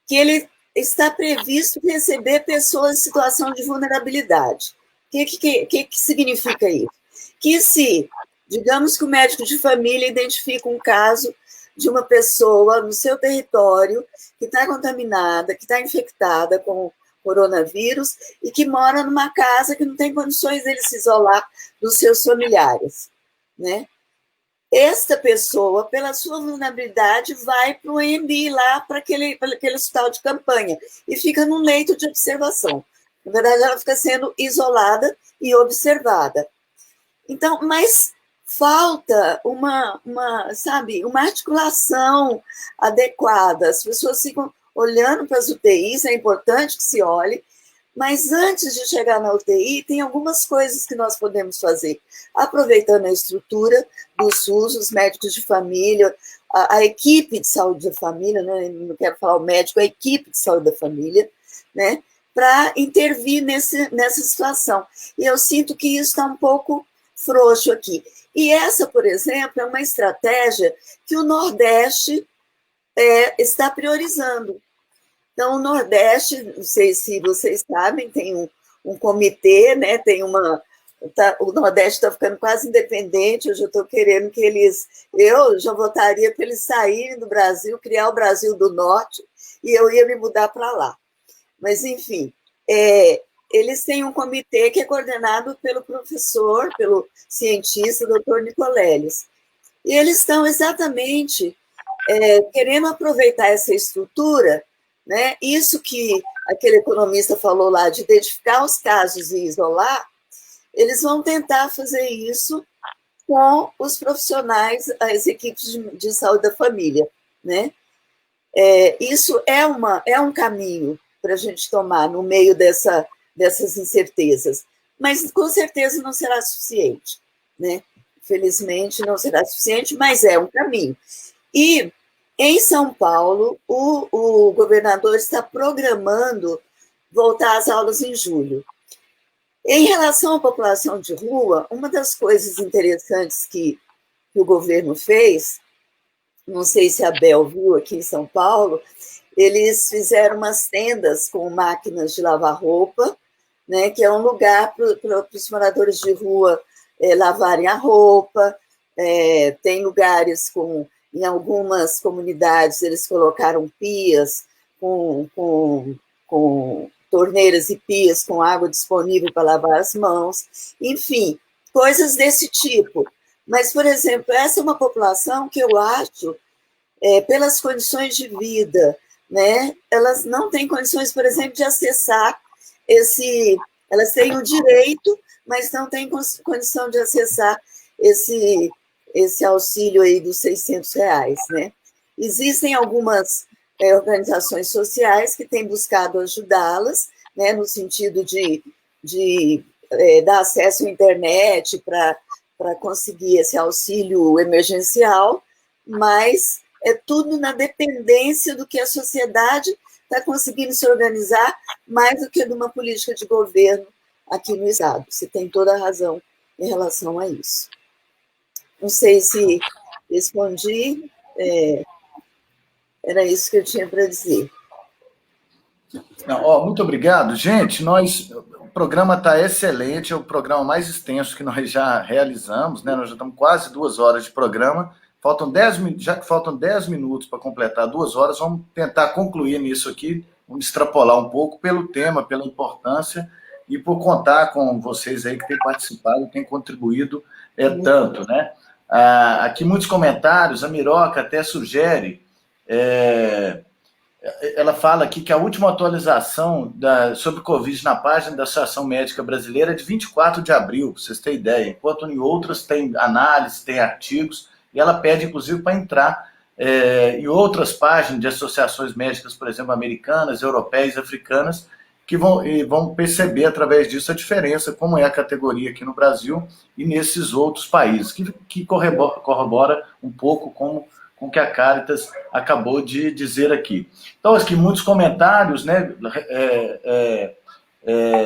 que ele está previsto receber pessoas em situação de vulnerabilidade. O que significa isso? Que se, digamos que o médico de família identifica um caso de uma pessoa no seu território que está contaminada, que está infectada com coronavírus e que mora numa casa que não tem condições dele se isolar dos seus familiares, né? Esta pessoa, pela sua vulnerabilidade, vai para o AMB, lá para aquele hospital de campanha, e fica num leito de observação. Na verdade, ela fica sendo isolada e observada. Então, mas falta uma articulação adequada. As pessoas ficam olhando para as UTIs, é importante que se olhe, mas antes de chegar na UTI, tem algumas coisas que nós podemos fazer, aproveitando a estrutura do SUS, os médicos de família, a equipe de saúde da família, né? Não quero falar o médico, a equipe de saúde da família, né? Para intervir nessa situação. E eu sinto que isso está um pouco frouxo aqui. E essa, por exemplo, é uma estratégia que o Nordeste está priorizando. Então, o Nordeste, não sei se vocês sabem, tem um comitê, né? O Nordeste está ficando quase independente, eu já estou querendo que eu já votaria para eles saírem do Brasil, criar o Brasil do Norte, e eu ia me mudar para lá. Mas, enfim, eles têm um comitê que é coordenado pelo professor, pelo cientista, doutor Nicoleles. E eles estão exatamente querendo aproveitar essa estrutura, né? Isso que aquele economista falou lá, de identificar os casos e isolar, eles vão tentar fazer isso com os profissionais, as equipes de saúde da família, né? Isso é um caminho para a gente tomar no meio dessas incertezas, mas com certeza não será suficiente, né? Felizmente não será suficiente, mas é um caminho. E em São Paulo, o governador está programando voltar às aulas em julho. Em relação à população de rua, uma das coisas interessantes que o governo fez, não sei se a Bel viu aqui em São Paulo, eles fizeram umas tendas com máquinas de lavar roupa, né, que é um lugar para os moradores de rua lavarem a roupa. Tem lugares em algumas comunidades, eles colocaram pias com torneiras e pias com água disponível para lavar as mãos, enfim, coisas desse tipo. Mas, por exemplo, essa é uma população que eu acho, pelas condições de vida, né, elas não têm condições, por exemplo, de acessar elas têm o direito, mas não têm condição de acessar esse auxílio aí dos R$600, né? Existem algumas organizações sociais que têm buscado ajudá-las, né, no sentido de dar acesso à internet para conseguir esse auxílio emergencial, mas é tudo na dependência do que a sociedade está conseguindo se organizar, mais do que de uma política de governo aqui no Estado. Você tem toda a razão em relação a isso. Não sei se respondi, era isso que eu tinha para dizer. Muito obrigado. Gente, o programa está excelente, é o programa mais extenso que nós já realizamos, né? Nós já estamos quase 2 horas de programa, já que faltam 10 minutos para completar 2 horas, vamos tentar concluir nisso aqui, vamos extrapolar um pouco pelo tema, pela importância, e por contar com vocês aí que têm participado, têm contribuído tanto, né? Aqui muitos comentários, a Miroca até sugere, ela fala aqui que a última atualização sobre Covid na página da Associação Médica Brasileira é de 24 de abril, para vocês terem ideia, enquanto em outras tem análise, tem artigos, e ela pede, inclusive, para entrar em outras páginas de associações médicas, por exemplo, americanas, europeias, africanas, que vão perceber através disso a diferença, como é a categoria aqui no Brasil e nesses outros países, que corrobora um pouco com o que a Caritas acabou de dizer aqui. Então, aqui muitos comentários, né,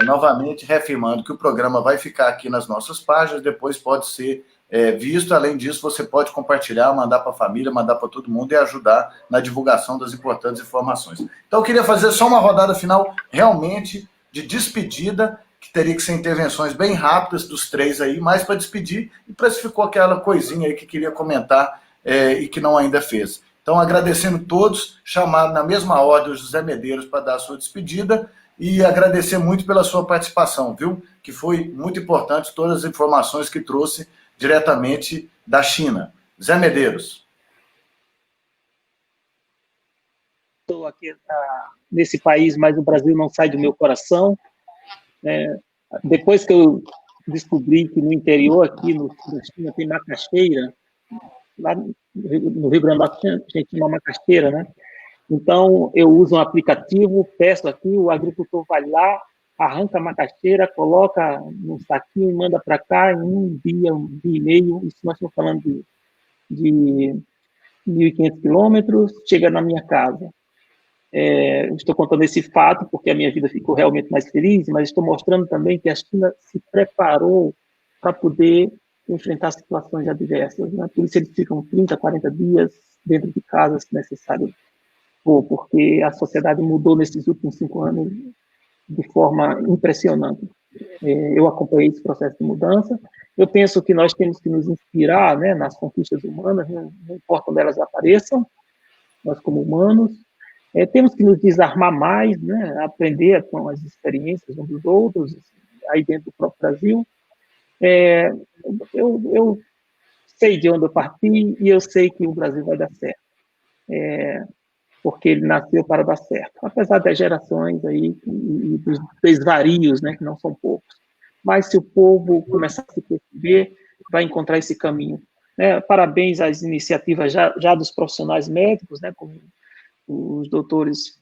novamente reafirmando que o programa vai ficar aqui nas nossas páginas, depois pode ser visto. Além disso, você pode compartilhar, mandar para a família, mandar para todo mundo e ajudar na divulgação das importantes informações. Então, eu queria fazer só uma rodada final, realmente, de despedida, que teria que ser intervenções bem rápidas dos três aí, mas para despedir, e para se ficou aquela coisinha aí que queria comentar e que não ainda fez. Então, agradecendo todos, chamar na mesma ordem o José Medeiros para dar a sua despedida, e agradecer muito pela sua participação, viu? Que foi muito importante todas as informações que trouxe diretamente da China. Zé Medeiros. Estou aqui nesse país, mas o Brasil não sai do meu coração. Depois que eu descobri que no interior, aqui no China, tem macaxeira, lá no Rio Grande do Norte a gente tem uma macaxeira, né? Então, eu uso um aplicativo, peço aqui, o agricultor vai lá, arranca a macaxeira, coloca no saquinho e manda para cá em um dia e meio. Isso nós estamos falando de 1.500 quilômetros, chega na minha casa. Estou contando esse fato porque a minha vida ficou realmente mais feliz, mas estou mostrando também que a China se preparou para poder enfrentar situações adversas, né? Por isso eles ficam 30, 40 dias dentro de casa, se necessário, porque a sociedade mudou nesses últimos 5 anos de forma impressionante. Eu acompanhei esse processo de mudança. Eu penso que nós temos que nos inspirar, né, nas conquistas humanas, não importa onde elas apareçam, nós como humanos, temos que nos desarmar mais, né, aprender com as experiências uns dos outros, aí dentro do próprio Brasil. Eu sei de onde eu parti e eu sei que o Brasil vai dar certo. Porque ele nasceu para dar certo, apesar das gerações aí e dos desvarios, né, que não são poucos. Mas se o povo começar a se perceber, vai encontrar esse caminho. Parabéns às iniciativas já dos profissionais médicos, né, como os doutores,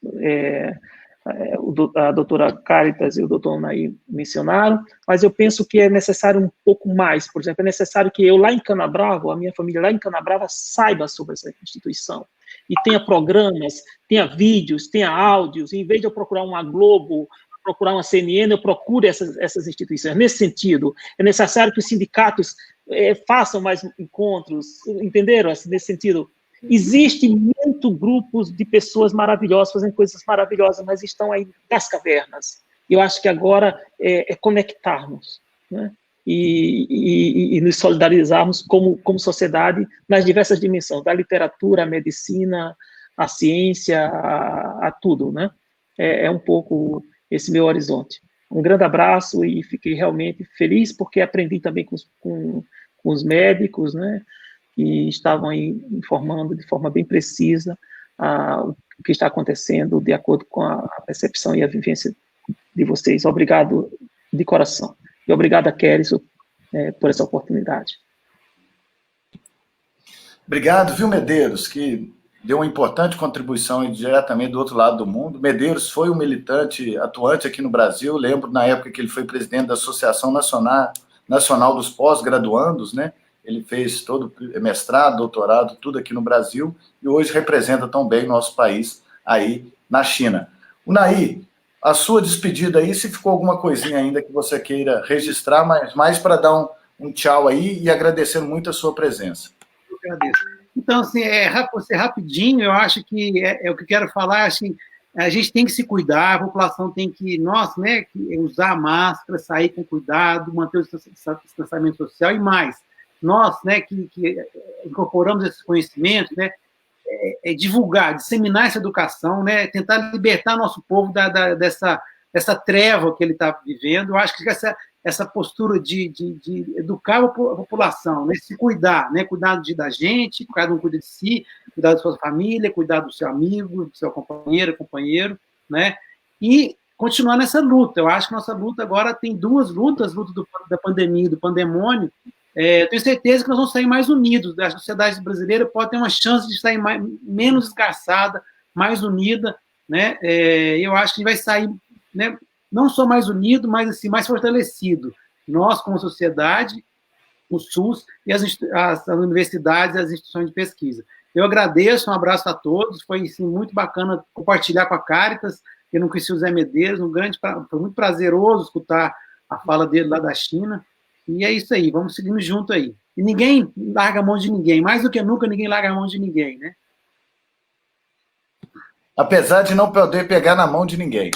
a doutora Caritas e o doutor Nair mencionaram, mas eu penso que é necessário um pouco mais. Por exemplo, é necessário que eu lá em Canabrava, a minha família lá em Canabrava, saiba sobre essa instituição. E tenha programas, tenha vídeos, tenha áudios. Em vez de eu procurar uma Globo, procurar uma CNN, eu procuro essas instituições. Nesse sentido, é necessário que os sindicatos façam mais encontros, entenderam? Nesse sentido, existem muitos grupos de pessoas maravilhosas, fazendo coisas maravilhosas, mas estão aí nas cavernas. Eu acho que agora é conectarmos, né? E nos solidarizarmos como sociedade nas diversas dimensões, da literatura, à medicina, à ciência, a tudo, né? É um pouco esse meu horizonte. Um grande abraço e fiquei realmente feliz porque aprendi também com os médicos, né? Que estavam aí informando de forma bem precisa o que está acontecendo de acordo com a percepção e a vivência de vocês. Obrigado de coração. E obrigado a Kérisson por essa oportunidade. Obrigado, viu, Medeiros, que deu uma importante contribuição diretamente do outro lado do mundo. Medeiros foi um militante atuante aqui no Brasil. Lembro na época que ele foi presidente da Associação Nacional dos Pós-Graduandos, né? Ele fez todo mestrado, doutorado, tudo aqui no Brasil, e hoje representa tão bem nosso país aí na China. O Nair, a sua despedida aí, se ficou alguma coisinha ainda que você queira registrar, mas mais para dar um tchau aí e agradecendo muito a sua presença. Eu agradeço. Então, assim, ser rapidinho, eu acho que o que eu quero falar, assim, a gente tem que se cuidar, a população tem que, né, que usar máscara, sair com cuidado, manter o distanciamento social e mais. Nós, né, que incorporamos esses conhecimentos, né, divulgar, disseminar essa educação, né, tentar libertar nosso povo dessa treva que ele está vivendo. Eu acho que essa postura de educar a população, né, se cuidar, né, cuidar da gente, cada um cuida de si, cuidar da sua família, cuidar do seu amigo, do seu companheiro, né, e continuar nessa luta. Eu acho que nossa luta agora tem 2 lutas, luta da pandemia e do pandemônio. Tenho certeza que nós vamos sair mais unidos. A sociedade brasileira pode ter uma chance de sair menos esgarçada, mais unida, né? Eu acho que a gente vai sair, né, não só mais unido, mas assim, mais fortalecido. Nós, como sociedade, o SUS e as universidades e as instituições de pesquisa. Eu agradeço, um abraço a todos, foi assim, muito bacana compartilhar com a Caritas, eu não conheci o Zé Medeiros, foi muito prazeroso escutar a fala dele lá da China, e é isso aí, vamos seguindo junto aí. E ninguém larga a mão de ninguém, mais do que nunca, ninguém larga a mão de ninguém, né? Apesar de não poder pegar na mão de ninguém.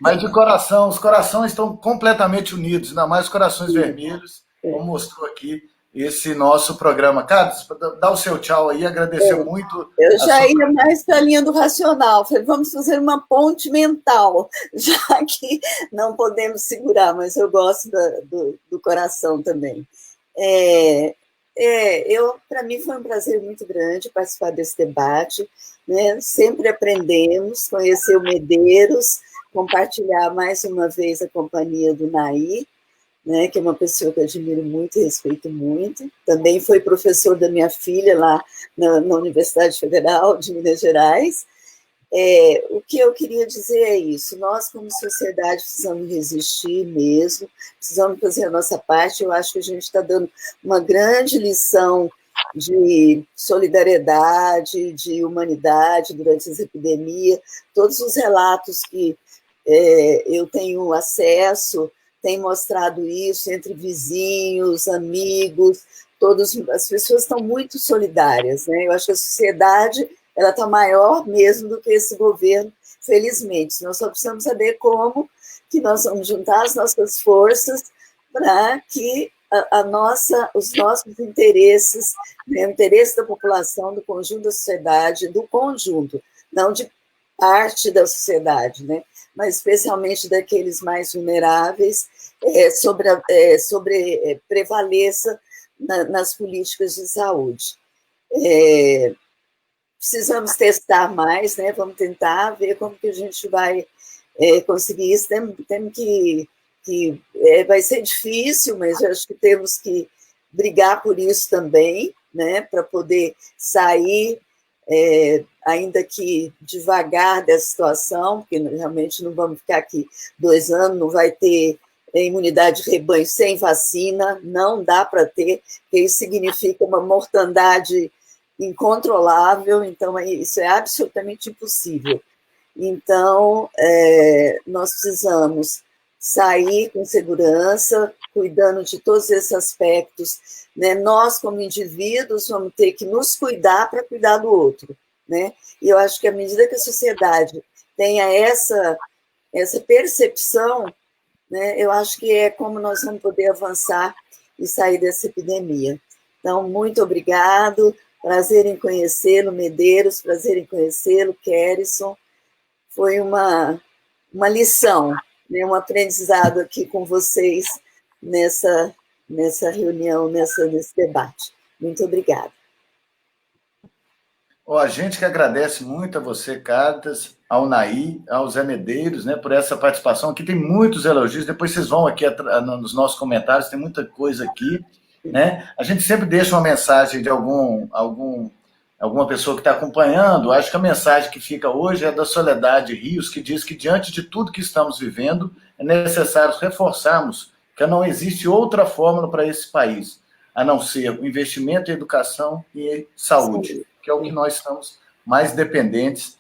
Mas de coração, os corações estão completamente unidos, ainda mais os corações vermelhos, como mostrou aqui esse nosso programa. Carlos, dá o seu tchau aí, agradecer muito. Eu já ia mais para a linha do racional, falei, vamos fazer uma ponte mental, já que não podemos segurar, mas eu gosto do coração também. Para mim foi um prazer muito grande participar desse debate, né? Sempre aprendemos, conhecer o Medeiros, compartilhar mais uma vez a companhia do Nair, né, que é uma pessoa que eu admiro muito e respeito muito. Também foi professor da minha filha lá na Universidade Federal de Minas Gerais. O que eu queria dizer é isso, nós como sociedade precisamos resistir mesmo, precisamos fazer a nossa parte. Eu acho que a gente está dando uma grande lição de solidariedade, de humanidade durante essa epidemia. Todos os relatos que eu tenho acesso têm mostrado isso, entre vizinhos, amigos, as pessoas estão muito solidárias, né? Eu acho que a sociedade ela está maior mesmo do que esse governo, felizmente. Nós só precisamos saber como que nós vamos juntar as nossas forças para que os nossos interesses, né, o interesse da população, do conjunto da sociedade, do conjunto, não de parte da sociedade, né, mas especialmente daqueles mais vulneráveis, prevaleça nas políticas de saúde. Precisamos testar mais, né? Vamos tentar ver como que a gente vai conseguir isso. Temos que vai ser difícil, mas eu acho que temos que brigar por isso também, né? Para poder sair, ainda que devagar dessa situação, porque realmente não vamos ficar aqui 2 anos, não vai ter imunidade de rebanho sem vacina, não dá para ter, porque isso significa uma mortandade incontrolável, então isso é absolutamente impossível. Então, nós precisamos sair com segurança, cuidando de todos esses aspectos, né? Nós, como indivíduos, vamos ter que nos cuidar para cuidar do outro, né? E eu acho que à medida que a sociedade tenha essa percepção, né, eu acho que é como nós vamos poder avançar e sair dessa epidemia. Então, muito obrigado, prazer em conhecê-lo, Medeiros, prazer em conhecê-lo, Kerisson. Foi uma lição, né, um aprendizado aqui com vocês nessa reunião, nesse debate. Muito obrigada. A gente que agradece muito a você, Caritas, ao Nair, ao Zé Medeiros, né, por essa participação. Aqui tem muitos elogios, depois vocês vão aqui nos nossos comentários, tem muita coisa aqui, né? A gente sempre deixa uma mensagem de alguma pessoa que está acompanhando. Acho que a mensagem que fica hoje é da Soledade Rios, que diz que diante de tudo que estamos vivendo, é necessário reforçarmos que não existe outra fórmula para esse país, a não ser o investimento em educação e em saúde, que é o que nós estamos mais dependentes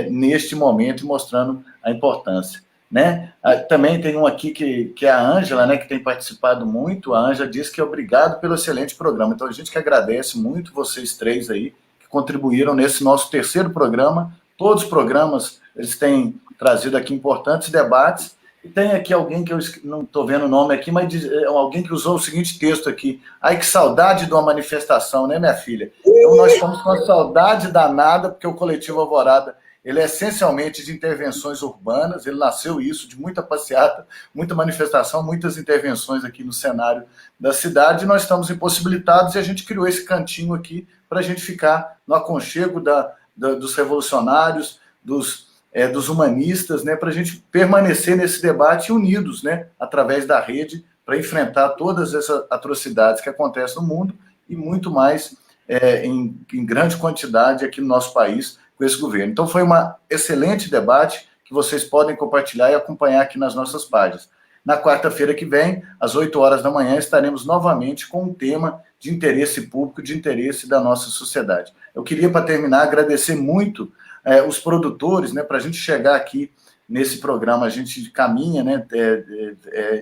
neste momento, mostrando a importância, né? Também tem um aqui que é a Ângela, né, que tem participado muito. A Ângela diz que é obrigado pelo excelente programa. Então, a gente que agradece muito vocês três aí, que contribuíram nesse nosso 3º programa. Todos os programas, eles têm trazido aqui importantes debates. E tem aqui alguém que eu não estou vendo o nome aqui, mas alguém que usou o seguinte texto aqui: ai, que saudade de uma manifestação, né, minha filha? Então nós estamos com uma saudade danada, porque o Coletivo Alvorada, ele é essencialmente de intervenções urbanas, ele nasceu isso, de muita passeata, muita manifestação, muitas intervenções aqui no cenário da cidade, e nós estamos impossibilitados, e a gente criou esse cantinho aqui para a gente ficar no aconchego dos revolucionários, dos humanistas, né, para a gente permanecer nesse debate unidos, né, através da rede, para enfrentar todas essas atrocidades que acontecem no mundo e muito mais em grande quantidade aqui no nosso país com esse governo. Então foi um excelente debate, que que vocês podem compartilhar e acompanhar aqui nas nossas páginas. Na quarta-feira que vem, às 8 horas da manhã, estaremos novamente com um tema de interesse público, de interesse da nossa sociedade. Eu queria, para terminar, agradecer muito os produtores, né, para a gente chegar aqui nesse programa, a gente caminha, né,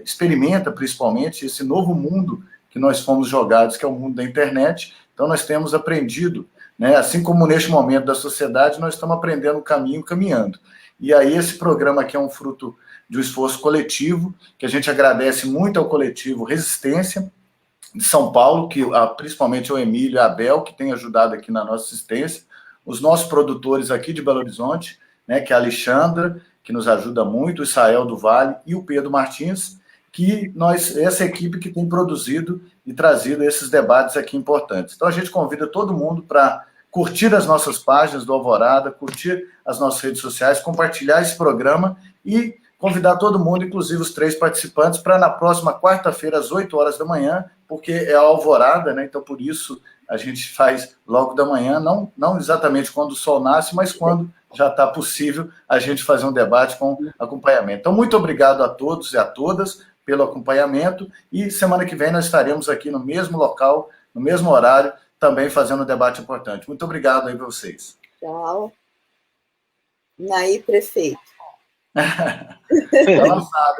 experimenta principalmente esse novo mundo que nós fomos jogados, que é o mundo da internet. Então, nós temos aprendido, né, assim como neste momento da sociedade, nós estamos aprendendo o caminho, caminhando. E aí, esse programa aqui é um fruto de um esforço coletivo, que a gente agradece muito ao coletivo Resistência, de São Paulo, que principalmente o Emílio e a Abel, que tem ajudado aqui na nossa assistência, os nossos produtores aqui de Belo Horizonte, né, que é a Alexandra, que nos ajuda muito, o Israel do Vale e o Pedro Martins, que essa equipe que tem produzido e trazido esses debates aqui importantes. Então, a gente convida todo mundo para curtir as nossas páginas do Alvorada, curtir as nossas redes sociais, compartilhar esse programa e convidar todo mundo, inclusive os 3 participantes, para na próxima quarta-feira, às 8 horas da manhã, porque é a Alvorada, né? Então, por isso, a gente faz logo da manhã, não exatamente quando o sol nasce, mas quando já está possível a gente fazer um debate com acompanhamento. Então, muito obrigado a todos e a todas pelo acompanhamento, e semana que vem nós estaremos aqui no mesmo local, no mesmo horário, também fazendo um debate importante. Muito obrigado aí para vocês. Tchau. Naí, prefeito. Tá lançado, hein?